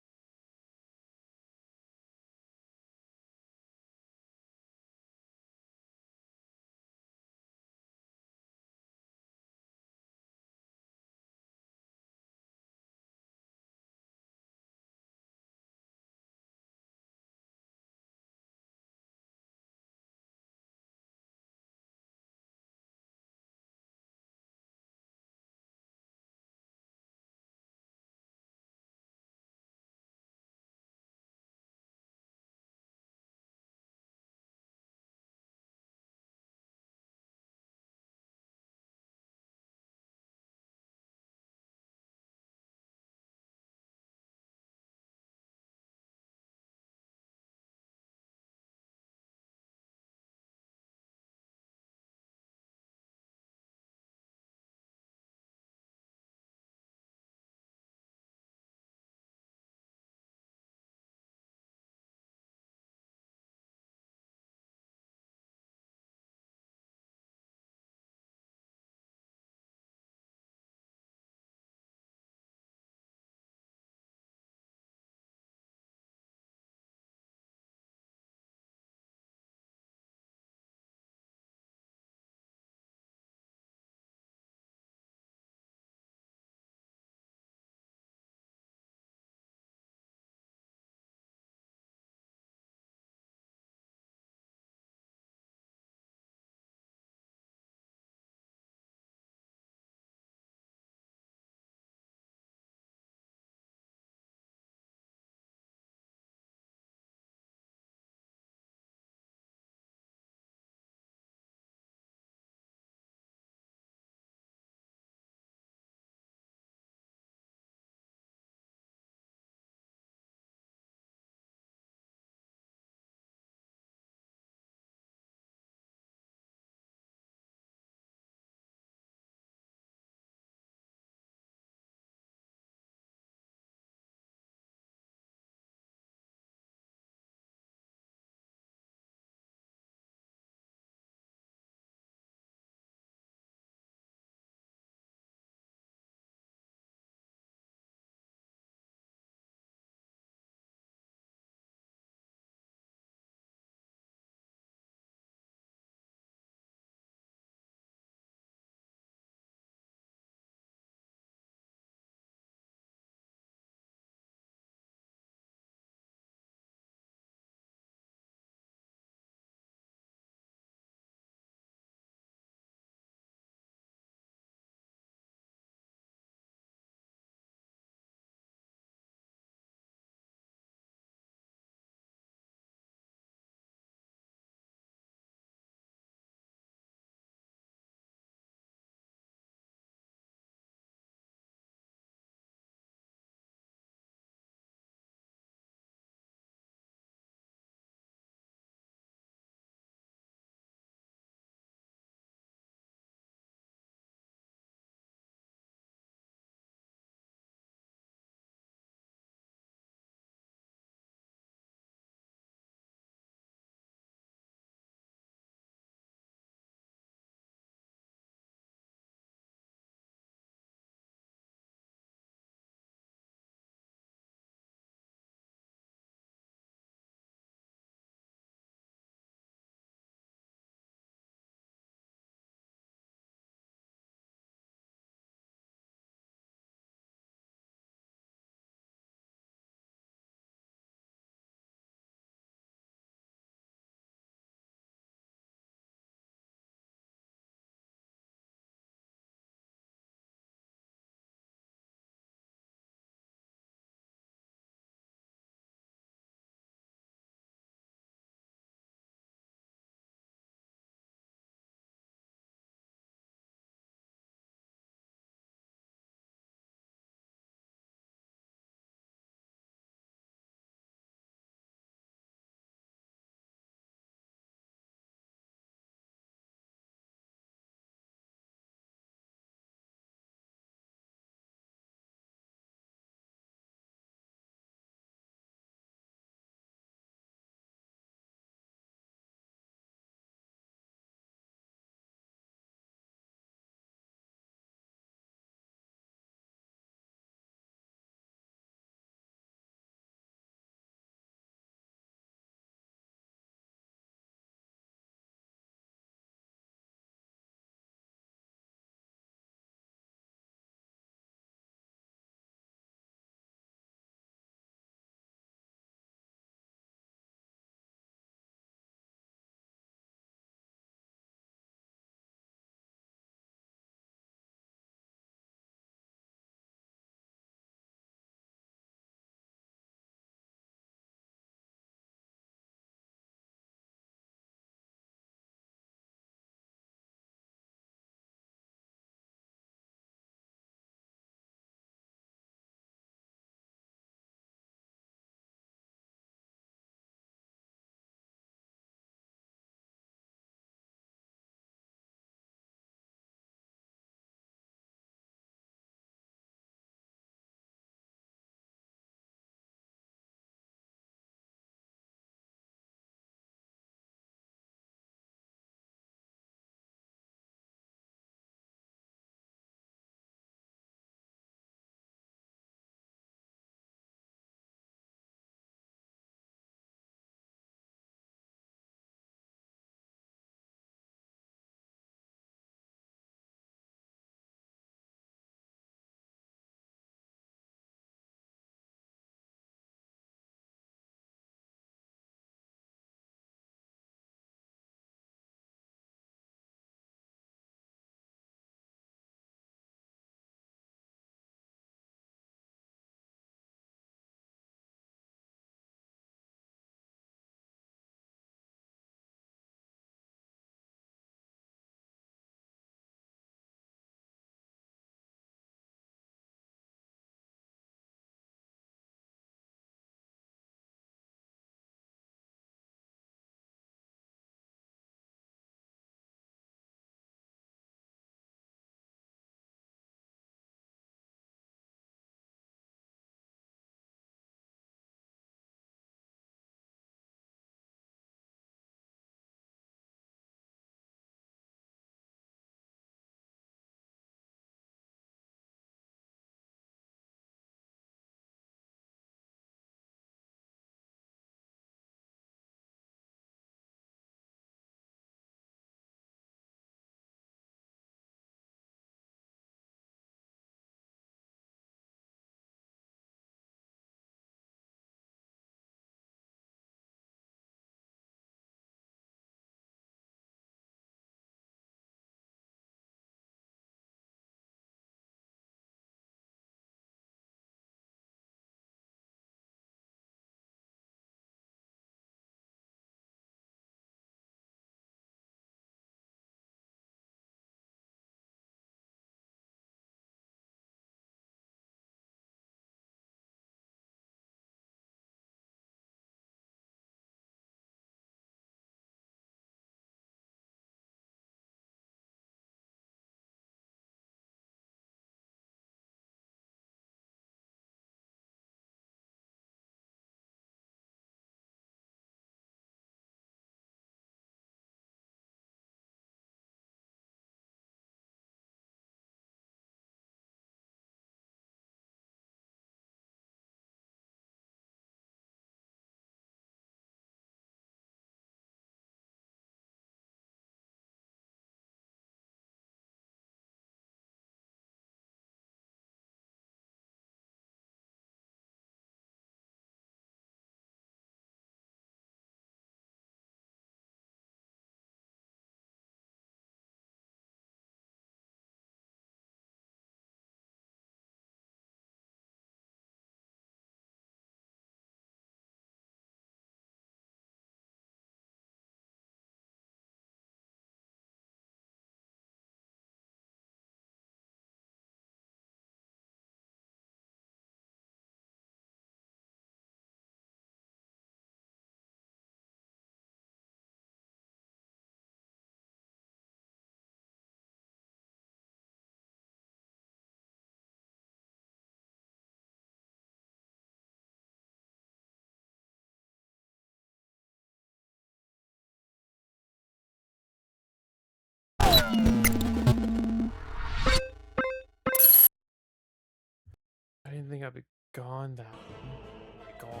Speaker 1: didn't think I'd be gone that long. Oh my god.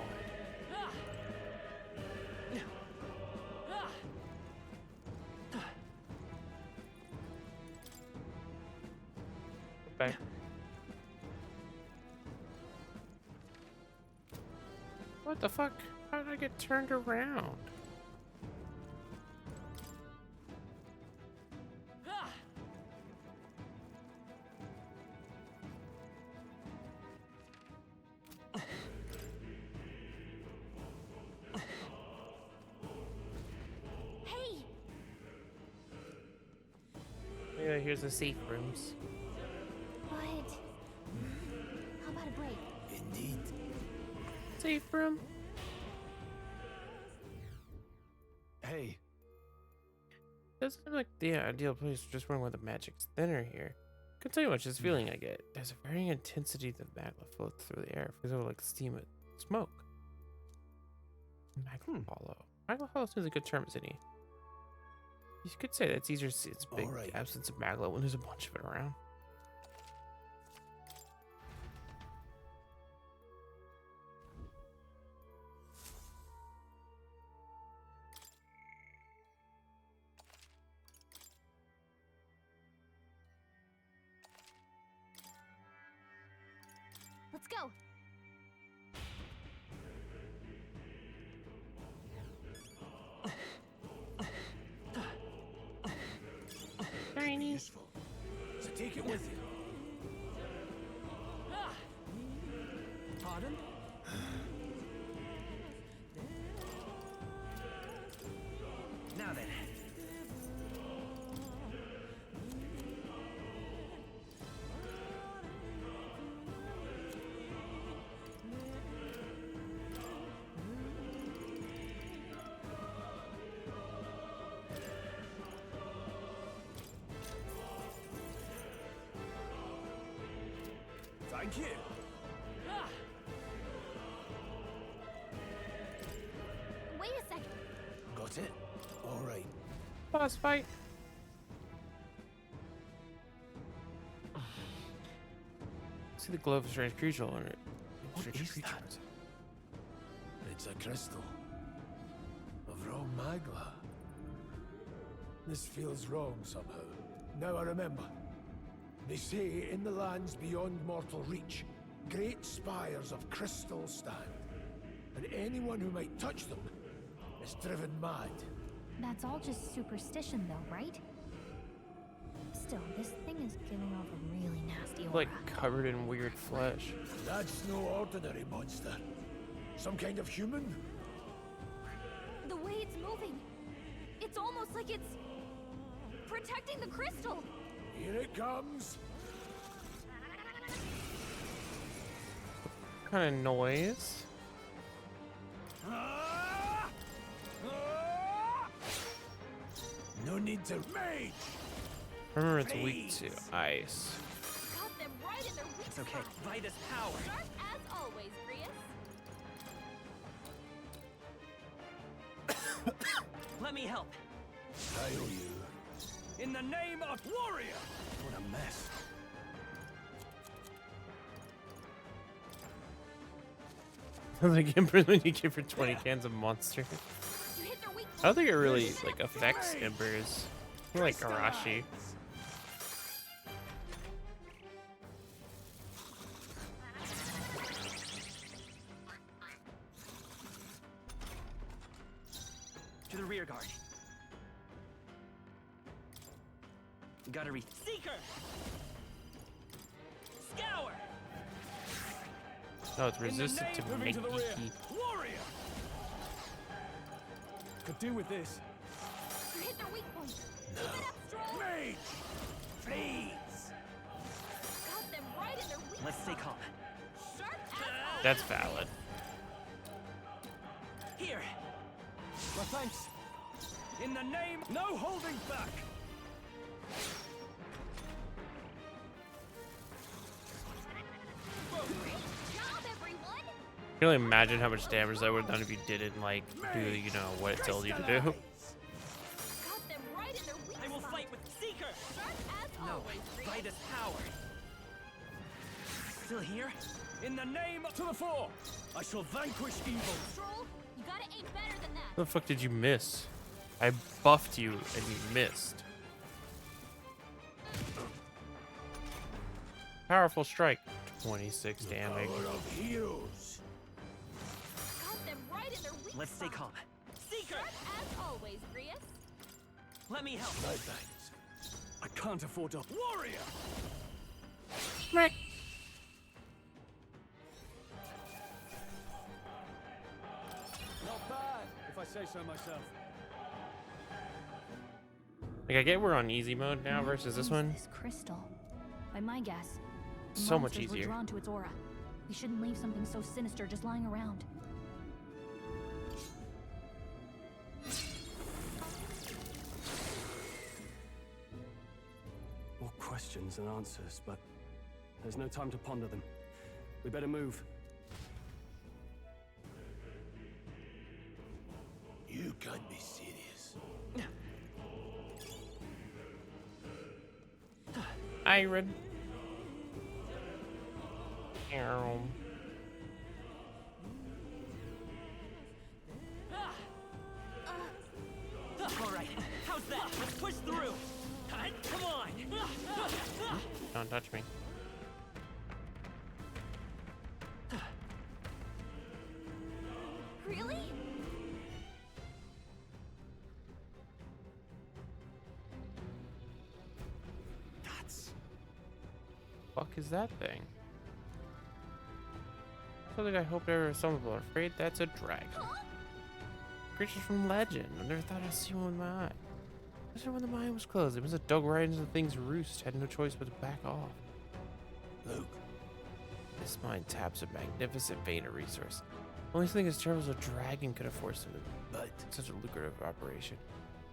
Speaker 1: Back. What the fuck? How did I get turned around?
Speaker 8: Hey!
Speaker 1: Yeah, here's the safe rooms.
Speaker 8: But how about a break?
Speaker 20: Indeed.
Speaker 1: Safe room.
Speaker 20: Hey.
Speaker 1: Doesn't seem like the ideal place to just run with the magic's thinner here. Can tell you much this feeling I get. There's a varying intensity of magma floats through the air. Feels like steam and smoke. Magma hollow. Magma hollow seems a good term, isn't he? You could say that's easier to see its big absence of magma when there's a bunch of it around.
Speaker 8: Let's go.
Speaker 1: Tiny.
Speaker 20: Useful. So take it with you.
Speaker 4: Pardon?
Speaker 16: Now then.
Speaker 20: Thank you.
Speaker 8: Wait a second.
Speaker 20: Got it? All right.
Speaker 1: Boss fight. See the glow of a strange creature on it.
Speaker 20: What is that? It's a crystal of raw magma. This feels wrong somehow. Now I remember. They say in the lands beyond mortal reach, great spires of crystal stand, and anyone who might touch them is driven mad.
Speaker 8: That's all just superstition, though, right? Still, this thing is giving off a really nasty aura.
Speaker 1: Like covered in weird flesh.
Speaker 20: That's no ordinary monster. Some kind of human?
Speaker 8: The way it's moving, it's almost like it's protecting the crystal.
Speaker 20: Here it comes.
Speaker 1: What kind of noise?
Speaker 20: No need to mage.
Speaker 1: Remember, it's weak to ice.
Speaker 8: Got them right in their weak
Speaker 16: It's okay.
Speaker 8: spot.
Speaker 16: Vitus power.
Speaker 8: Sharp as always, Grius.
Speaker 16: Let me help.
Speaker 20: I owe you.
Speaker 16: In the name of warrior.
Speaker 20: What a mess.
Speaker 1: Like Ember when you give her 20 cans of monster.
Speaker 8: You hit their weak
Speaker 1: I don't think it really like affects Embers. More like Arashi.
Speaker 16: To the rear guard. Gotta reach. Seeker! Scour!
Speaker 1: No, it's resistant to
Speaker 4: Moving to the rear.
Speaker 1: Magiki.
Speaker 4: Warrior! Could do with this.
Speaker 8: You hit their weak point. Keep it up, Stroll.
Speaker 20: Mage! Please!
Speaker 8: Got them right in their weak
Speaker 16: Let's stay
Speaker 8: spot.
Speaker 16: calm.
Speaker 8: Sharp as always.
Speaker 1: That's valid.
Speaker 16: Here!
Speaker 4: My thanks.
Speaker 16: In the name.
Speaker 4: No holding back.
Speaker 8: Great job, everyone.
Speaker 1: I can only imagine how much damage that would have done if you didn't like do, you know, what it told you to do.
Speaker 8: Got them right in their weak
Speaker 16: I will
Speaker 8: spot.
Speaker 16: fight with Seeker!
Speaker 8: Sharp as
Speaker 16: No,
Speaker 8: always, Grius.
Speaker 16: Vitus power.
Speaker 11: still here? In the name to the fore! I shall vanquish evil.
Speaker 8: Troll, you gotta aim better than that.
Speaker 1: How the fuck did you miss? I buffed you and you missed. Powerful strike. 26 damage.
Speaker 10: Power of heroes.
Speaker 8: Got them right in their weak
Speaker 11: Let's stay
Speaker 8: spot.
Speaker 11: calm. Seeker!
Speaker 8: Sharp as always, Grius.
Speaker 11: Let me help.
Speaker 10: No thanks.
Speaker 11: I can't afford to.
Speaker 10: Warrior!
Speaker 1: Smack.
Speaker 11: Not bad, if I say so myself.
Speaker 1: Like, I get we're on easy mode now versus this one.
Speaker 8: This crystal. By my guess, the
Speaker 1: So much
Speaker 8: monsters were
Speaker 1: easier.
Speaker 8: drawn to its aura. We shouldn't leave something so sinister just lying around.
Speaker 15: More questions than answers, but there's no time to ponder them. We better move.
Speaker 10: You can't be serious.
Speaker 1: Iron. Ow.
Speaker 11: All right, how's that? Let's push through. Come on.
Speaker 1: Don't touch me.
Speaker 8: Really?
Speaker 1: Fuck is that thing? Something I hope never some people are afraid that's a dragon. Creatures from legend. I never thought I'd see one with my eye. Especially when the mine was closed. It was a dug right into the thing's roost. Had no choice but to back off.
Speaker 10: Luke.
Speaker 1: This mine taps a magnificent vein of resource. Only thing as terrible as a dragon could afford such a lucrative operation.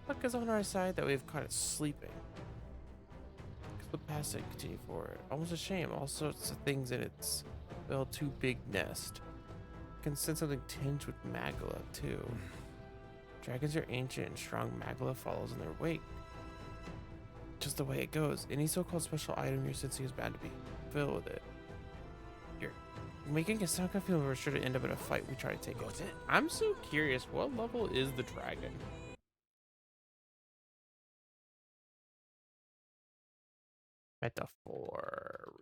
Speaker 1: Luck is on our side that we've caught it sleeping. Slip past it and continue forward. Almost a shame. All sorts of things in its well too big nest. I can sense something tinged with magla too. Dragons are ancient and strong. Magla follows in their wake. Just the way it goes. Any so-called special item you're sensing is bound to be filled with it. You're making it sound confusing. We're sure to end up in a fight. We try to take it. I'm so curious. What level is the dragon? Metaphor.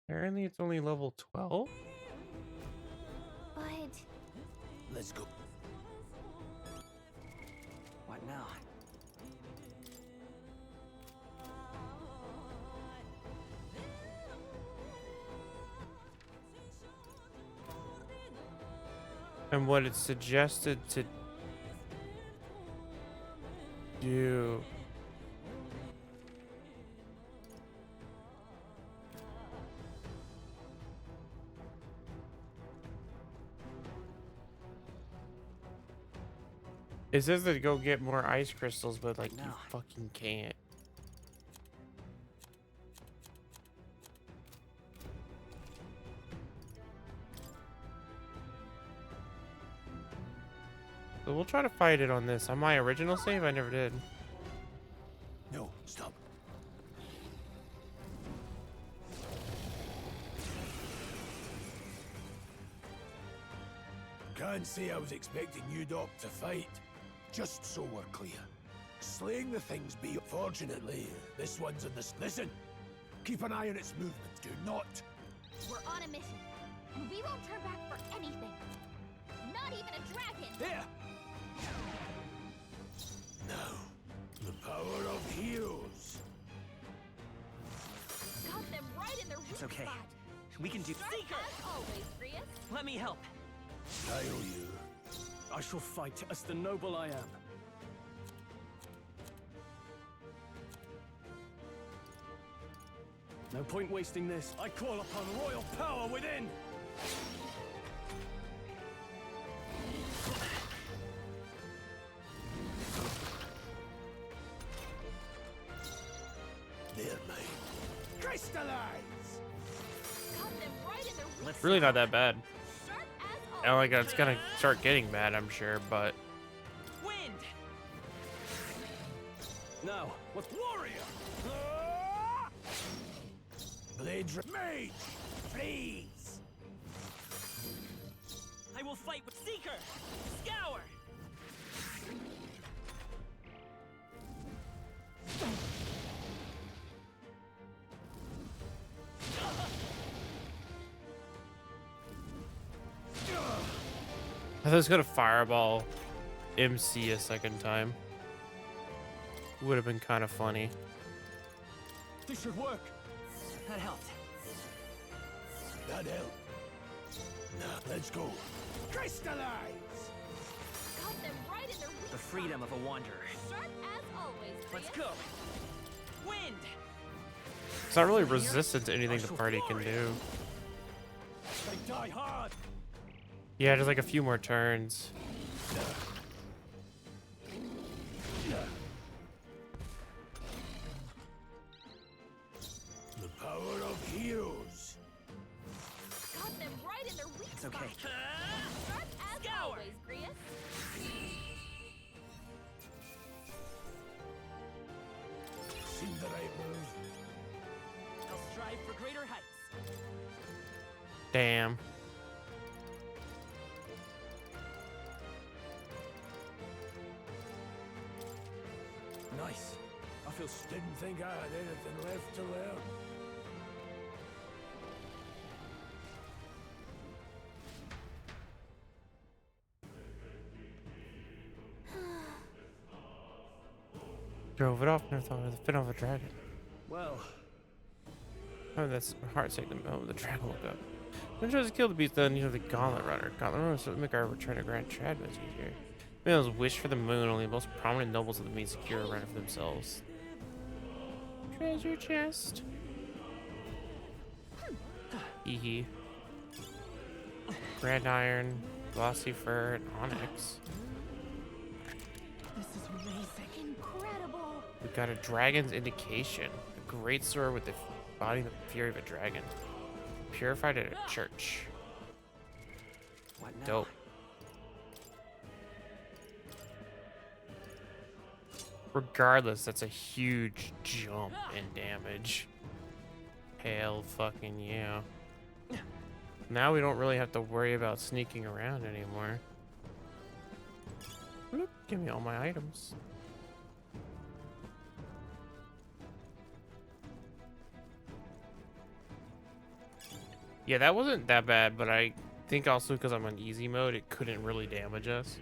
Speaker 1: Apparently it's only level 12?
Speaker 8: But
Speaker 10: Let's go.
Speaker 11: What now?
Speaker 1: And what it's suggested to do. It says to go get more ice crystals, but like you fucking can't. So we'll try to fight it on this. On my original save, I never did.
Speaker 10: No, stop. Can't say I was expecting you, Doc, to fight. Just so we're clear. Slaying the things be. Fortunately, this one's in this. Listen!
Speaker 20: Keep an eye on its movements. Do not.
Speaker 8: We're on a mission, and we won't turn back for anything. Not even a dragon.
Speaker 20: There. Now, the power of heroes.
Speaker 8: Got them right in their weak
Speaker 16: It's okay.
Speaker 8: spot.
Speaker 16: We can do.
Speaker 8: Seeker! As always, Prius.
Speaker 16: Let me help.
Speaker 20: I owe you.
Speaker 15: I shall fight as the noble I am. No point wasting this. I call upon royal power within!
Speaker 20: They're mine. Crystallize!
Speaker 8: Got them right in their weak
Speaker 1: It's really not that bad.
Speaker 8: Sharp as
Speaker 1: Oh my god, it's gonna start getting bad, I'm sure, but
Speaker 16: Wind!
Speaker 15: Now, what warrior?
Speaker 20: Blade Mage! Freeze!
Speaker 16: I will fight with Seeker! Scour!
Speaker 1: I thought I was gonna fireball MC a second time. Would have been kind of funny.
Speaker 15: This should work.
Speaker 16: That helped.
Speaker 20: That helped. Now, let's go. Crystallize!
Speaker 8: Got them right in their weak
Speaker 16: The freedom of a wanderer.
Speaker 8: Sharp as always,
Speaker 16: Let's
Speaker 8: Prius.
Speaker 16: go. Wind!
Speaker 1: It's not really resistant to anything the party can do.
Speaker 15: They die hard.
Speaker 1: Yeah, just like a few more turns.
Speaker 20: The power of heroes.
Speaker 8: Got them right in their weak
Speaker 16: It's okay.
Speaker 8: spot. Sharp as always, Prius.
Speaker 20: Seem the right move.
Speaker 16: I'll strive for greater heights.
Speaker 1: Damn.
Speaker 20: Nice. I feel didn't think I had anything left to learn.
Speaker 1: Drove it off, never thought it was a fin of a dragon.
Speaker 15: Well,
Speaker 1: Oh, that's heartsick. Oh, the dragon woke up. When tries to kill the beast, then you know the gauntlet runner. Gauntlet runner will make our return to Grand Trad much easier. Males wish for the moon, only the most prominent nobles of the mean secure a run for themselves. Treasure chest. Hee hee. Grand iron, glossy fur, and onyx.
Speaker 8: This is amazing. Incredible.
Speaker 1: We got a dragon's indication. A great sword with the body and the fury of a dragon. Purified at a church.
Speaker 16: What now?
Speaker 1: Dope. Regardless, that's a huge jump in damage. Hell fucking yeah. Now we don't really have to worry about sneaking around anymore. Bloop, give me all my items. Yeah, that wasn't that bad, but I think also because I'm on easy mode, it couldn't really damage us.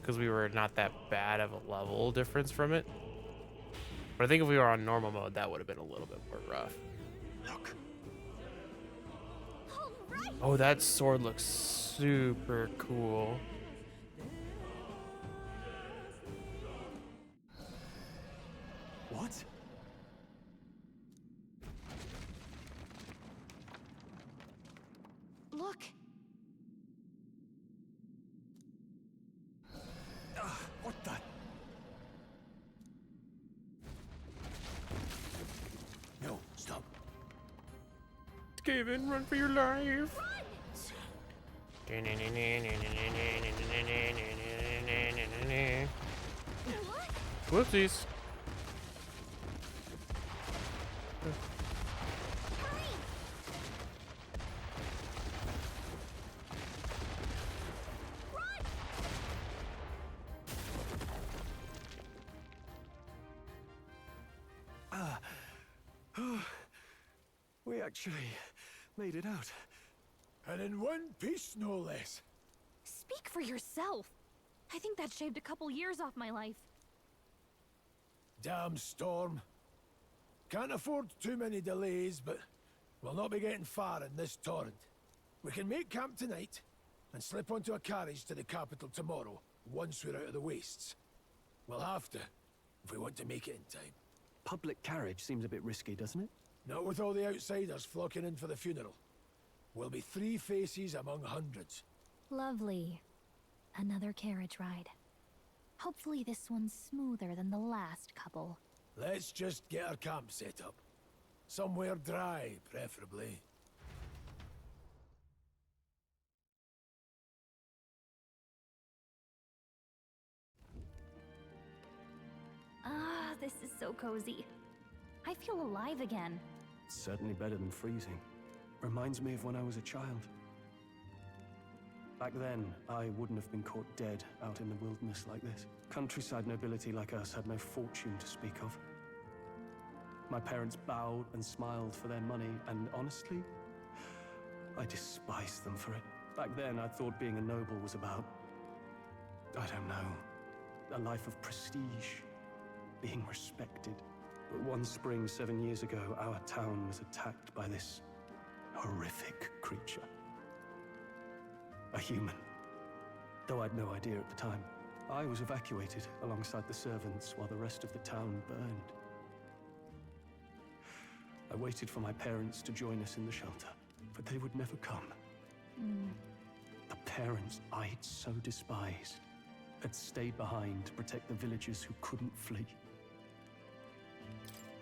Speaker 1: Because we were not that bad of a level difference from it. But I think if we were on normal mode, that would have been a little bit more rough.
Speaker 20: Look.
Speaker 1: Oh, that sword looks super cool.
Speaker 15: what?
Speaker 8: Look.
Speaker 15: What the?
Speaker 20: No, stop.
Speaker 1: Skaven, run for your life. Whoopsies.
Speaker 15: We actually made it out.
Speaker 20: And in one piece, no less.
Speaker 8: Speak for yourself. I think that shaved a couple years off my life.
Speaker 20: Damn storm. Can't afford too many delays, but we'll not be getting far in this torrent. We can make camp tonight and slip onto a carriage to the capital tomorrow, once we're out of the wastes. We'll have to, if we want to make it in time.
Speaker 15: Public carriage seems a bit risky, doesn't it?
Speaker 20: Not with all the outsiders flocking in for the funeral. We'll be 3 faces among hundreds.
Speaker 8: Lovely. Another carriage ride. Hopefully this one's smoother than the last couple.
Speaker 20: Let's just get our camp set up. Somewhere dry, preferably.
Speaker 8: Ah, this is so cozy. I feel alive again.
Speaker 15: It's certainly better than freezing. Reminds me of when I was a child. Back then, I wouldn't have been caught dead out in the wilderness like this. Countryside nobility like us had no fortune to speak of. My parents bowed and smiled for their money, and honestly, I despised them for it. Back then, I thought being a noble was about, I don't know, a life of prestige, being respected. But one spring 7 years ago, our town was attacked by this horrific creature. A human. Though I'd no idea at the time. I was evacuated alongside the servants while the rest of the town burned. I waited for my parents to join us in the shelter, but they would never come. The parents I'd so despised had stayed behind to protect the villagers who couldn't flee.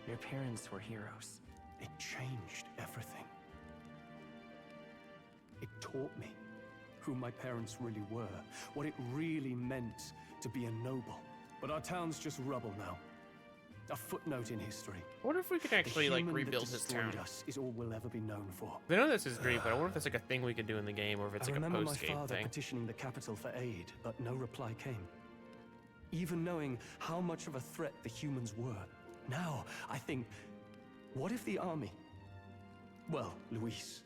Speaker 16: Your parents were heroes.
Speaker 15: It changed everything. It taught me who my parents really were, what it really meant to be a noble. But our town's just rubble now. A footnote in history.
Speaker 1: I wonder if we could actually like rebuild his town.
Speaker 15: Us is all we'll ever be known for.
Speaker 1: I know this is great, but I wonder if that's like a thing we could do in the game, or if it's like a post-game
Speaker 15: I remember my father
Speaker 1: thing.
Speaker 15: petitioning the capital for aid, but no reply came. Even knowing how much of a threat the humans were. Now, I think, what if the army? Well, Luis.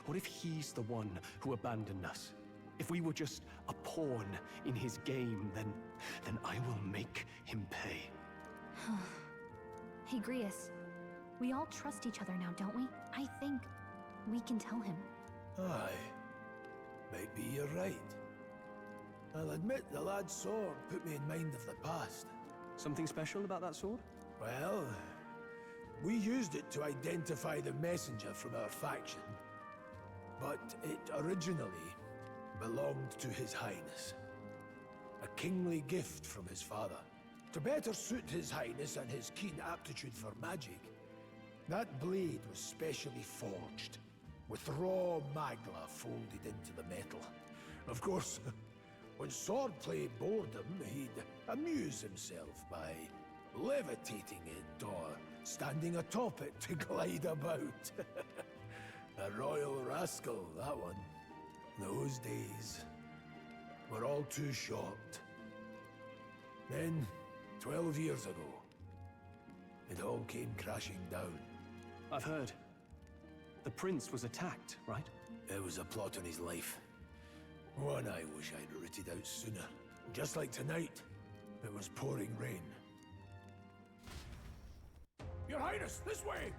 Speaker 15: What if he's the one who abandoned us? If we were just a pawn in his game, then I will make him pay.
Speaker 8: Hey, Grius. We all trust each other now, don't we? I think we can tell him.
Speaker 20: Aye. Maybe you're right. I'll admit the lad's sword put me in mind of the past.
Speaker 15: Something special about that sword?
Speaker 20: Well, we used it to identify the messenger from our faction. But it originally belonged to His Highness. A kingly gift from his father. To better suit His Highness and his keen aptitude for magic, that blade was specially forged, with raw magla folded into the metal. Of course, when swordplay bored him, he'd amuse himself by levitating it or standing atop it to glide about. A royal rascal, that one. Those days were all too short. Then, 12 years ago, it all came crashing down.
Speaker 15: I've heard. The prince was attacked, right?
Speaker 20: It was a plot on his life. One I wish I'd rooted out sooner. Just like tonight, it was pouring rain. Your Highness, this way!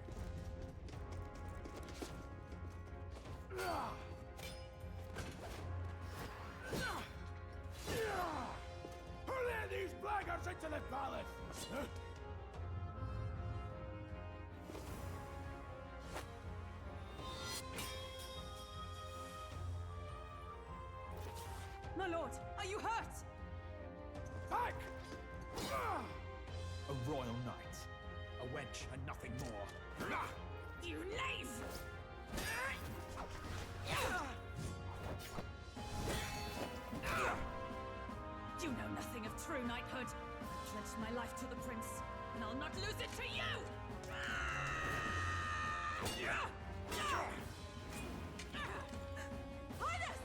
Speaker 20: Who let these blackguards into the palace? Huh?
Speaker 12: My lord, are you hurt?
Speaker 20: Back!
Speaker 2: A royal knight. A wench and nothing more.
Speaker 14: You knave!
Speaker 12: You know nothing of true knighthood. I pledged my life to the prince, and I'll not lose it to you! Highness!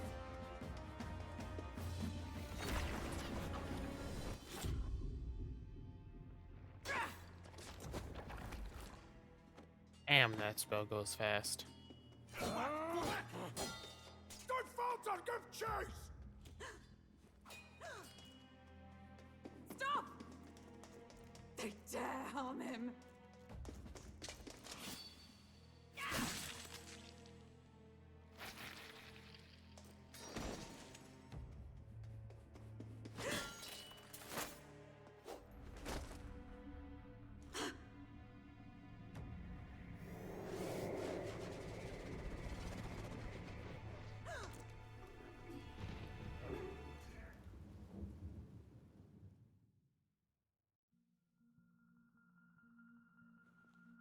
Speaker 1: Damn. Damn, that spell goes fast.
Speaker 10: Don't falter, give chase!
Speaker 12: Stop! They dare harm him.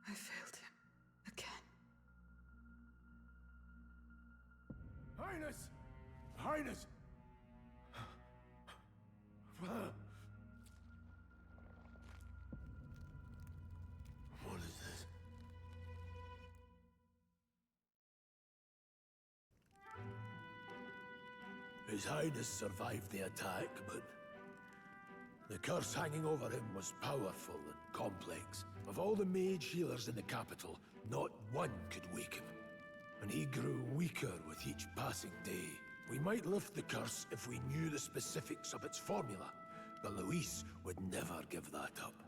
Speaker 12: I failed him again.
Speaker 20: Highness! Highness! What is this? His Highness survived the attack, but the curse hanging over him was powerful and complex. Of all the mage healers in the capital, not one could wake him. And he grew weaker with each passing day. We might lift the curse if we knew the specifics of its formula, but Luis would never give that up.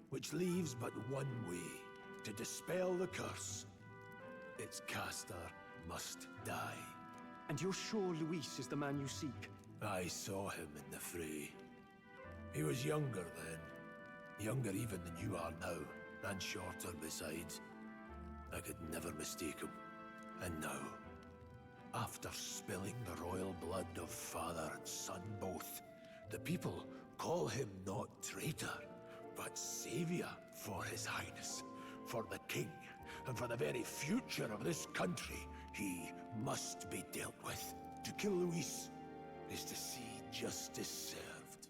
Speaker 20: Which leaves but one way. To dispel the curse, its caster must die.
Speaker 15: And you're sure Luis is the man you seek?
Speaker 20: I saw him in the fray. He was younger then. Younger even than you are now, and shorter besides. I could never mistake him. And now, after spilling the royal blood of father and son both, the people call him not traitor, but savior for his highness, for the king, and for the very future of this country. He must be dealt with. To kill Luis is to see justice served.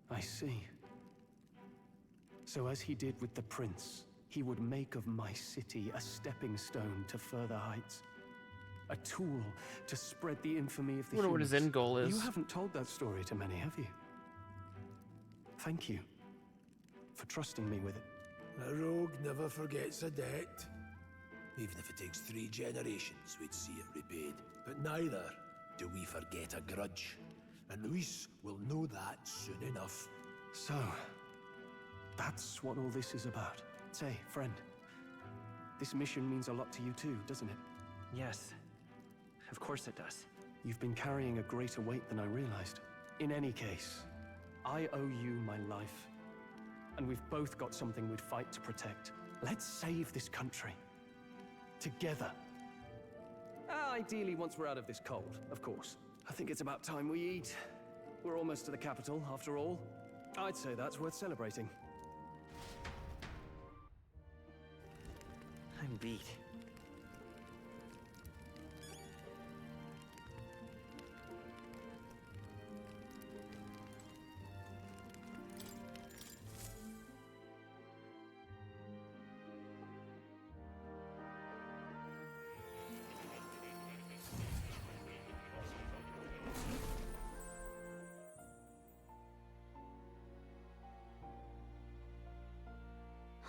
Speaker 15: I see. So as he did with the prince, he would make of my city a stepping stone to further heights. A tool to spread the infamy of the
Speaker 1: I wonder what his
Speaker 15: humans.
Speaker 1: end goal is.
Speaker 15: You haven't told that story to many, have you? Thank you for trusting me with it.
Speaker 20: A rogue never forgets a debt. Even if it takes 3 generations, we'd see it repaid. But neither do we forget a grudge. And Luis will know that soon enough.
Speaker 15: So, that's what all this is about. Say, friend, this mission means a lot to you too, doesn't it?
Speaker 16: Yes, of course it does.
Speaker 15: You've been carrying a greater weight than I realized. In any case, I owe you my life. And we've both got something we'd fight to protect. Let's save this country. Together. Ideally, once we're out of this cold, of course. I think it's about time we eat. We're almost to the capital, after all. I'd say that's worth celebrating.
Speaker 16: I'm beat.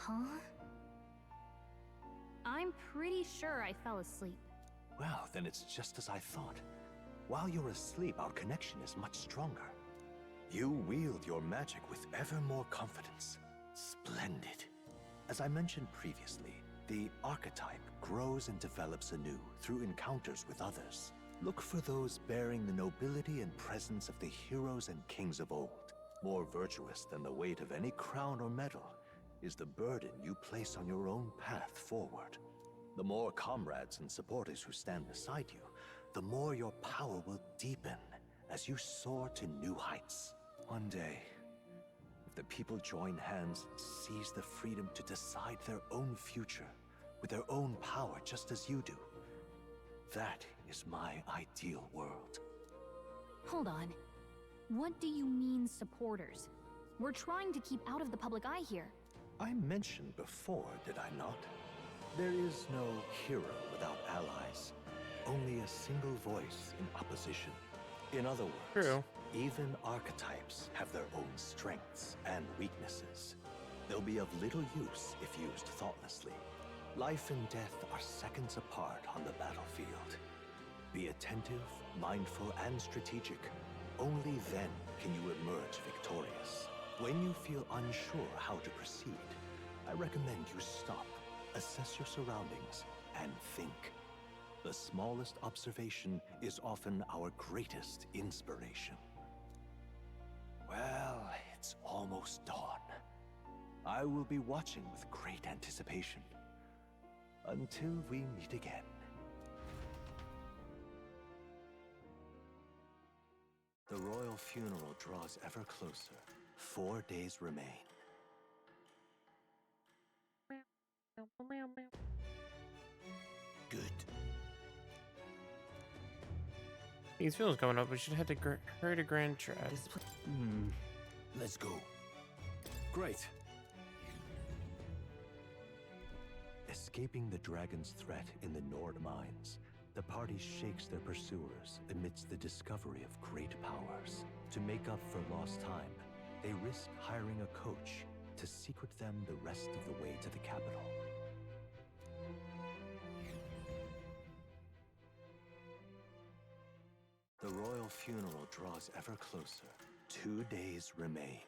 Speaker 8: Huh? I'm pretty sure I fell asleep.
Speaker 6: Well, then it's just as I thought. While you're asleep, our connection is much stronger. You wield your magic with ever more confidence. Splendid. As I mentioned previously, the archetype grows and develops anew through encounters with others. Look for those bearing the nobility and presence of the heroes and kings of old. More virtuous than the weight of any crown or medal is the burden you place on your own path forward. The more comrades and supporters who stand beside you, the more your power will deepen as you soar to new heights. One day, if the people join hands and seize the freedom to decide their own future with their own power just as you do, that is my ideal world.
Speaker 8: Hold on. What do you mean, supporters? We're trying to keep out of the public eye here.
Speaker 6: I mentioned before, did I not? There is no hero without allies. Only a single voice in opposition. In other words,
Speaker 1: True.
Speaker 6: Even archetypes have their own strengths and weaknesses. They'll be of little use if used thoughtlessly. Life and death are seconds apart on the battlefield. Be attentive, mindful, and strategic. Only then can you emerge victorious. When you feel unsure how to proceed, I recommend you stop, assess your surroundings, and think. The smallest observation is often our greatest inspiration. Well, it's almost dawn. I will be watching with great anticipation. Until we meet again. The royal funeral draws ever closer. 4 days remain.
Speaker 20: Good.
Speaker 1: These funerals coming up. We should head to hurry to Grand Trad.
Speaker 20: Let's go.
Speaker 15: Great.
Speaker 6: Escaping the dragon's threat in the Nord mines, the party shakes their pursuers amidst the discovery of great powers. To make up for lost time, they risk hiring a coach to secret them the rest of the way to the capital. The royal funeral draws ever closer. 2 days remain.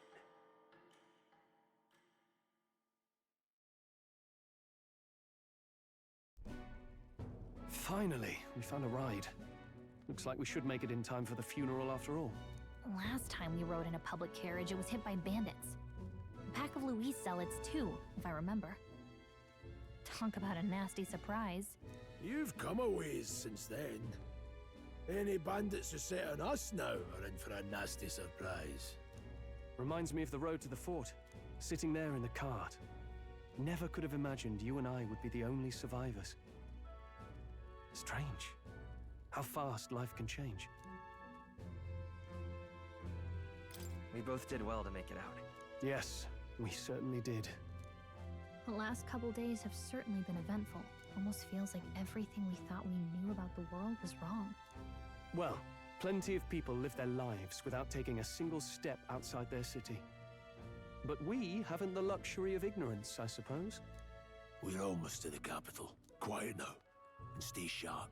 Speaker 15: Finally, we found a ride. Looks like we should make it in time for the funeral after all.
Speaker 8: Last time we rode in a public carriage, it was hit by bandits. A pack of Louise zealots, too, if I remember. Talk about a nasty surprise.
Speaker 20: You've come a ways since then. Any bandits who set on us now are in for a nasty surprise.
Speaker 15: Reminds me of the road to the fort, sitting there in the cart. Never could have imagined you and I would be the only survivors. Strange. How fast life can change.
Speaker 16: We both did well to make it out.
Speaker 15: Yes, we certainly did.
Speaker 8: The last couple days have certainly been eventful. Almost feels like everything we thought we knew about the world was wrong.
Speaker 15: Well, plenty of people live their lives without taking a single step outside their city. But we haven't the luxury of ignorance, I suppose.
Speaker 20: We're almost to the capital. Quiet now, and stay sharp.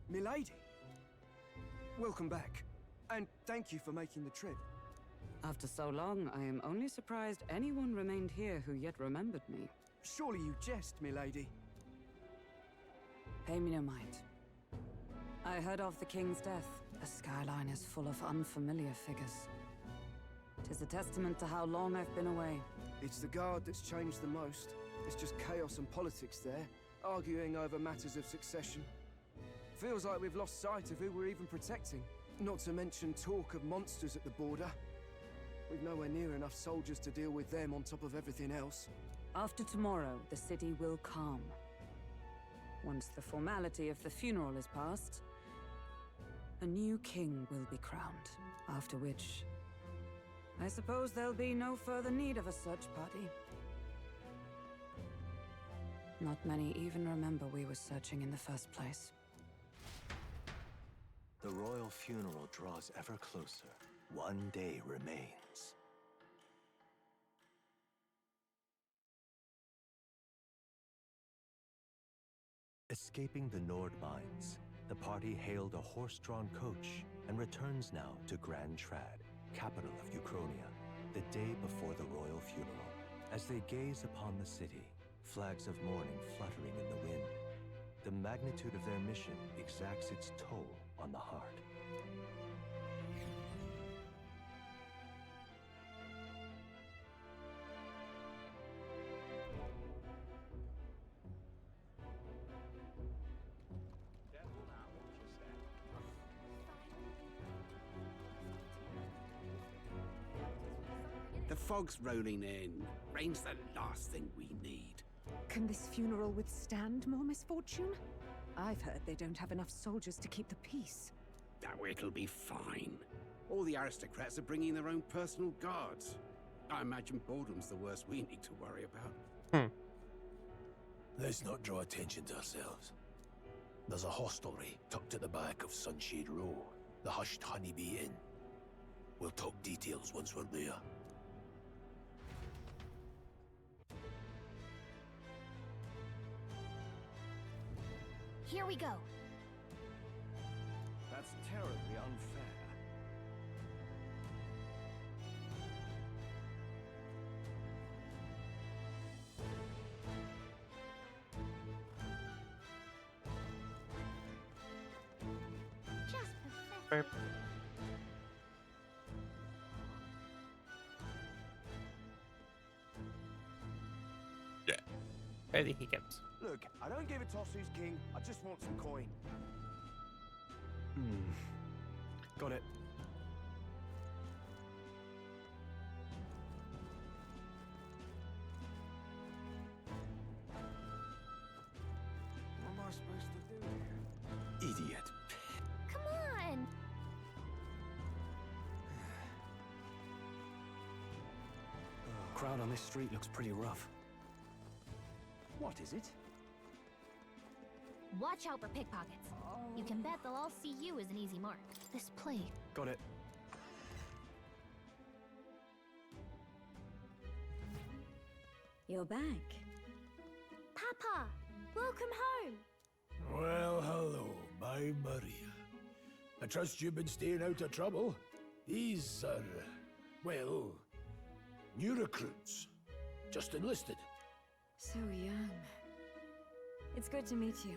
Speaker 11: Milady, welcome back, and thank you for making the trip.
Speaker 21: After so long, I am only surprised anyone remained here who yet remembered me.
Speaker 11: Surely you jest, milady.
Speaker 21: Pay me no mind. I heard of the king's death. The skyline is full of unfamiliar figures. 'Tis a testament to how long I've been away.
Speaker 11: It's the guard that's changed the most. It's just chaos and politics there, arguing over matters of succession. Feels like we've lost sight of who we're even protecting. Not to mention talk of monsters at the border. We've nowhere near enough soldiers to deal with them on top of everything else.
Speaker 21: After tomorrow, the city will calm. Once the formality of the funeral is past, a new king will be crowned. After which, I suppose there'll be no further need of a search party. Not many even remember we were searching in the first place.
Speaker 6: The royal funeral draws ever closer. 1 day remains. Escaping the Nord mines, the party hailed a horse-drawn coach and returns now to Grand Trad, capital of Ukronia, the day before the royal funeral. As they gaze upon the city, flags of mourning fluttering in the wind, the magnitude of their mission exacts its toll on the heart.
Speaker 10: The fog's rolling in. Rain's the last thing we need.
Speaker 5: Can this funeral withstand more misfortune? I've heard they don't have enough soldiers to keep the peace.
Speaker 10: Oh, it'll be fine. All the aristocrats are bringing their own personal guards. I imagine boredom's the worst we need to worry about.
Speaker 20: Let's not draw attention to ourselves. There's a hostelry tucked at the back of Sunshade Row, the Hushed Honeybee Inn. We'll talk details once we're there.
Speaker 8: Here we go.
Speaker 15: That's terribly unfair.
Speaker 8: Just pathetic.
Speaker 1: Where the hiccups?
Speaker 11: Look, I don't give a toss who's king. I just want some coin.
Speaker 15: Got it.
Speaker 3: What am I supposed to do here?
Speaker 20: Idiot.
Speaker 8: Come on.
Speaker 15: Crowd on this street looks pretty rough.
Speaker 11: What is it?
Speaker 8: Watch out for pickpockets. You can bet they'll all see you as an easy mark. This plate.
Speaker 15: Got it.
Speaker 7: You're back.
Speaker 8: Papa, welcome home.
Speaker 20: Well, hello, my Maria. I trust you've been staying out of trouble. These are, well, new recruits. Just enlisted.
Speaker 7: So young. It's good to meet you.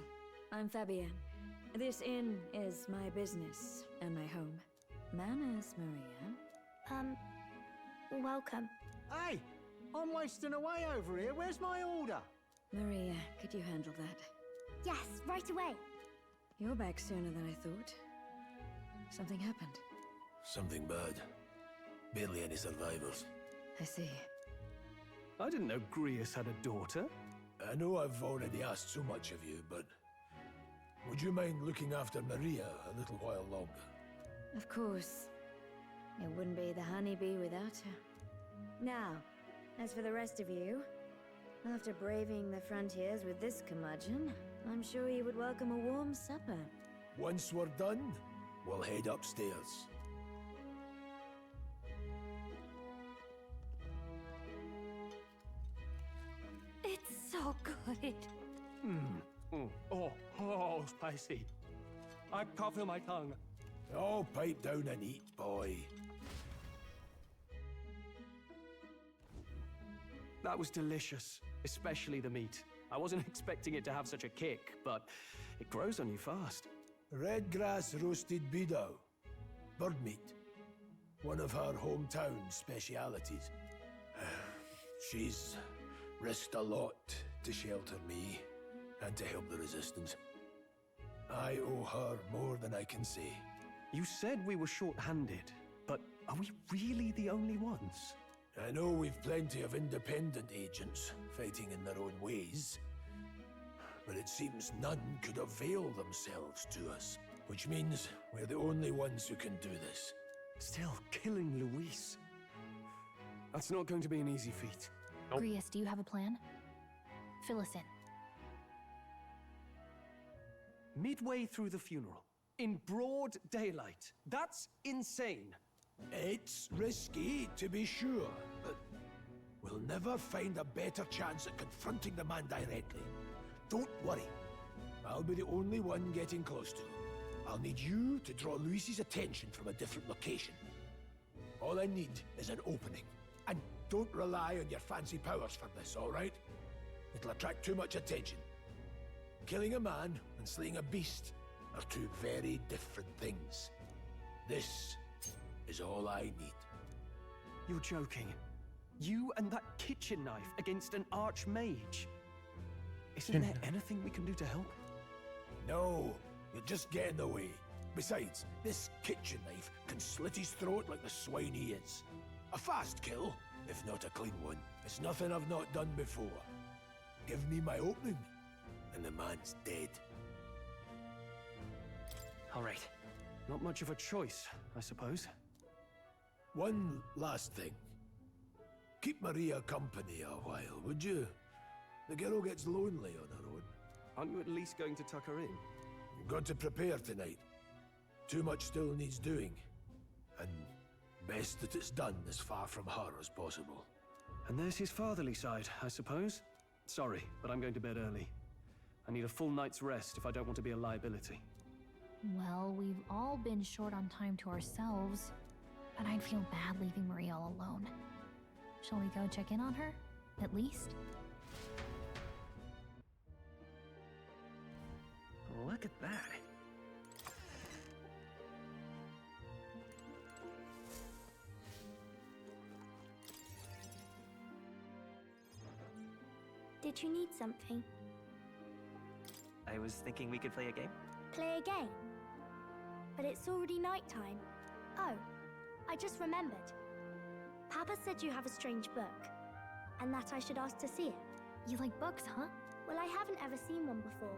Speaker 7: I'm Fabienne. This inn is my business and my home. Manners, Maria.
Speaker 8: Welcome.
Speaker 3: Hey, I'm wasting away over here. Where's my order?
Speaker 7: Maria, could you handle that?
Speaker 8: Yes, right away.
Speaker 7: You're back sooner than I thought. Something happened.
Speaker 20: Something bad. Barely any survivors.
Speaker 7: I see.
Speaker 15: I didn't know Grius had a daughter.
Speaker 20: I know I've already asked so much of you, but would you mind looking after Maria a little while longer?
Speaker 7: Of course. It wouldn't be the honeybee without her. Now, as for the rest of you, after braving the frontiers with this curmudgeon, I'm sure you would welcome a warm supper.
Speaker 20: Once we're done, we'll head upstairs.
Speaker 8: It's so good.
Speaker 15: Oh, spicy. I can't feel my tongue.
Speaker 20: Oh, pipe down and eat, boy.
Speaker 15: That was delicious, especially the meat. I wasn't expecting it to have such a kick, but it grows on you fast.
Speaker 20: Red grass roasted bidao. Bird meat. One of her hometown specialities. She's risked a lot to shelter me and to help the resistance. I owe her more than I can say.
Speaker 15: You said we were short-handed, but are we really the only ones?
Speaker 20: I know we've plenty of independent agents fighting in their own ways, but it seems none could avail themselves to us, which means we're the only ones who can do this.
Speaker 15: Still killing Luis. That's not going to be an easy feat.
Speaker 8: Grius, do you have a plan? Fill us in.
Speaker 15: Midway through the funeral, in broad daylight. That's insane.
Speaker 20: It's risky, to be sure, but we'll never find a better chance at confronting the man directly. Don't worry. I'll be the only one getting close to him. I'll need you to draw Luis's attention from a different location. All I need is an opening. And don't rely on your fancy powers for this, all right? It'll attract too much attention. Killing a man and slaying a beast are two very different things. This is all I need.
Speaker 15: You're joking. You and that kitchen knife against an archmage. Isn't there anything we can do to help?
Speaker 20: No, you'll just get in the way. Besides, this kitchen knife can slit his throat like the swine he is. A fast kill, if not a clean one. It's nothing I've not done before. Give me my opening, and the man's dead.
Speaker 15: All right. Not much of a choice, I suppose.
Speaker 20: One last thing. Keep Maria company a while, would you? The girl gets lonely on her own.
Speaker 15: Aren't you at least going to tuck her in?
Speaker 20: We've got to prepare tonight. Too much still needs doing. And best that it's done as far from her as possible.
Speaker 15: And there's his fatherly side, I suppose. Sorry, but I'm going to bed early. I need a full night's rest if I don't want to be a liability.
Speaker 8: Well, we've all been short on time to ourselves, but I'd feel bad leaving Maria all alone. Shall we go check in on her, at least?
Speaker 16: Look at that.
Speaker 17: Did you need something?
Speaker 16: I was thinking we could play a game.
Speaker 17: Play a game? But it's already nighttime. Oh, I just remembered. Papa said you have a strange book, and that I should ask to see it.
Speaker 8: You like books, huh?
Speaker 17: Well, I haven't ever seen one before,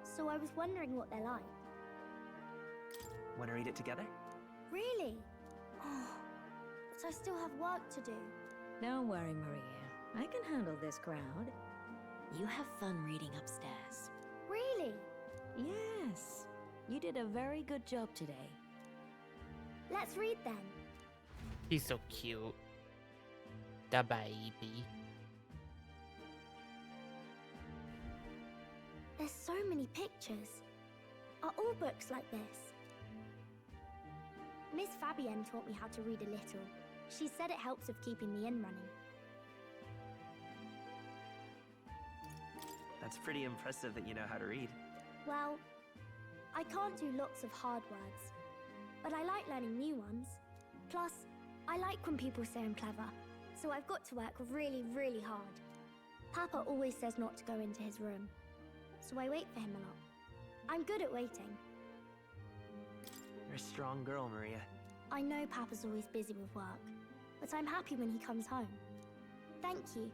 Speaker 17: so I was wondering what they're like.
Speaker 16: Want to read it together?
Speaker 17: Really? Oh, but I still have work to do.
Speaker 7: Don't worry, Maria. I can handle this crowd. You have fun reading upstairs.
Speaker 17: Really?
Speaker 7: Yes. You did a very good job today.
Speaker 17: Let's read then.
Speaker 1: He's so cute. The baby.
Speaker 17: There's so many pictures. Are all books like this? Miss Fabienne taught me how to read a little. She said it helps with keeping the inn running.
Speaker 16: That's pretty impressive that you know how to read.
Speaker 17: Well, I can't do lots of hard words, but I like learning new ones. Plus, I like when people say I'm clever, so I've got to work really, really hard. Papa always says not to go into his room, so I wait for him a lot. I'm good at waiting.
Speaker 16: You're a strong girl, Maria.
Speaker 17: I know Papa's always busy with work, but I'm happy when he comes home. Thank you.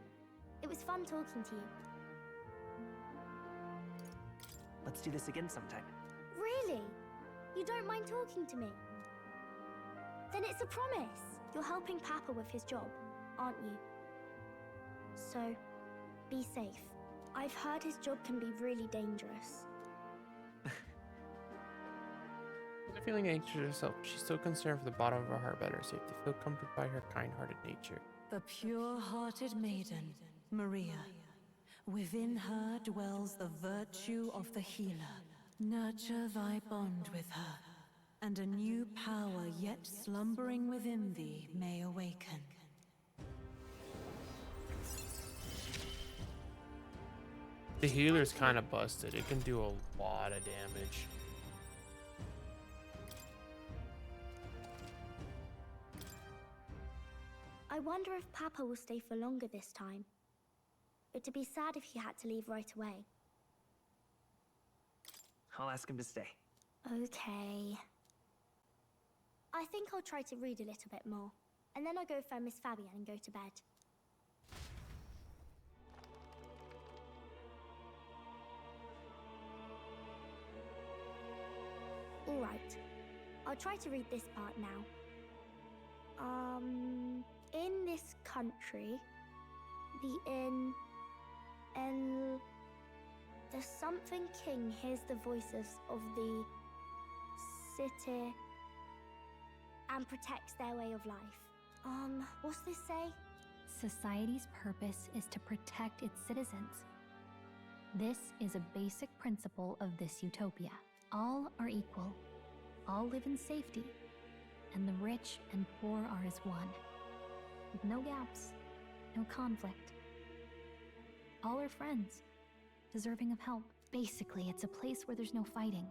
Speaker 17: It was fun talking to you.
Speaker 16: Let's do this again sometime.
Speaker 17: Really? You don't mind talking to me? Then it's a promise. You're helping Papa with his job, aren't you? So, be safe. I've heard his job can be really dangerous.
Speaker 1: Not feeling anxious herself, she's so concerned for the bottom of her heart about her safety. Feel comforted by her kind-hearted nature.
Speaker 12: The pure-hearted maiden, Maria. Within her dwells the virtue of the healer. Nurture thy bond with her, and a new power yet slumbering within thee may awaken.
Speaker 1: The healer's kind of busted. It can do a lot of damage.
Speaker 17: I wonder if Papa will stay for longer this time. It'd be sad if he had to leave right away.
Speaker 16: I'll ask him to stay.
Speaker 17: Okay. I think I'll try to read a little bit more, and then I'll go find Miss Fabienne and go to bed. Alright, I'll try to read this part now. In this country, the something king hears the voices of the city and protects their way of life. What's this say?
Speaker 8: Society's purpose is to protect its citizens. This is a basic principle of this utopia. All are equal, all live in safety, and the rich and poor are as one, with no gaps, no conflict. All are friends, deserving of help. Basically, it's a place where there's no fighting,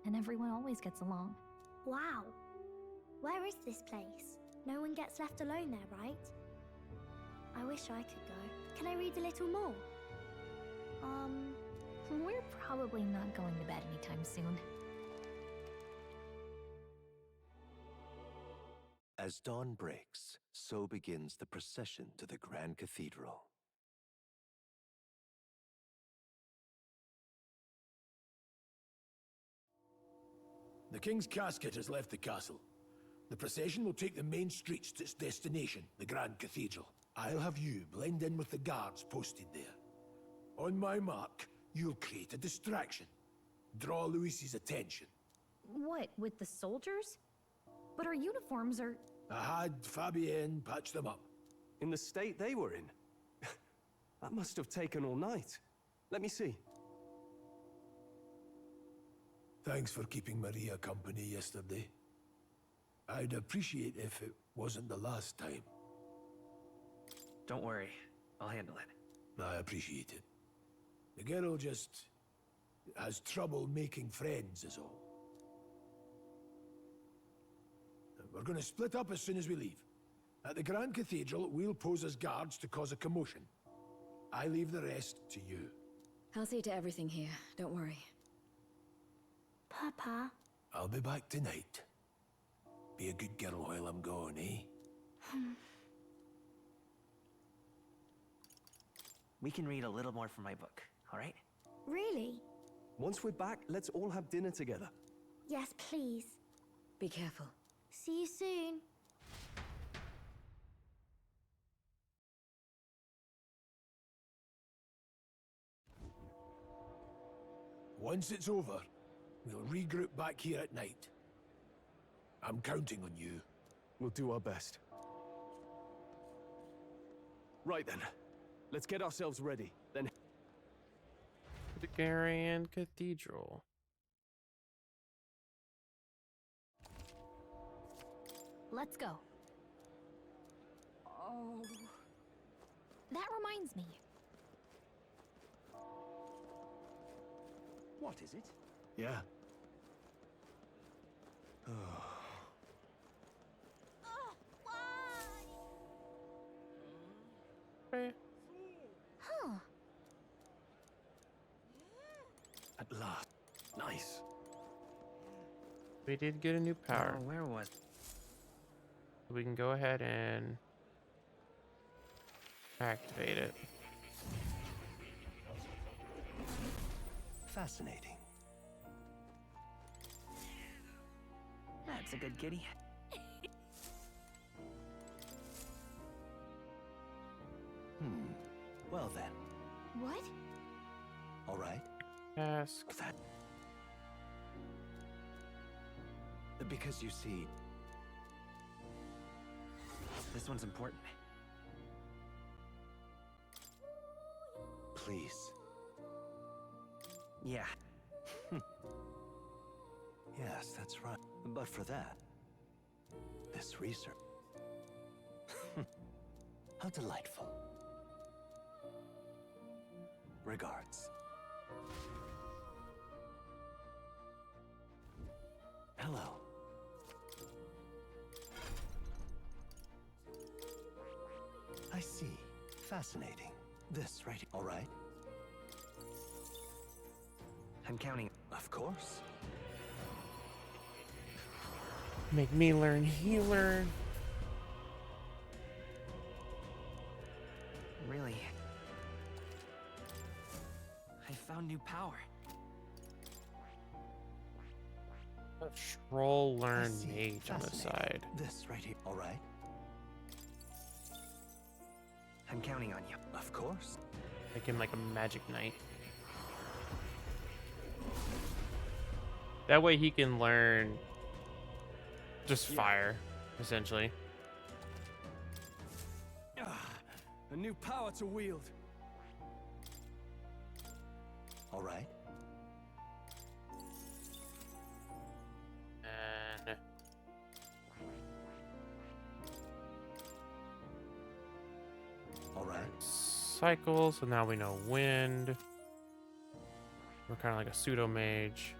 Speaker 8: and everyone always gets along.
Speaker 17: Wow. Where is this place? No one gets left alone there, right? I wish I could go. Can I read a little more?
Speaker 8: We're probably not going to bed anytime soon.
Speaker 6: As dawn breaks, so begins the procession to the Grand Cathedral.
Speaker 20: The King's casket has left the castle. The procession will take the main streets to its destination, the Grand Cathedral. I'll have you blend in with the guards posted there. On my mark, you'll create a distraction. draw Luis's attention.
Speaker 8: What, with the soldiers? But our uniforms are...
Speaker 20: I had Fabienne patch them up.
Speaker 15: In the state they were in? That must have taken all night. Let me see.
Speaker 20: Thanks for keeping Maria company yesterday. I'd appreciate if it wasn't the last time.
Speaker 16: Don't worry, I'll handle it.
Speaker 20: I appreciate it. The girl just has trouble making friends is all. We're gonna split up as soon as we leave. At the Grand Cathedral, we'll pose as guards to cause a commotion. I leave the rest to you.
Speaker 5: I'll see to everything here, don't worry.
Speaker 7: Papa.
Speaker 20: I'll be back tonight. Be a good girl while I'm gone, eh?
Speaker 16: We can read a little more from my book, all right?
Speaker 7: Really?
Speaker 15: Once we're back, let's all have dinner together.
Speaker 7: Yes, please.
Speaker 5: Be careful.
Speaker 7: See you soon.
Speaker 20: Once it's over, we'll regroup back here at night. I'm counting on you.
Speaker 15: We'll do our best. Right then. Let's get ourselves ready, then...
Speaker 1: The Grand Cathedral.
Speaker 8: Let's go.
Speaker 12: Oh.
Speaker 8: That reminds me.
Speaker 6: What is it?
Speaker 15: Yeah.
Speaker 8: Huh.
Speaker 15: At last. Nice.
Speaker 1: We did get a new power.
Speaker 16: Oh, where was...
Speaker 1: We can go ahead and activate it.
Speaker 6: Fascinating.
Speaker 16: That's a good kitty.
Speaker 6: Well then.
Speaker 8: What?
Speaker 6: All right.
Speaker 1: Ask.
Speaker 6: That. Because you see...
Speaker 16: This one's important.
Speaker 6: Please.
Speaker 16: Yeah.
Speaker 6: Yes, that's right. But for that, this research... How delightful. Regards. Hello. I see. Fascinating. This right here. All right.
Speaker 16: I'm counting.
Speaker 6: Of course.
Speaker 1: Make me learn healer.
Speaker 16: Really? I found new power.
Speaker 1: Troll learn mage on the side.
Speaker 6: This right here. All right.
Speaker 16: I'm counting on you.
Speaker 6: Of course.
Speaker 1: Make him like a magic knight. That way he can learn just fire, essentially.
Speaker 15: A new power to wield.
Speaker 6: All right.
Speaker 1: And
Speaker 6: all right.
Speaker 1: Cycle, so now we know wind. We're kind of like a pseudo mage.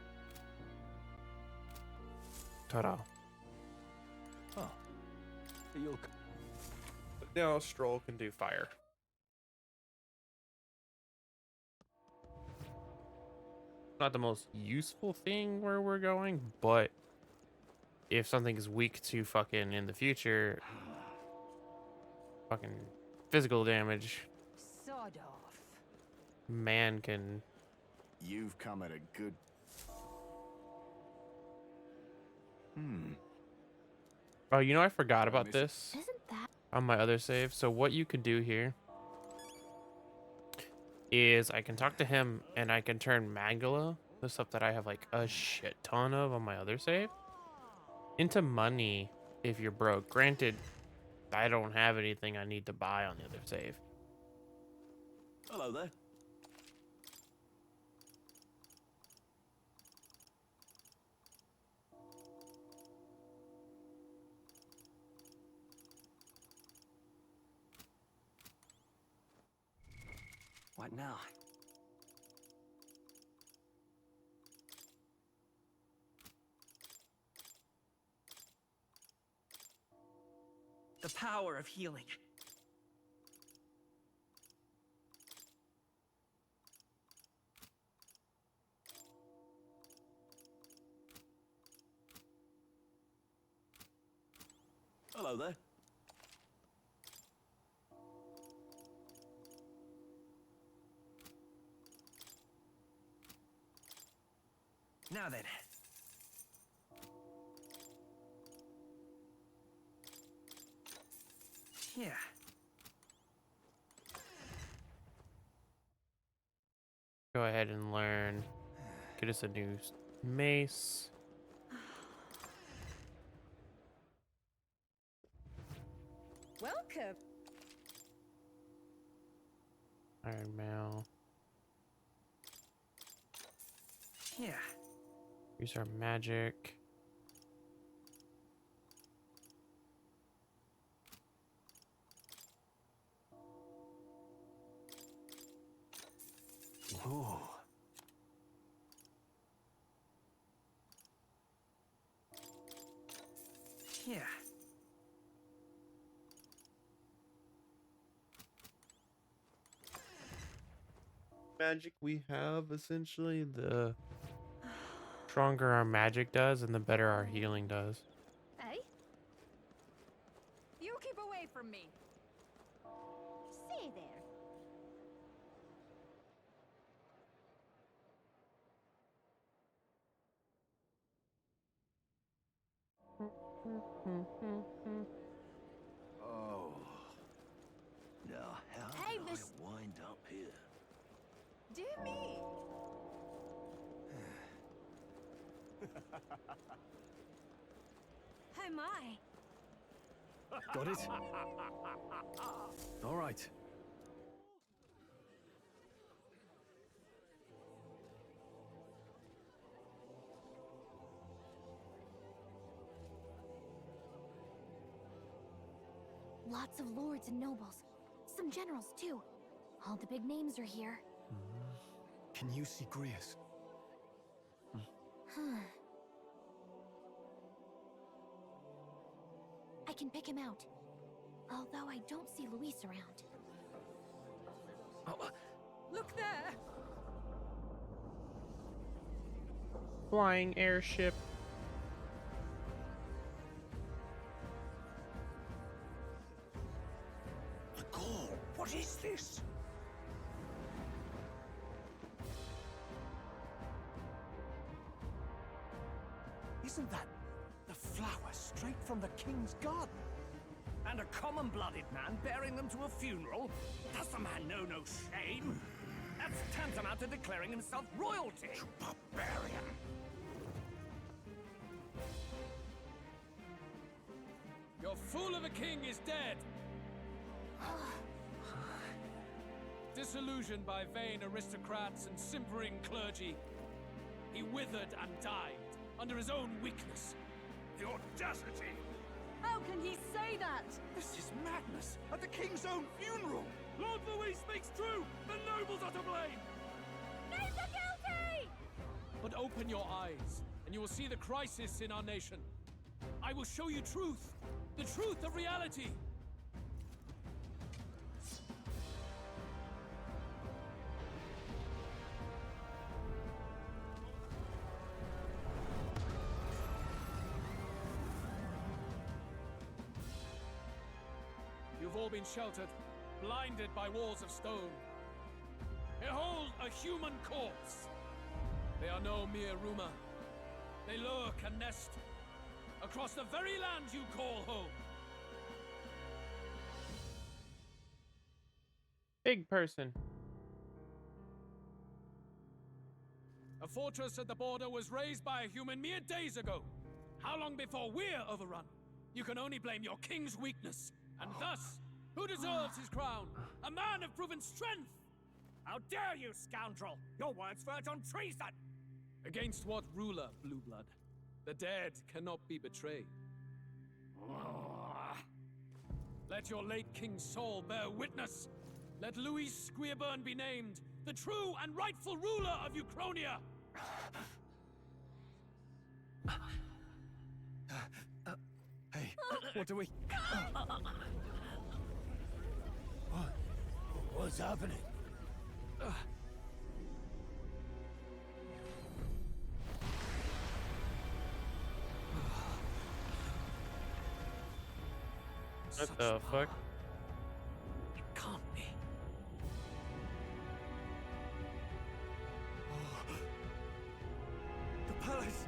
Speaker 1: Ta-da.
Speaker 6: Oh. You'll...
Speaker 1: But now Stroll can do fire. Not the most useful thing where we're going, but if something is weak to fucking in the future, fucking physical damage,
Speaker 12: Sod off.
Speaker 1: man can...
Speaker 6: You've come at a good...
Speaker 1: Oh, you know, I forgot about this
Speaker 8: Isn't that...
Speaker 1: on my other save. So what you can do here is I can talk to him and I can turn Magdala the stuff that I have like a shit ton of on my other save, into money if you're broke. Granted, I don't have anything I need to buy on the other save.
Speaker 6: Hello there.
Speaker 16: What now? The power of healing.
Speaker 6: Hello there.
Speaker 16: Now then. Yeah.
Speaker 1: Go ahead and learn. Get us a new mace.
Speaker 5: Welcome.
Speaker 1: Iron Mail.
Speaker 16: Yeah.
Speaker 1: Use our magic.
Speaker 16: Ooh. Yeah.
Speaker 1: Magic we have, essentially, the stronger our magic does and the better our healing does.
Speaker 12: Hey? You keep away from me.
Speaker 7: Stay there.
Speaker 6: Oh. Now, how
Speaker 12: Hey,
Speaker 6: did
Speaker 12: Miss-
Speaker 6: I wind up here?
Speaker 12: Dear me.
Speaker 7: Oh my.
Speaker 13: Got it? All right.
Speaker 8: Lots of lords and nobles. Some generals, too. All the big names are here.
Speaker 13: Can you see Grius?
Speaker 8: I can pick him out. Although I don't see Luis around.
Speaker 12: Look there.
Speaker 1: Flying airship.
Speaker 10: The gall. What is this?
Speaker 11: Isn't that the flower straight from the king's garden? And a common-blooded man bearing them to a funeral? Does the man know no shame? That's tantamount to declaring himself royalty. You barbarian!
Speaker 4: Your fool of a king is dead! Disillusioned by vain aristocrats and simpering clergy, he withered and died under his own weakness.
Speaker 10: The audacity!
Speaker 12: How can he say that?
Speaker 11: This is madness! At the king's own funeral!
Speaker 4: Lord Louis speaks true! The nobles are to blame!
Speaker 12: Names are guilty!
Speaker 4: But open your eyes, and you will see the crisis in our nation. I will show you truth, the truth of reality. You've all been sheltered, blinded by walls of stone. Behold a human corpse! They are no mere rumor. They lurk and nest across the very land you call home.
Speaker 1: Big person.
Speaker 4: A fortress at the border was raised by a human mere days ago. How long before we're overrun? You can only blame your king's weakness. And thus, who deserves his crown? A man of proven strength!
Speaker 18: How dare you, scoundrel! Your words verge on treason!
Speaker 4: Against what ruler, Blueblood? The dead cannot be betrayed. Let your late king's soul bear witness. Let Louis Squeerburn be named the true and rightful ruler of Uchronia.
Speaker 6: Hey, what do we...
Speaker 20: What's happening?
Speaker 1: What the fuck?
Speaker 4: It can't be.
Speaker 6: The palace!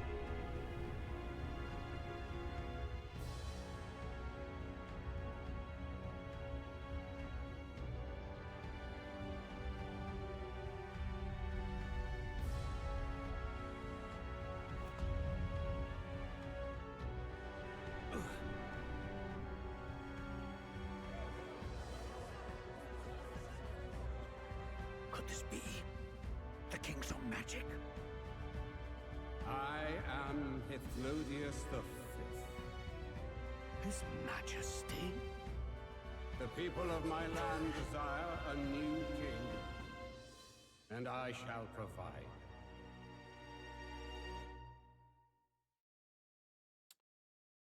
Speaker 20: Could this be the king's own magic?
Speaker 22: I am Hithlodius V.
Speaker 20: His Majesty?
Speaker 22: The people of my land desire a new king, and I shall provide.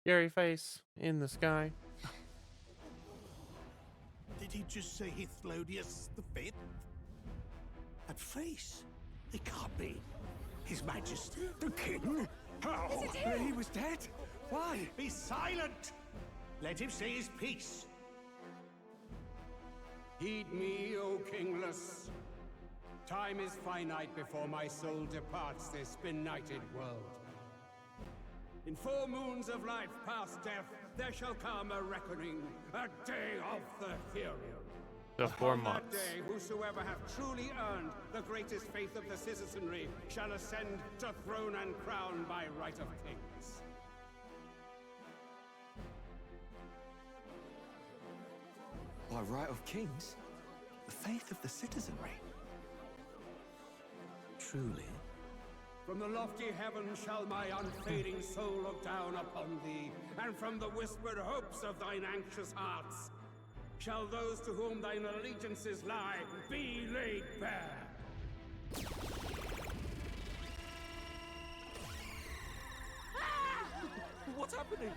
Speaker 1: Scary face in the sky.
Speaker 20: Did he just say Hithlodius V? That face? It can't be. His Majesty, the King? How?
Speaker 6: Is it him? He was dead? Why?
Speaker 20: Be silent! Let him say his piece.
Speaker 22: Heed me, O kingless. Time is finite before my soul departs this benighted world. In 4 moons of life past death, there shall come a reckoning, a day of the hero.
Speaker 1: The 4
Speaker 22: On that
Speaker 1: months.
Speaker 22: day, whosoever have truly earned the greatest faith of the citizenry shall ascend to throne and crown by right of kings.
Speaker 6: By right of kings? The faith of the citizenry?
Speaker 20: Truly?
Speaker 22: From the lofty heavens shall my unfading soul look down upon thee, and from the whispered hopes of thine anxious hearts shall those to whom thine allegiances lie be laid bare.
Speaker 6: What's happening?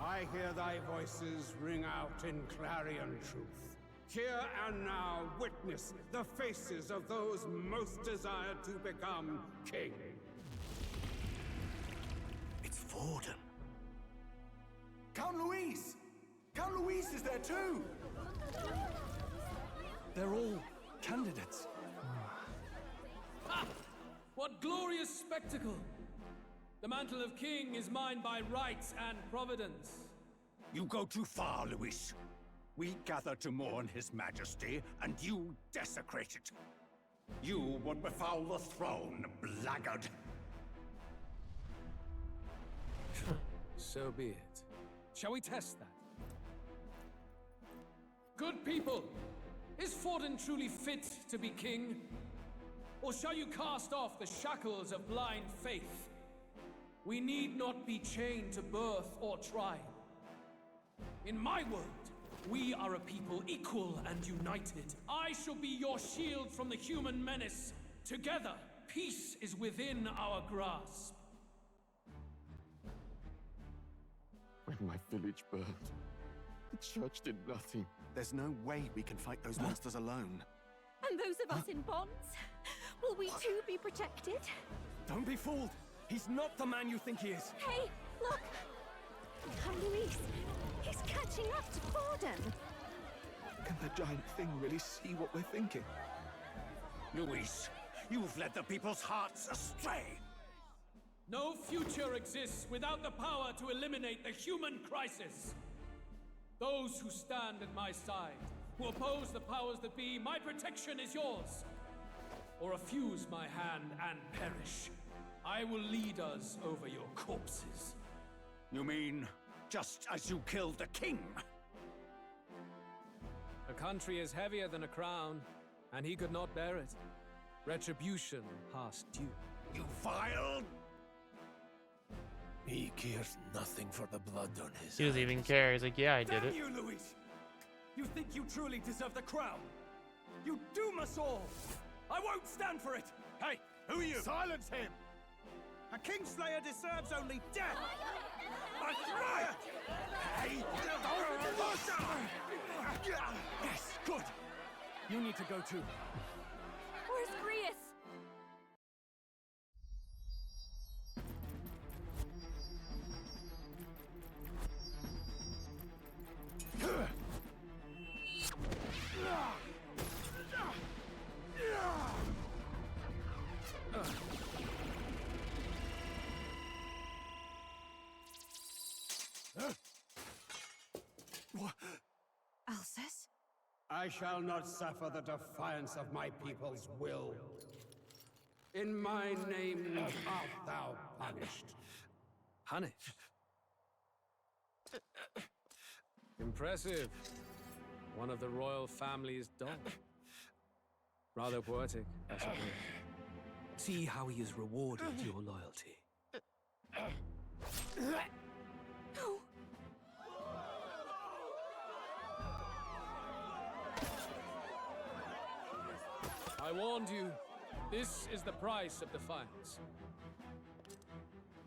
Speaker 22: I hear thy voices ring out in clarion truth. Here and now witness the faces of those most desired to become king.
Speaker 20: It's Forden.
Speaker 6: Count Louise! Count Louise is there too! They're all candidates.
Speaker 4: Ha! What glorious spectacle! The mantle of king is mine by rights and providence.
Speaker 20: You go too far, Louis. We gather to mourn his majesty, and you desecrate it. You would befoul the throne, blackguard.
Speaker 4: So be it. Shall we test that? Good people, is Forden truly fit to be king? Or shall you cast off the shackles of blind faith? We need not be chained to birth or tribe. In my world, we are a people equal and united. I shall be your shield from the human menace. Together, peace is within our grasp.
Speaker 6: When my village burned, the church did nothing. There's no way we can fight those monsters alone.
Speaker 23: And those of us in bonds? Will we too be protected?
Speaker 6: Don't be fooled! He's not the man you think he is!
Speaker 23: Hey, look! Count Luis! He's catching up to Forden!
Speaker 6: Can the giant thing really see what we're thinking?
Speaker 20: Luis, you've led the people's hearts astray!
Speaker 4: No future exists without the power to eliminate the human crisis. Those who stand at my side
Speaker 2: who oppose the powers that be, my protection is yours. Or refuse my hand and perish. I will lead us over your corpses.
Speaker 18: You mean, just as you killed the king?
Speaker 4: A country is heavier than a crown, and he could not bear it. Retribution past due.
Speaker 18: You vile!
Speaker 20: He cares nothing for the blood on his
Speaker 1: He doesn't even care. He's like, yeah, I did
Speaker 18: Damn
Speaker 1: it.
Speaker 18: you, Luis! You think you truly deserve the crown? You doom us all! I won't stand for it! Hey, who are you? Silence him! A Kingslayer deserves only death! A riot! Hey! Yes, good! You need to go too.
Speaker 8: Where's Grius?
Speaker 12: Alcest?
Speaker 9: I shall not suffer the defiance of my people's will. In my name art thou punished.
Speaker 4: Punished? Impressive. One of the royal family's dogs. Rather poetic, I suppose. See how he has rewarded your loyalty.
Speaker 12: No!
Speaker 2: I warned you. This is the price of defiance.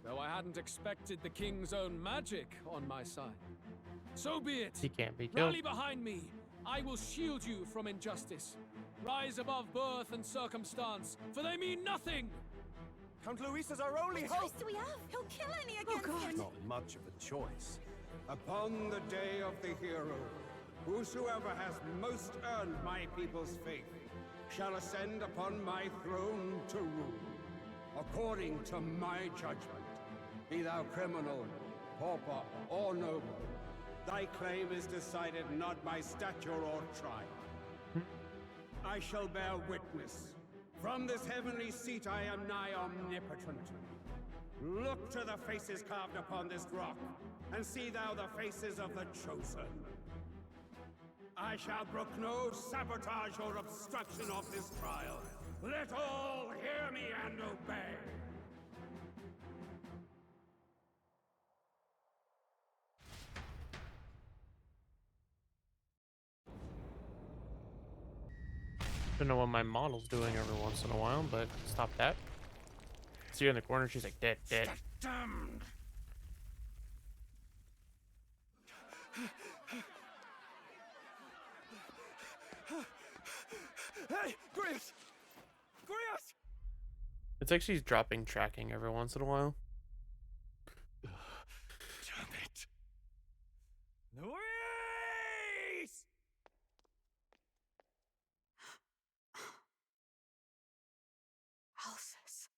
Speaker 2: Though I hadn't expected the king's own magic on my side. So be it.
Speaker 1: He can't be killed.
Speaker 2: Rally behind me. I will shield you from injustice. Rise above birth and circumstance, for they mean nothing.
Speaker 18: Count Luis is our only
Speaker 12: What
Speaker 18: hope!
Speaker 12: choice do we have? He'll kill any against him!
Speaker 15: Not much of a choice.
Speaker 9: Upon the day of the hero, whosoever has most earned my people's faith shall ascend upon my throne to rule, according to my judgment. Be thou criminal, pauper, or noble, thy claim is decided not by stature or tribe. I shall bear witness. From this heavenly seat I am nigh omnipotent. Look to the faces carved upon this rock, and see thou the faces of the chosen. I shall brook no sabotage or obstruction of this trial. Let all hear me and obey.
Speaker 1: Don't know what my model's doing every once in a while, but stop that. See her in the corner, she's like, dead, dead.
Speaker 18: Damned! Hey, Grius! Grius!
Speaker 1: It's like she's dropping tracking every once in a while.
Speaker 18: Damn it! Luis!
Speaker 12: Alcest.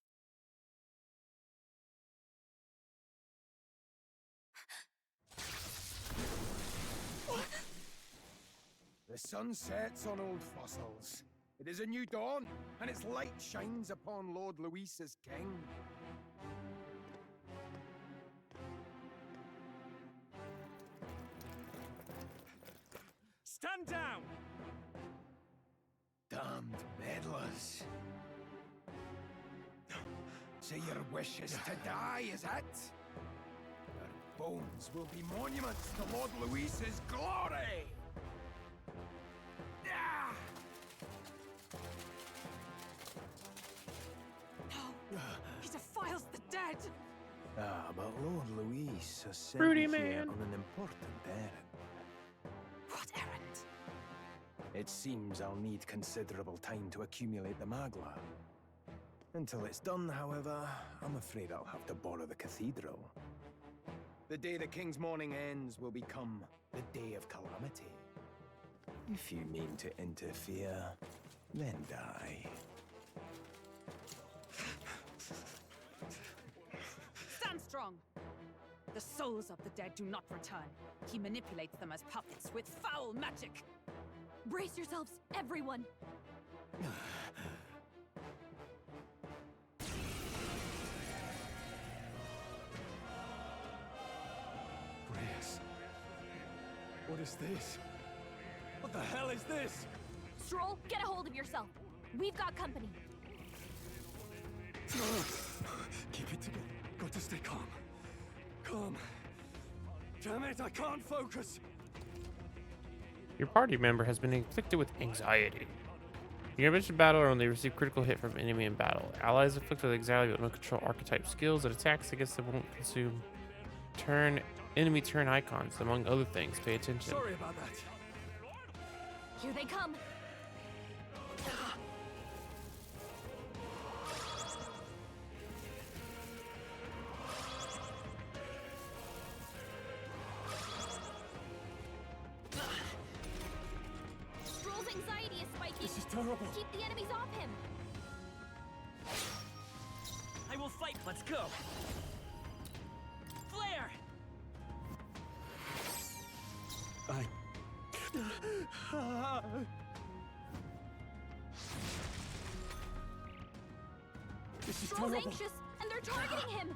Speaker 10: The sun sets on old fossils. It is a new dawn, and its light shines upon Lord Luis as king.
Speaker 18: Stand down!
Speaker 10: Damned meddlers. So your wish is to die, is it? Your bones will be monuments to Lord Luis's glory! Ah!
Speaker 12: No! He defiles the dead!
Speaker 6: Ah, but Lord Luis has sent
Speaker 1: Fruity
Speaker 6: me here
Speaker 1: man.
Speaker 6: on an important errand.
Speaker 12: What errand?
Speaker 6: It seems I'll need considerable time to accumulate the Magla. Until it's done, however, I'm afraid I'll have to borrow the cathedral. The day the King's morning ends will become the day of calamity. If you mean to interfere, then die.
Speaker 12: Stand strong! The souls of the dead do not return. He manipulates them as puppets with foul magic.
Speaker 8: Brace yourselves, everyone!
Speaker 15: Grace. What is this? What the hell is this?
Speaker 8: Stroll, get a hold of yourself. We've got company.
Speaker 15: Keep it together. Got to stay calm. Calm. Damn it, I can't focus.
Speaker 1: Your party member has been inflicted with anxiety. You never miss a battle or when they receive critical hit from enemy in battle. Allies afflicted with anxiety will not control archetype skills and attacks against them won't consume enemy turn icons, among other things. Pay attention.
Speaker 15: Sorry about that.
Speaker 8: Here they come. Stroll's anxiety is spiking.
Speaker 15: This is terrible.
Speaker 8: Keep the enemies off him.
Speaker 18: I will fight. Let's go. Flare!
Speaker 15: This is
Speaker 8: Stroll's
Speaker 15: terrible.
Speaker 8: anxious, and they're targeting him.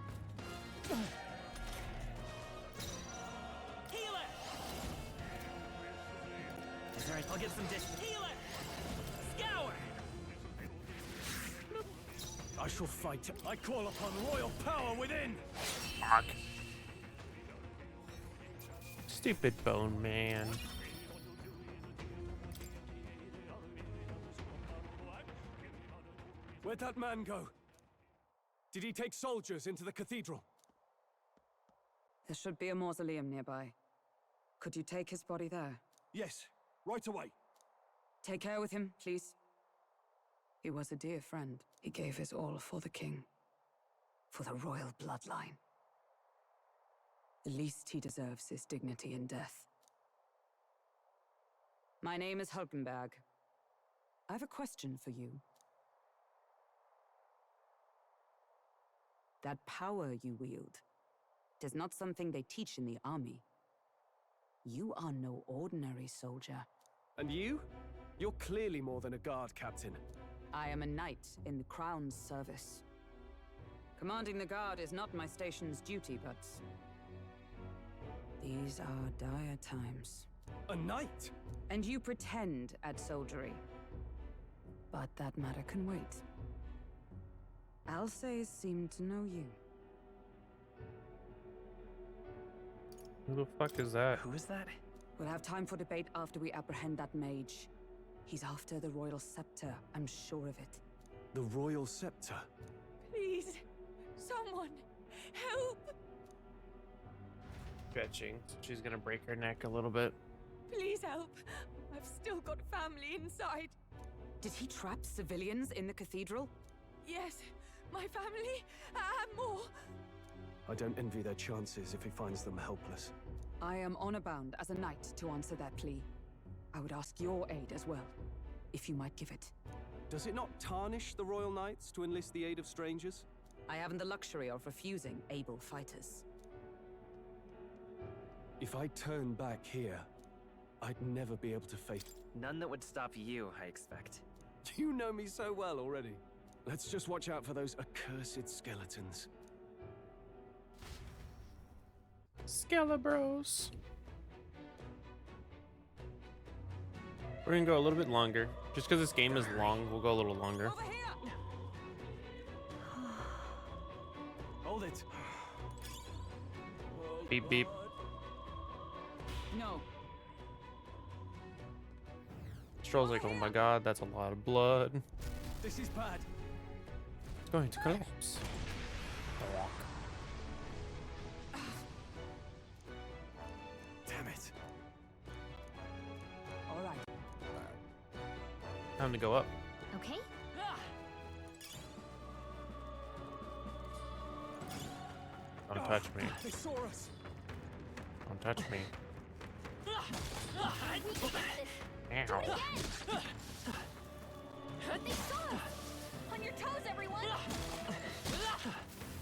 Speaker 18: Healer! Alright, I'll get some distance. Healer! Scour!
Speaker 15: I shall fight. I call upon royal power within.
Speaker 1: Fuck. Stupid bone man.
Speaker 15: Where'd that man go? Did he take soldiers into the cathedral?
Speaker 5: There should be a mausoleum nearby. Could you take his body there?
Speaker 15: Yes, right away.
Speaker 5: Take care with him, please. He was a dear friend. He gave his all for the king. For the royal bloodline. The least he deserves is dignity in death. My name is Hulkenberg. I have a question for you. That power you wield is not something they teach in the army. You are no ordinary soldier.
Speaker 15: And you? You're clearly more than a guard captain.
Speaker 5: I am a knight in the Crown's service. Commanding the guard is not my station's duty, but these are dire times.
Speaker 15: A knight?
Speaker 5: And you pretend at soldiery. But that matter can wait. Alsays seem to know you.
Speaker 1: Who the fuck is that?
Speaker 16: Who is that?
Speaker 5: We'll have time for debate after we apprehend that mage. He's after the royal scepter, I'm sure of it.
Speaker 15: The royal scepter?
Speaker 12: Please, someone, help!
Speaker 1: Fetching. She's gonna break her neck a little bit.
Speaker 12: Please help. I've still got family inside.
Speaker 5: Did he trap civilians in the cathedral?
Speaker 12: Yes, my family, and more.
Speaker 15: I don't envy their chances if he finds them helpless.
Speaker 5: I am honor bound as a knight to answer that plea. I would ask your aid as well, if you might give it.
Speaker 15: Does it not tarnish the Royal Knights to enlist the aid of strangers?
Speaker 5: I haven't the luxury of refusing able fighters.
Speaker 15: If I turn back here, I'd never be able to face...
Speaker 16: None that would stop you, I expect.
Speaker 15: You know me so well already. Let's just watch out for those accursed skeletons.
Speaker 1: Skelebros. We're gonna go a little bit longer. Just because this game is long, we'll go a little longer.
Speaker 15: Hold it.
Speaker 1: Beep beep.
Speaker 5: No.
Speaker 1: Stroll's like, oh my god, that's a lot of blood.
Speaker 15: This is bad.
Speaker 1: It's going to collapse.
Speaker 15: Damn it.
Speaker 5: All right.
Speaker 1: Time to go up.
Speaker 8: Okay.
Speaker 1: Don't touch me.
Speaker 15: They saw us.
Speaker 1: Don't touch me.
Speaker 8: We can get this.
Speaker 1: Ow.
Speaker 8: They saw us. On your toes, everyone.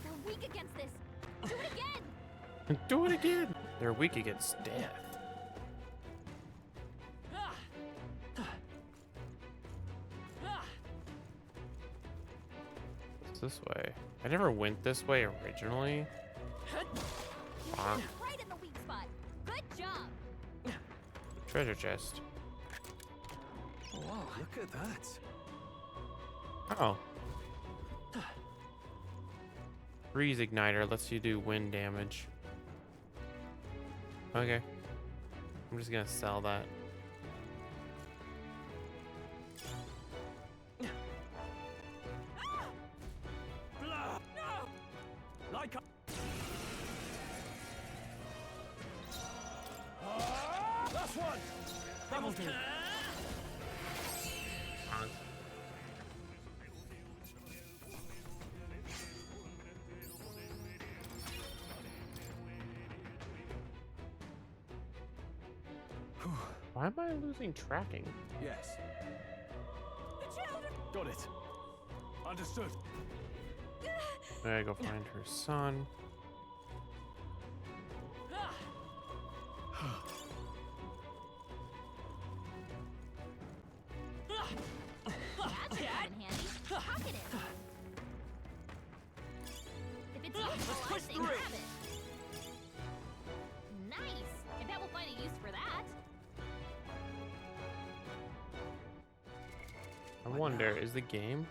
Speaker 8: They're weak against this. Do it again.
Speaker 1: Do it again. They're weak against death. this way? I never went this way originally. Fuck.
Speaker 8: Right in the weak spot. Good job.
Speaker 1: Treasure chest.
Speaker 15: Whoa, look at that.
Speaker 1: Oh. Freeze igniter lets you do wind damage. Okay. I'm just gonna sell that.
Speaker 18: Like last one. That'll do.
Speaker 1: Why am I losing tracking?
Speaker 18: Yes. Got it. Understood.
Speaker 1: I gotta go find her son.
Speaker 8: That's in handy. Pocket it. If it's useful, I say grab it. Nice. I bet we'll find a use for that.
Speaker 1: I wonder, is the game?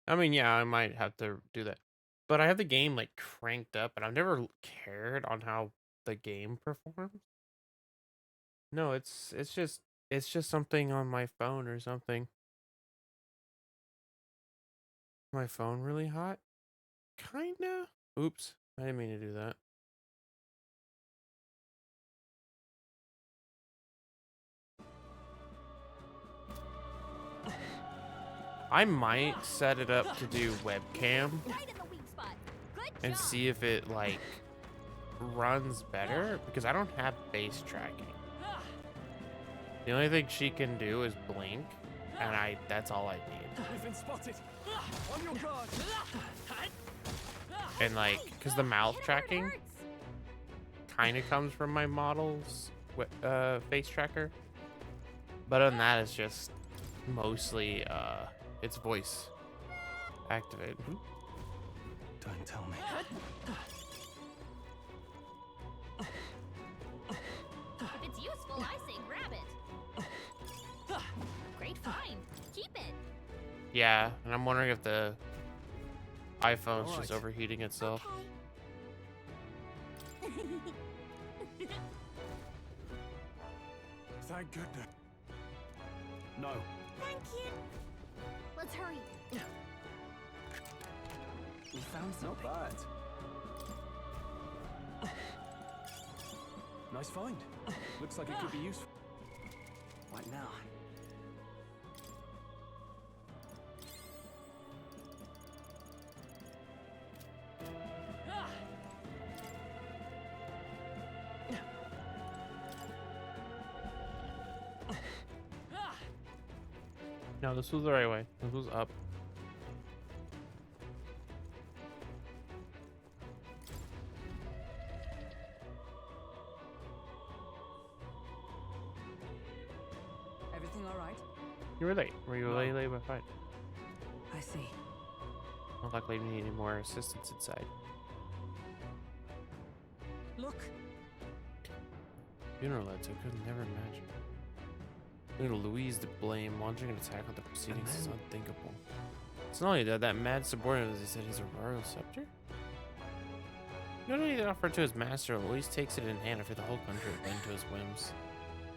Speaker 1: I mean, yeah, I might have to do that. But I have the game like cranked up and I've never cared on how the game performs. No, it's just something on my phone or something. My phone really hot? Kinda. Oops. I didn't mean to do that. I might set it up to do webcam and see if it like runs better because I don't have base tracking. The only thing she can do is blink, and that's all I need.
Speaker 18: We've been spotted. On your guard.
Speaker 1: And like, cause the mouth tracking kind of comes from my model's face tracker, but other than that, it's just mostly it's voice activated.
Speaker 15: Don't tell me.
Speaker 8: If it's useful, I say grab it. Great find. Keep it.
Speaker 1: Yeah, and I'm wondering if the iPhone's just overheating itself.
Speaker 18: Thank goodness. No.
Speaker 8: Thank you. Let's hurry.
Speaker 15: We found something. Not bad. Nice find. Looks like it could be useful. Right now.
Speaker 1: No, this was the right way. This was up.
Speaker 5: Everything all right?
Speaker 1: You were late. Were you late by 5?
Speaker 5: I see.
Speaker 1: Well, luckily, we need any more assistance inside.
Speaker 5: Look.
Speaker 1: Funeral lights, I could never imagine. Little Louise to blame. Launching an attack on the proceedings is unthinkable. It's not only that mad subordinate, as he said, he's a royal scepter? Not only did offer to his master, Louise takes it in hand after the whole country would bend to his whims.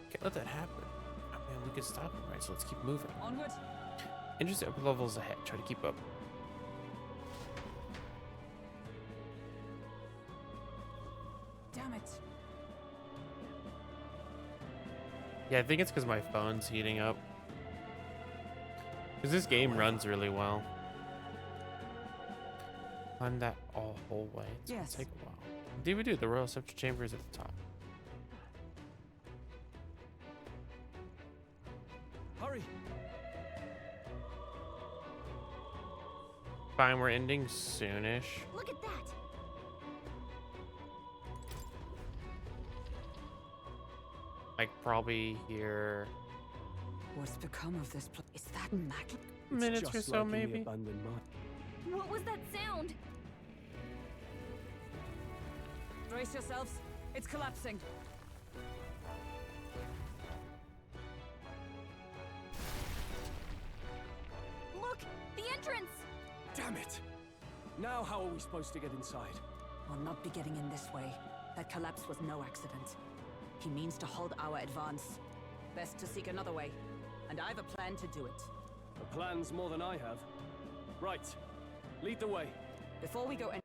Speaker 1: Can't let that happen. I mean, we could stop him, right? So let's keep moving.
Speaker 5: Onward.
Speaker 1: Interest upper levels ahead. Try to keep up.
Speaker 5: Damn it.
Speaker 1: Yeah, I think it's because my phone's heating up. Because this game runs really well. Climb that whole way. It's gonna take a while. Indeed we do. The Royal Scepter Chamber is at the top.
Speaker 18: Hurry.
Speaker 1: Fine, we're ending soonish.
Speaker 8: Look at that.
Speaker 1: Like probably here.
Speaker 5: What's become of this place? Is that magic?
Speaker 15: It's
Speaker 1: minutes or
Speaker 15: just
Speaker 1: so,
Speaker 15: like in the
Speaker 1: maybe.
Speaker 15: abandoned mine.
Speaker 8: What was that sound?
Speaker 5: Brace yourselves. It's collapsing.
Speaker 8: Look! The entrance!
Speaker 15: Damn it! Now how are we supposed to get inside?
Speaker 5: We'll not be getting in this way. That collapse was no accident. He means to halt our advance. Best to seek another way. And I've a plan to do it.
Speaker 15: A plan's more than I have. Right. Lead the way.
Speaker 5: Before we go any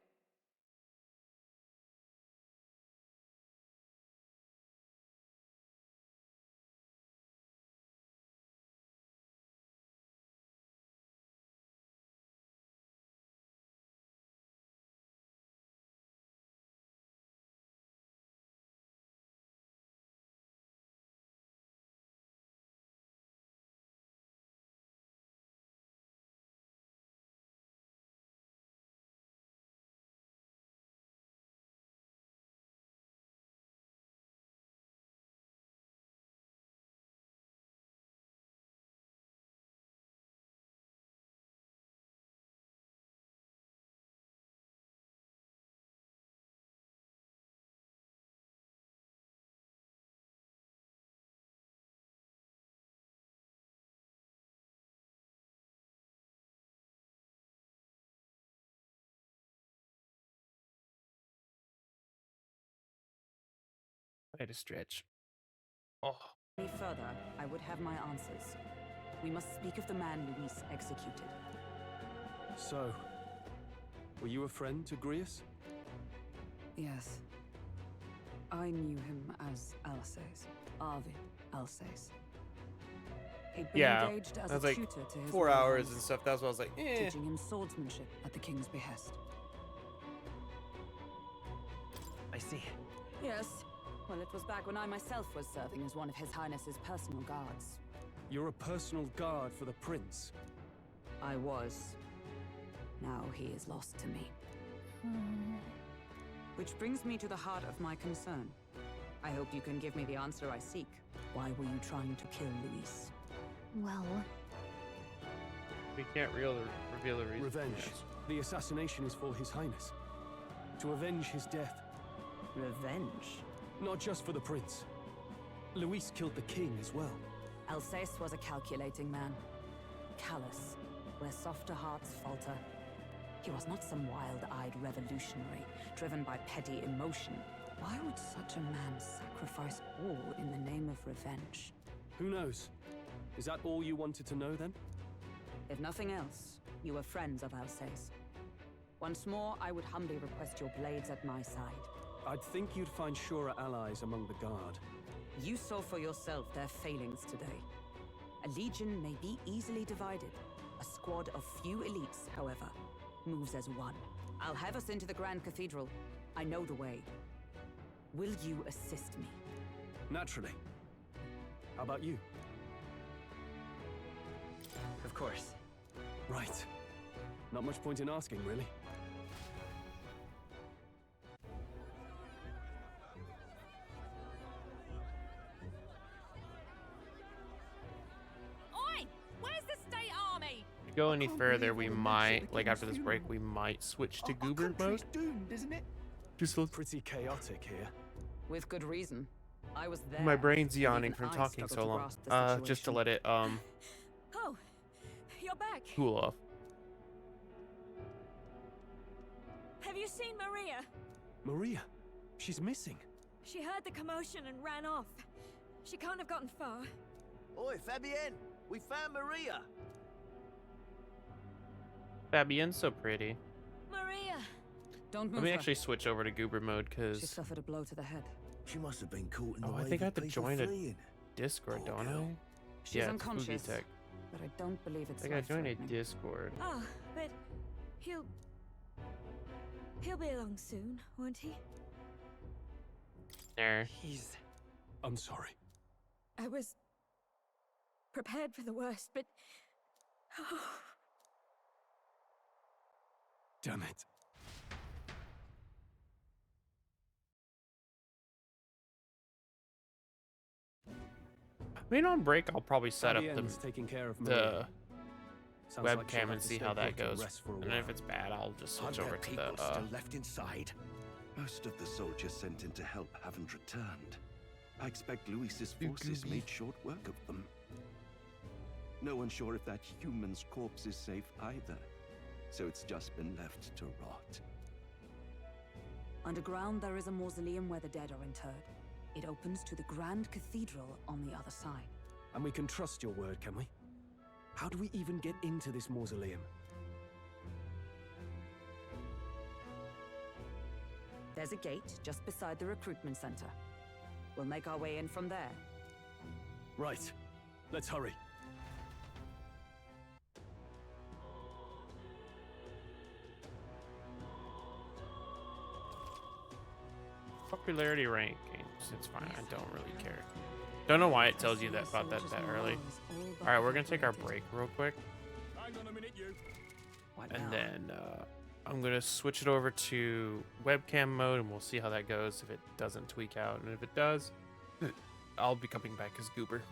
Speaker 1: I had to stretch. Oh.
Speaker 5: further, I would have my answers. We must speak of the man Luis executed.
Speaker 15: So, were you a friend to Grius?
Speaker 5: Yes. I knew him as Alsace. Arvid Alsace. He'd been
Speaker 1: Yeah,
Speaker 5: engaged as
Speaker 1: that was
Speaker 5: a
Speaker 1: like
Speaker 5: tutor to his
Speaker 1: 4
Speaker 5: royal
Speaker 1: hours
Speaker 5: highness,
Speaker 1: and stuff. That's why I was like, eh.
Speaker 5: teaching him swordsmanship at the king's behest.
Speaker 16: I see.
Speaker 5: Yes. Well, it was back when I myself was serving as one of His Highness's personal guards.
Speaker 15: You're a personal guard for the prince.
Speaker 5: I was. Now he is lost to me. Which brings me to the heart of my concern. I hope you can give me the answer I seek. Why were you trying to kill Luis?
Speaker 8: Well,
Speaker 1: We can't reveal the reason.
Speaker 15: Revenge.
Speaker 1: Yes.
Speaker 15: The assassination is for His Highness. To avenge his death.
Speaker 5: Revenge?
Speaker 15: Not just for the prince. Luis killed the king as well.
Speaker 5: Alsace was a calculating man. Callous, where softer hearts falter. He was not some wild-eyed revolutionary, driven by petty emotion. Why would such a man sacrifice all in the name of revenge?
Speaker 15: Who knows? Is that all you wanted to know then?
Speaker 5: If nothing else, you were friends of Alsace. Once more, I would humbly request your blades at my side.
Speaker 15: I'd think you'd find surer allies among the guard.
Speaker 5: You saw for yourself their failings today. A legion may be easily divided. A squad of few elites, however, moves as one. I'll have us into the Grand Cathedral. I know the way. Will you assist me?
Speaker 15: Naturally. How about you?
Speaker 16: Of course.
Speaker 15: Right. Not much point in asking, really.
Speaker 8: oi! Where's the state army?
Speaker 1: If we go any further, we might, like after this break, we might switch to goober mode.
Speaker 11: Doomed, isn't it?
Speaker 1: Just a
Speaker 15: Pretty chaotic here.
Speaker 5: With good reason. I was there.
Speaker 1: My brain's
Speaker 5: and
Speaker 1: yawning
Speaker 5: even
Speaker 1: from
Speaker 5: I
Speaker 1: talking
Speaker 5: struggled
Speaker 1: so
Speaker 5: to
Speaker 1: long.
Speaker 5: grasp the
Speaker 1: Just to
Speaker 5: situation.
Speaker 1: let it
Speaker 23: Oh, you're back.
Speaker 1: cool off.
Speaker 23: Have you seen Maria?
Speaker 15: Maria, she's missing.
Speaker 23: She heard the commotion and ran off. She can't have gotten far.
Speaker 11: Oi, Fabienne! We found Maria!
Speaker 1: Fabienne's so pretty.
Speaker 23: Maria!
Speaker 5: Don't move
Speaker 1: Let me
Speaker 5: her.
Speaker 1: actually switch over to goober mode
Speaker 5: She
Speaker 1: because
Speaker 5: suffered a blow to the head.
Speaker 11: She must have been caught in the
Speaker 1: oh, I
Speaker 11: wave
Speaker 1: think I
Speaker 11: of
Speaker 1: have to
Speaker 11: people
Speaker 1: join a
Speaker 11: fleeing.
Speaker 1: Discord,
Speaker 11: Poor
Speaker 1: don't
Speaker 11: girl.
Speaker 1: I?
Speaker 5: She's
Speaker 1: Yeah, it's
Speaker 5: unconscious,
Speaker 1: Tech.
Speaker 5: but I don't believe it's
Speaker 1: I gotta join a
Speaker 5: life-threatening.
Speaker 1: Discord.
Speaker 23: Oh, but he'll be along soon, won't he?
Speaker 1: There.
Speaker 15: I'm sorry.
Speaker 23: I was prepared for the worst, but oh,
Speaker 15: Damn it.
Speaker 1: I mean, on break, I'll probably set up
Speaker 15: Fabienne's taking care of
Speaker 1: the
Speaker 15: Maria. Sounds like she'll
Speaker 1: webcam
Speaker 15: have
Speaker 1: and
Speaker 15: to
Speaker 1: see
Speaker 15: stay
Speaker 1: how that
Speaker 15: put and
Speaker 1: goes.
Speaker 15: rest for a
Speaker 1: And then
Speaker 15: while.
Speaker 1: if it's bad, I'll just switch
Speaker 6: Are
Speaker 1: over
Speaker 6: there
Speaker 1: to
Speaker 6: people
Speaker 1: the
Speaker 6: still left inside? Most of the soldiers sent in to help haven't returned. I expect Luis's forces made short work of them. No one's sure if that human's corpse is safe either, so it's just been left to rot.
Speaker 5: Underground, there is a mausoleum where the dead are interred. It opens to the Grand Cathedral on the other side.
Speaker 15: And we can trust your word, can we? How do we even get into this mausoleum?
Speaker 5: There's a gate just beside the recruitment center. We'll make our way in from there.
Speaker 15: Right. Let's hurry.
Speaker 1: popularity rankings. It's fine. I don't really care. Don't know why it tells you that about that early. All right, we're gonna take our break real quick,
Speaker 18: Hang on a minute, you.
Speaker 1: and then I'm gonna switch it over to webcam mode, and we'll see how that goes. If it doesn't tweak out, and if it does, I'll be coming back as Goober.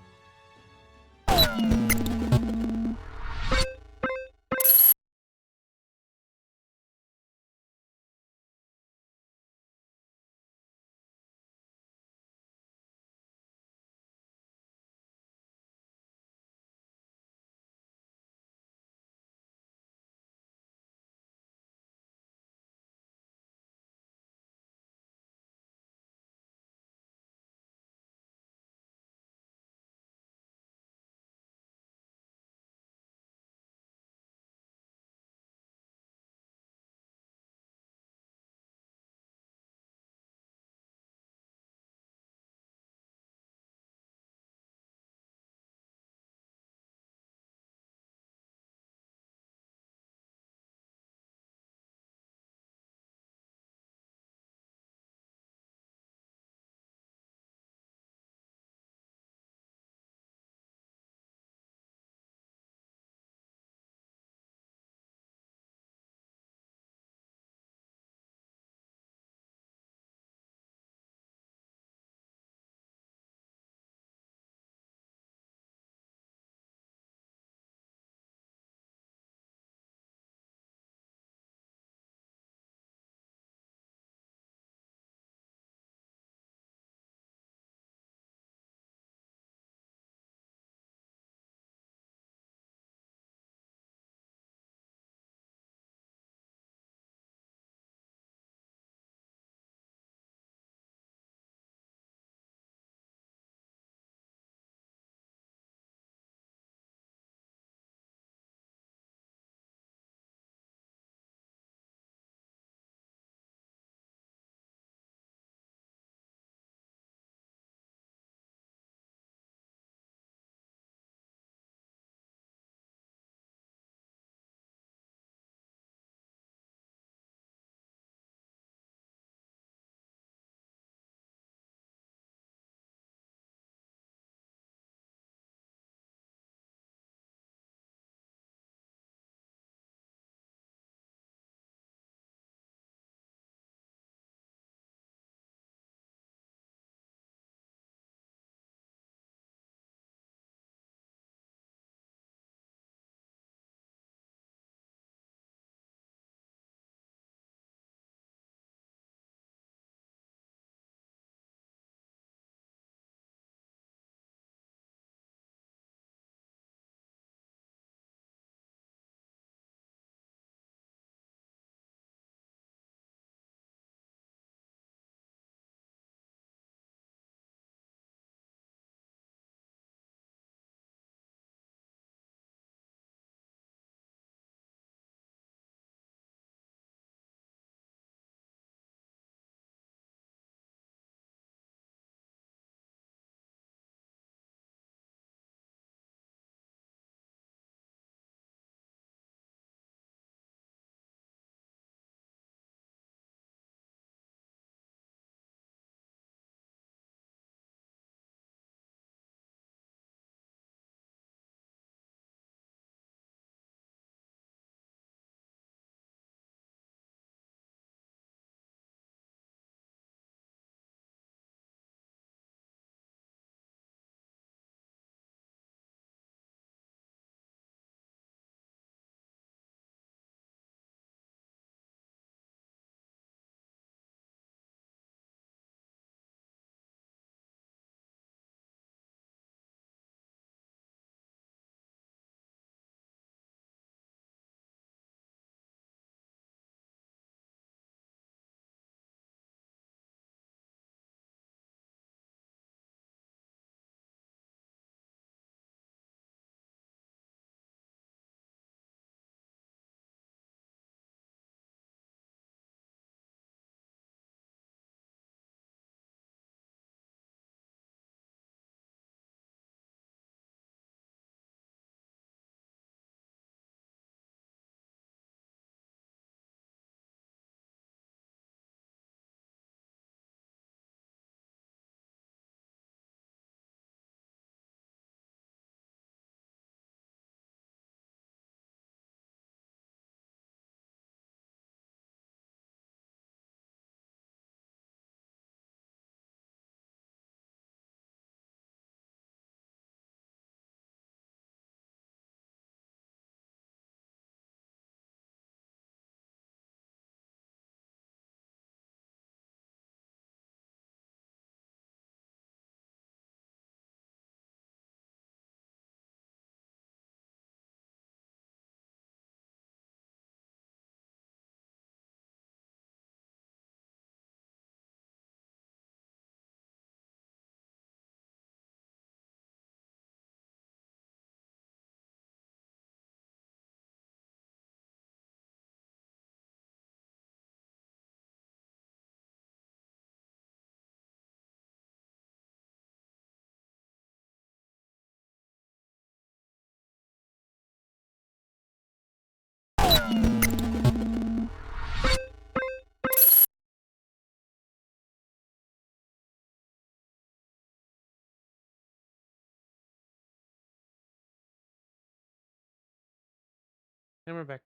Speaker 1: And we're back.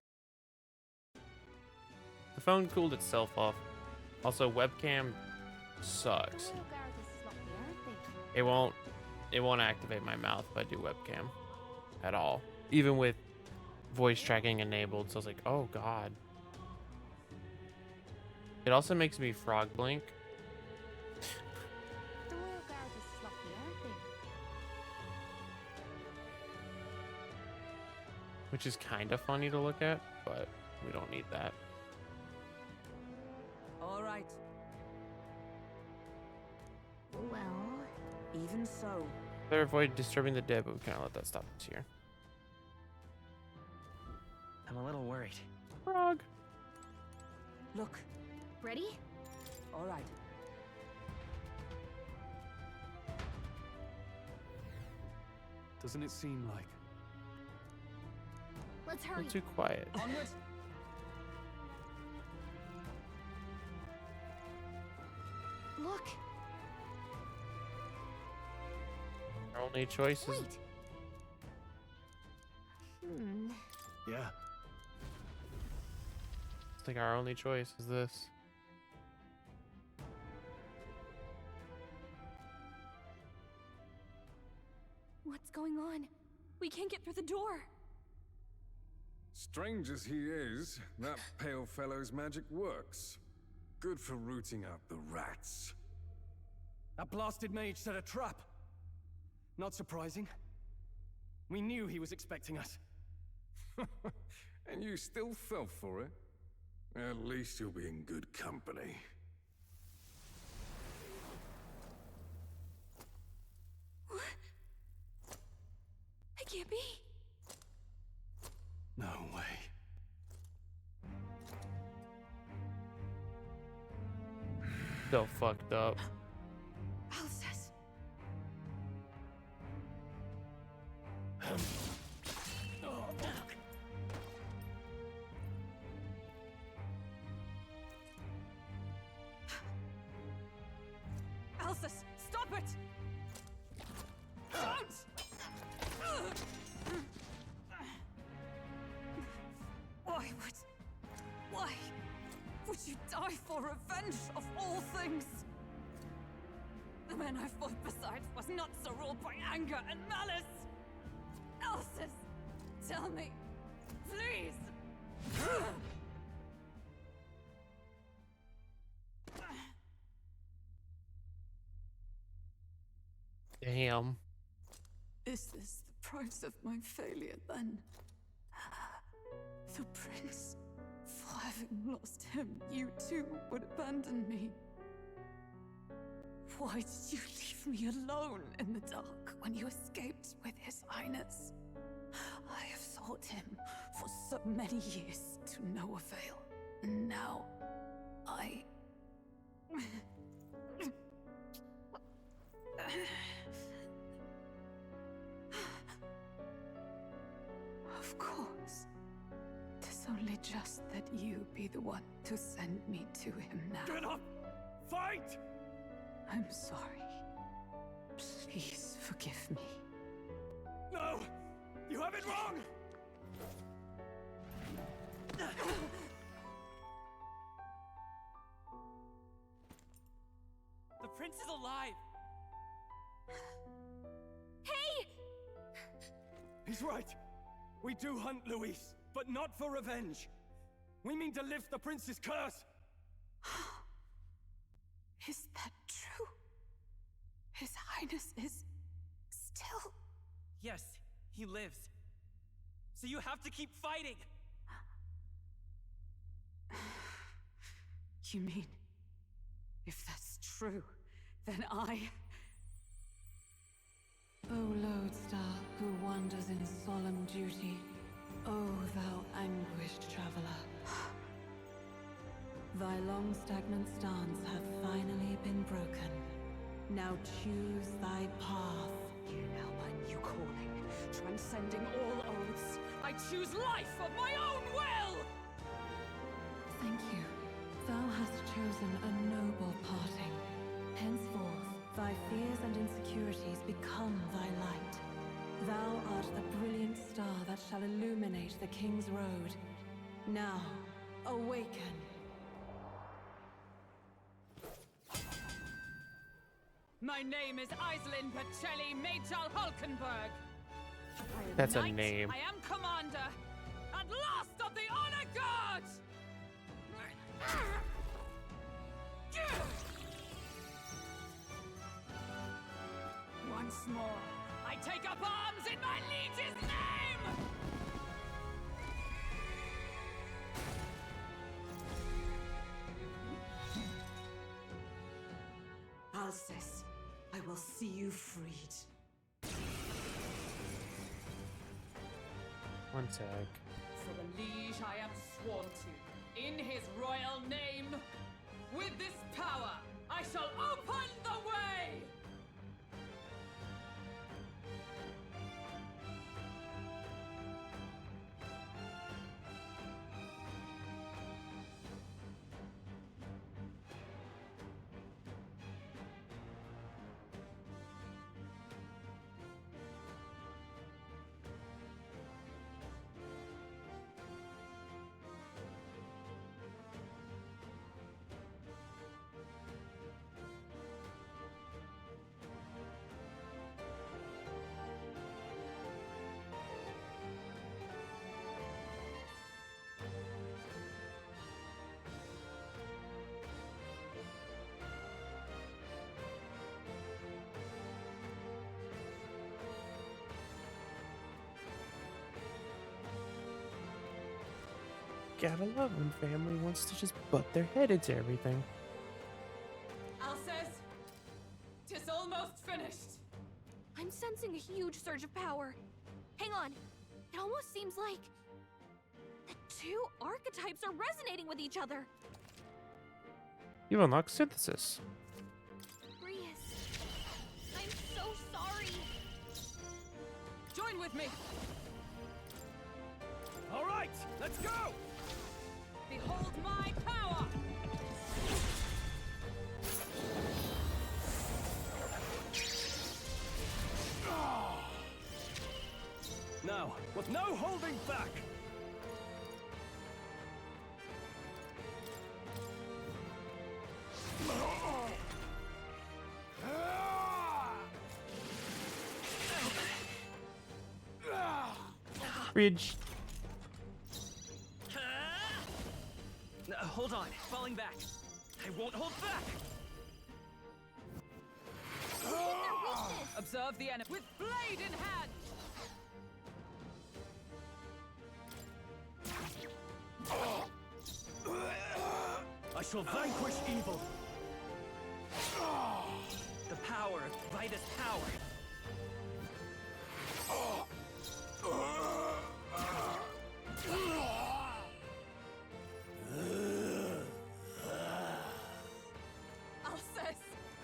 Speaker 1: The phone cooled itself off. Also, webcam sucks. It won't activate my mouth if I do webcam at all. Even with voice tracking enabled. So I was like, oh god. It also makes me frog blink. Which is kind of funny to look at, but we don't need that.
Speaker 12: All right.
Speaker 7: Well,
Speaker 12: even so.
Speaker 1: Better avoid disturbing the dead, but we can't let that stop us here.
Speaker 16: I'm a little worried.
Speaker 1: Frog.
Speaker 12: Look.
Speaker 8: Ready?
Speaker 12: All right.
Speaker 15: Doesn't it seem like?
Speaker 8: Let's hurry.
Speaker 1: Not too quiet.
Speaker 12: Onward.
Speaker 8: Look.
Speaker 1: Our only choice is.
Speaker 8: Wait.
Speaker 15: Yeah.
Speaker 1: I think our only choice is this.
Speaker 8: What's going on? We can't get through the door.
Speaker 14: Strange as he is, that pale fellow's magic works. Good for rooting out the rats.
Speaker 18: That blasted mage set a trap. Not surprising. We knew he was expecting us.
Speaker 14: And you still fell for it? At least you'll be in good company.
Speaker 8: It can't be.
Speaker 15: No way.
Speaker 1: So fucked up.
Speaker 8: Alsace.
Speaker 12: Alsace, stop it! Don't! Why would you die for revenge of all things? The men I fought beside was not so ruled by anger and malice. Alsace, tell me, please.
Speaker 1: Damn.
Speaker 5: Is this the price of my failure then? The prince, for having lost him, you too would abandon me. Why did you leave me alone in the dark when you escaped with his highness? I have sought him for so many years to no avail, and now I... Of course. 'Tis only just that you be the one to send me to him now.
Speaker 18: Get up! Fight!
Speaker 5: I'm sorry. Please forgive me.
Speaker 18: No! You have it wrong!
Speaker 16: The prince is alive!
Speaker 8: Hey!
Speaker 18: He's right. We do hunt Luis, but not for revenge. We mean to lift the prince's curse.
Speaker 5: Is that true? His Highness is still...
Speaker 16: Yes, he lives. So you have to keep fighting!
Speaker 5: You mean, if that's true, then I... O lodestar who wanders in solemn duty, O thou anguished traveler. Thy long stagnant stance hath finally been broken. Now choose thy path.
Speaker 12: Hear now my new calling, transcending all oaths. I choose life of my own will!
Speaker 5: Thank you. Thou hast chosen a noble parting. Henceforth, thy fears and insecurities become thy light.
Speaker 12: Thou art the brilliant star that shall illuminate the King's Road. Now, awaken.
Speaker 3: My name is Iselin Pacelli Machal Hulkenberg.
Speaker 1: That's a
Speaker 3: Knight,
Speaker 1: name.
Speaker 3: I am commander and last of the Honor Guard. Once more, I take up arms in my liege's name!
Speaker 12: Alcest, I will see you freed.
Speaker 1: One sec.
Speaker 3: For the liege I am sworn to, in his royal name, with this power, I shall open the way!
Speaker 1: Gotta love when family wants to just butt their head into everything.
Speaker 3: Alcest, 'tis almost finished.
Speaker 8: I'm sensing a huge surge of power. Hang on. It almost seems like the two archetypes are resonating with each other.
Speaker 1: You unlock synthesis.
Speaker 8: Rias, I'm so sorry.
Speaker 3: Join with me.
Speaker 18: All right, let's go!
Speaker 3: Behold my power!
Speaker 18: Now, with no holding back!
Speaker 1: Bridge.
Speaker 16: Hold on, falling back. I won't hold back!
Speaker 3: Observe the enemy with blade in hand!
Speaker 18: I shall vanquish evil!
Speaker 16: The power of Vitus power!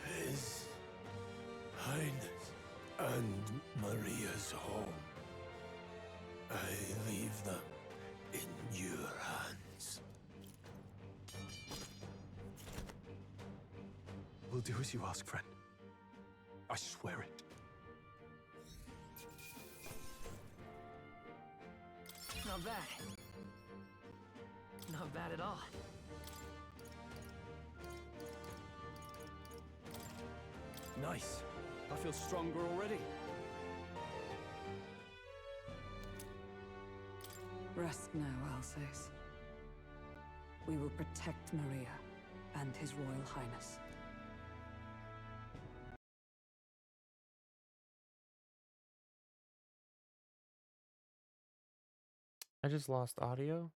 Speaker 20: His Highness and Maria's home. I leave them in your hands.
Speaker 15: We'll do as you ask, friend. I swear it.
Speaker 16: Not bad. Not bad at all.
Speaker 18: Nice. I feel stronger already.
Speaker 5: Rest now, Alcest. We will protect Maria and His Royal Highness.
Speaker 1: I just lost audio.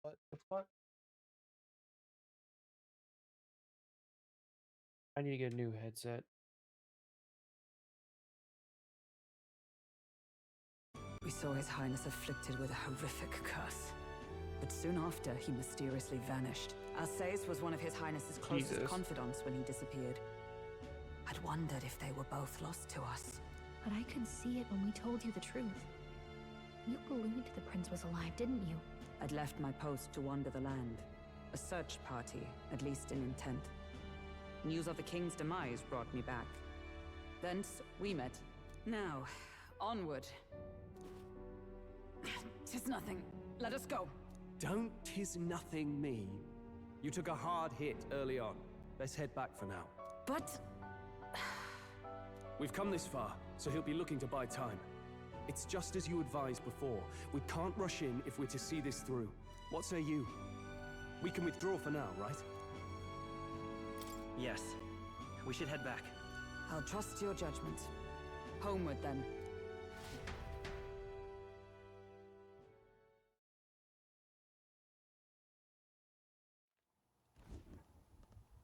Speaker 1: What the fuck? I need to get a new headset.
Speaker 5: We saw His Highness afflicted with a horrific curse. But soon after, he mysteriously vanished. Alcest was one of His Highness's closest confidants when he disappeared. I'd wondered if they were both lost to us.
Speaker 8: But I could see it when we told you the truth. You believed the prince was alive, didn't you?
Speaker 5: I'd left my post to wander the land. A search party, at least in intent. News of the king's demise brought me back. Thence we met. Now, onward. 'Tis nothing. Let us go.
Speaker 15: Don't tis nothing me. You took a hard hit early on. Let's head back for now.
Speaker 5: But...
Speaker 15: We've come this far, so he'll be looking to buy time. It's just as you advised before. We can't rush in if we're to see this through. What say you? We can withdraw for now, right?
Speaker 16: Yes. We should head back.
Speaker 5: I'll trust your judgment. Homeward, then.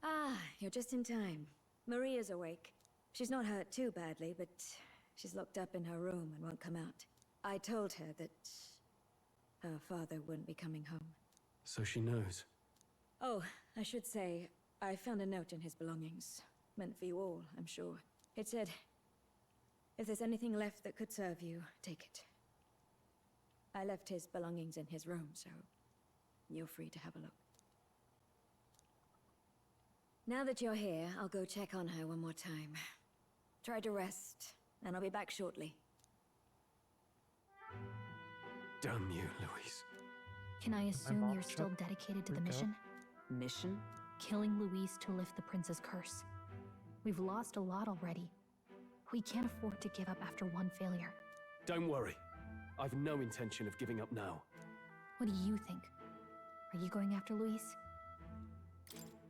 Speaker 7: Ah, you're just in time. Maria's awake. She's not hurt too badly, but she's locked up in her room and won't come out. I told her that her father wouldn't be coming home.
Speaker 15: So she knows.
Speaker 7: Oh, I should say, I found a note in his belongings. Meant for you all, I'm sure. It said, if there's anything left that could serve you, take it. I left his belongings in his room, so you're free to have a look. Now that you're here, I'll go check on her one more time. Try to rest, and I'll be back shortly.
Speaker 15: Damn you, Louise.
Speaker 8: Can I assume you're still dedicated to the mission?
Speaker 5: Mission?
Speaker 8: Killing Louise to lift the prince's curse. We've lost a lot already. We can't afford to give up after one failure.
Speaker 15: Don't worry. I've no intention of giving up now.
Speaker 8: What do you think? Are you going after Louise?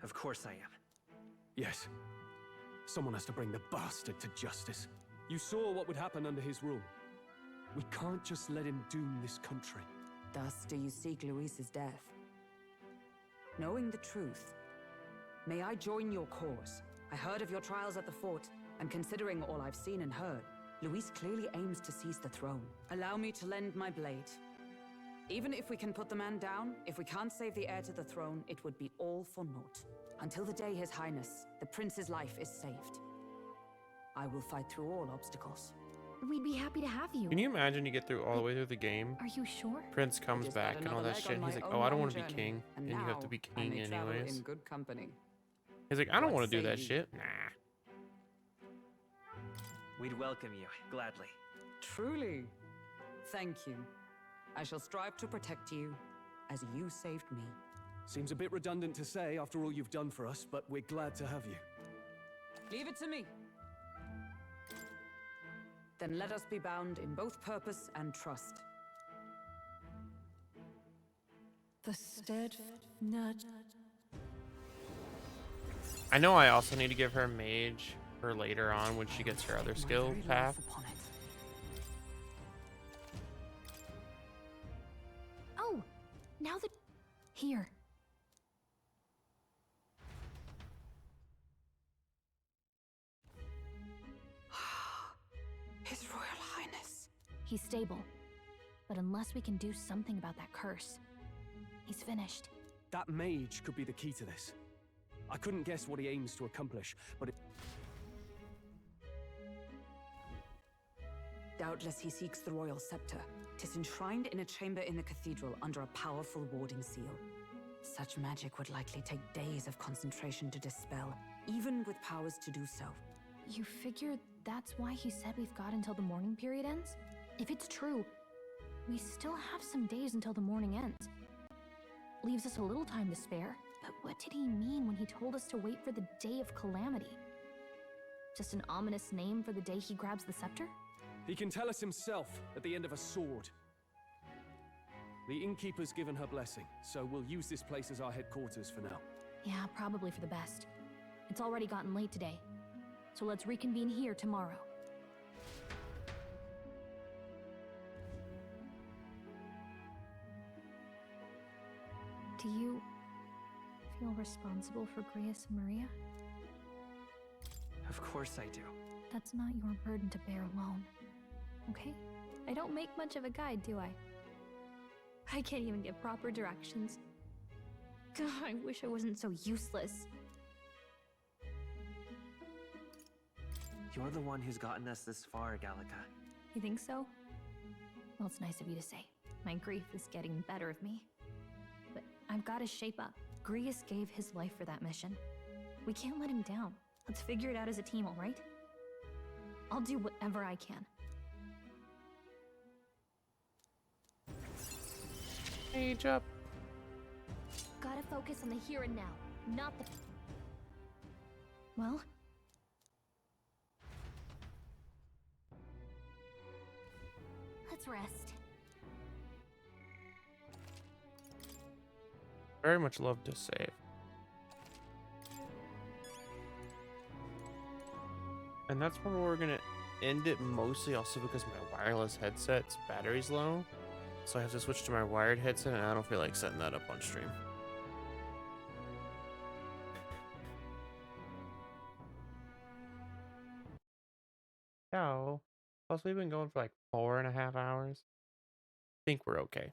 Speaker 16: Of course I am.
Speaker 15: Yes. Someone has to bring the bastard to justice. You saw what would happen under his rule. We can't just let him doom this country.
Speaker 5: Thus do you seek Louise's death. Knowing the truth, may I join your cause? I heard of your trials at the fort, and considering all I've seen and heard, Louise clearly aims to seize the throne. Allow me to lend my blade. Even if we can put the man down, if we can't save the heir to the throne, it would be all for naught. Until the day His Highness, the prince's life is saved. I will fight through all obstacles.
Speaker 8: We'd be happy to have you.
Speaker 1: Can you imagine you get through all the way through the game?
Speaker 8: Are you sure?
Speaker 1: Prince comes back and all that shit. And he's like, oh, I don't want to be king. And you have to be king anyways.
Speaker 5: In good company.
Speaker 1: He's like, I don't want to do that shit. Nah.
Speaker 16: We'd welcome you, gladly.
Speaker 5: Truly. Thank you. I shall strive to protect you as you saved me.
Speaker 15: Seems a bit redundant to say after all you've done for us, but we're glad to have you.
Speaker 5: Leave it to me. Then let us be bound in both purpose and trust.
Speaker 12: The steadfast nudge.
Speaker 1: I know I also need to give her mage for later on when she gets her other skill path.
Speaker 8: Oh, now that... Here.
Speaker 5: His Royal Highness.
Speaker 8: He's stable. But unless we can do something about that curse, he's finished.
Speaker 15: That mage could be the key to this. I couldn't guess what he aims to accomplish, but it...
Speaker 5: Doubtless he seeks the royal scepter. 'Tis enshrined in a chamber in the cathedral under a powerful warding seal. Such magic would likely take days of concentration to dispel, even with powers to do so.
Speaker 8: You figure that's why he said we've got until the mourning period ends? If it's true, we still have some days until the mourning ends. Leaves us a little time to spare. But what did he mean when he told us to wait for the day of calamity? Just an ominous name for the day he grabs the scepter?
Speaker 15: He can tell us himself at the end of a sword. The innkeeper's given her blessing, so we'll use this place as our headquarters for now.
Speaker 8: Yeah, probably for the best. It's already gotten late today, so let's reconvene here tomorrow. Do you feel responsible for Grius and Maria?
Speaker 16: Of course I do.
Speaker 8: That's not your burden to bear alone, okay? I don't make much of a guide, do I? I can't even give proper directions. God, I wish I wasn't so useless.
Speaker 16: You're the one who's gotten us this far, Gallica.
Speaker 8: You think so? Well, it's nice of you to say. My grief is getting the better of me. But I've got to shape up. Grius gave his life for that mission. We can't let him down. Let's figure it out as a team, all right? I'll do whatever I can.
Speaker 1: Age up.
Speaker 8: Gotta focus on the here and now, not the... Well... Let's rest.
Speaker 1: Very much love to save. And that's where we're gonna end it, mostly also because my wireless headset's battery's low. So I have to switch to my wired headset, and I don't feel like setting that up on stream. So, plus we've been going for like 4.5 hours. I think we're okay.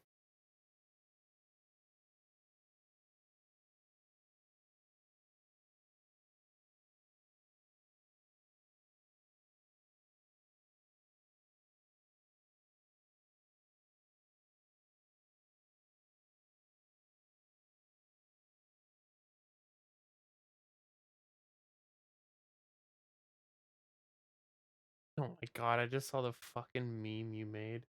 Speaker 1: Oh my god, I just saw the fucking meme you made.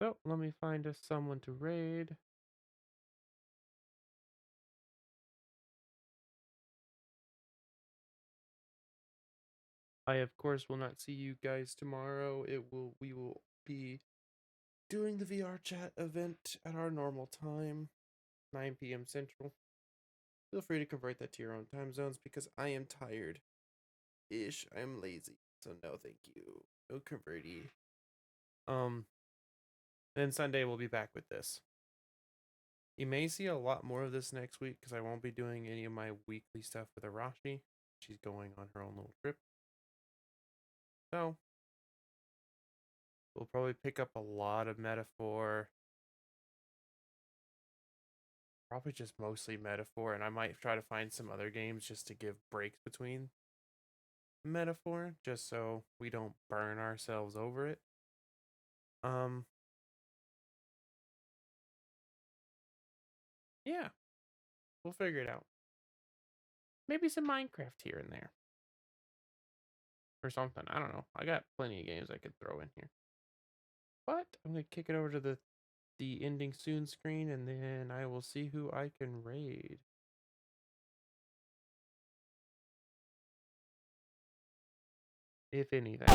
Speaker 1: So, let me find us someone to raid. I, of course, will not see you guys tomorrow. We will be doing the VR chat event at our normal time, 9 p.m. Central. Feel free to convert that to your own time zones because I am tired. I am lazy. So no, thank you. No converty. Then Sunday we'll be back with this. You may see a lot more of this next week because I won't be doing any of my weekly stuff with Arashi. She's going on her own little trip. So we'll probably pick up a lot of metaphor. Probably just mostly metaphor, and I might try to find some other games just to give breaks between metaphor, just so we don't burn ourselves over it. Yeah, we'll figure it out. Maybe some Minecraft here and there. Or something. I don't know. I got plenty of games I could throw in here. But I'm going to kick it over to the ending soon screen, and then I will see who I can raid. If anything.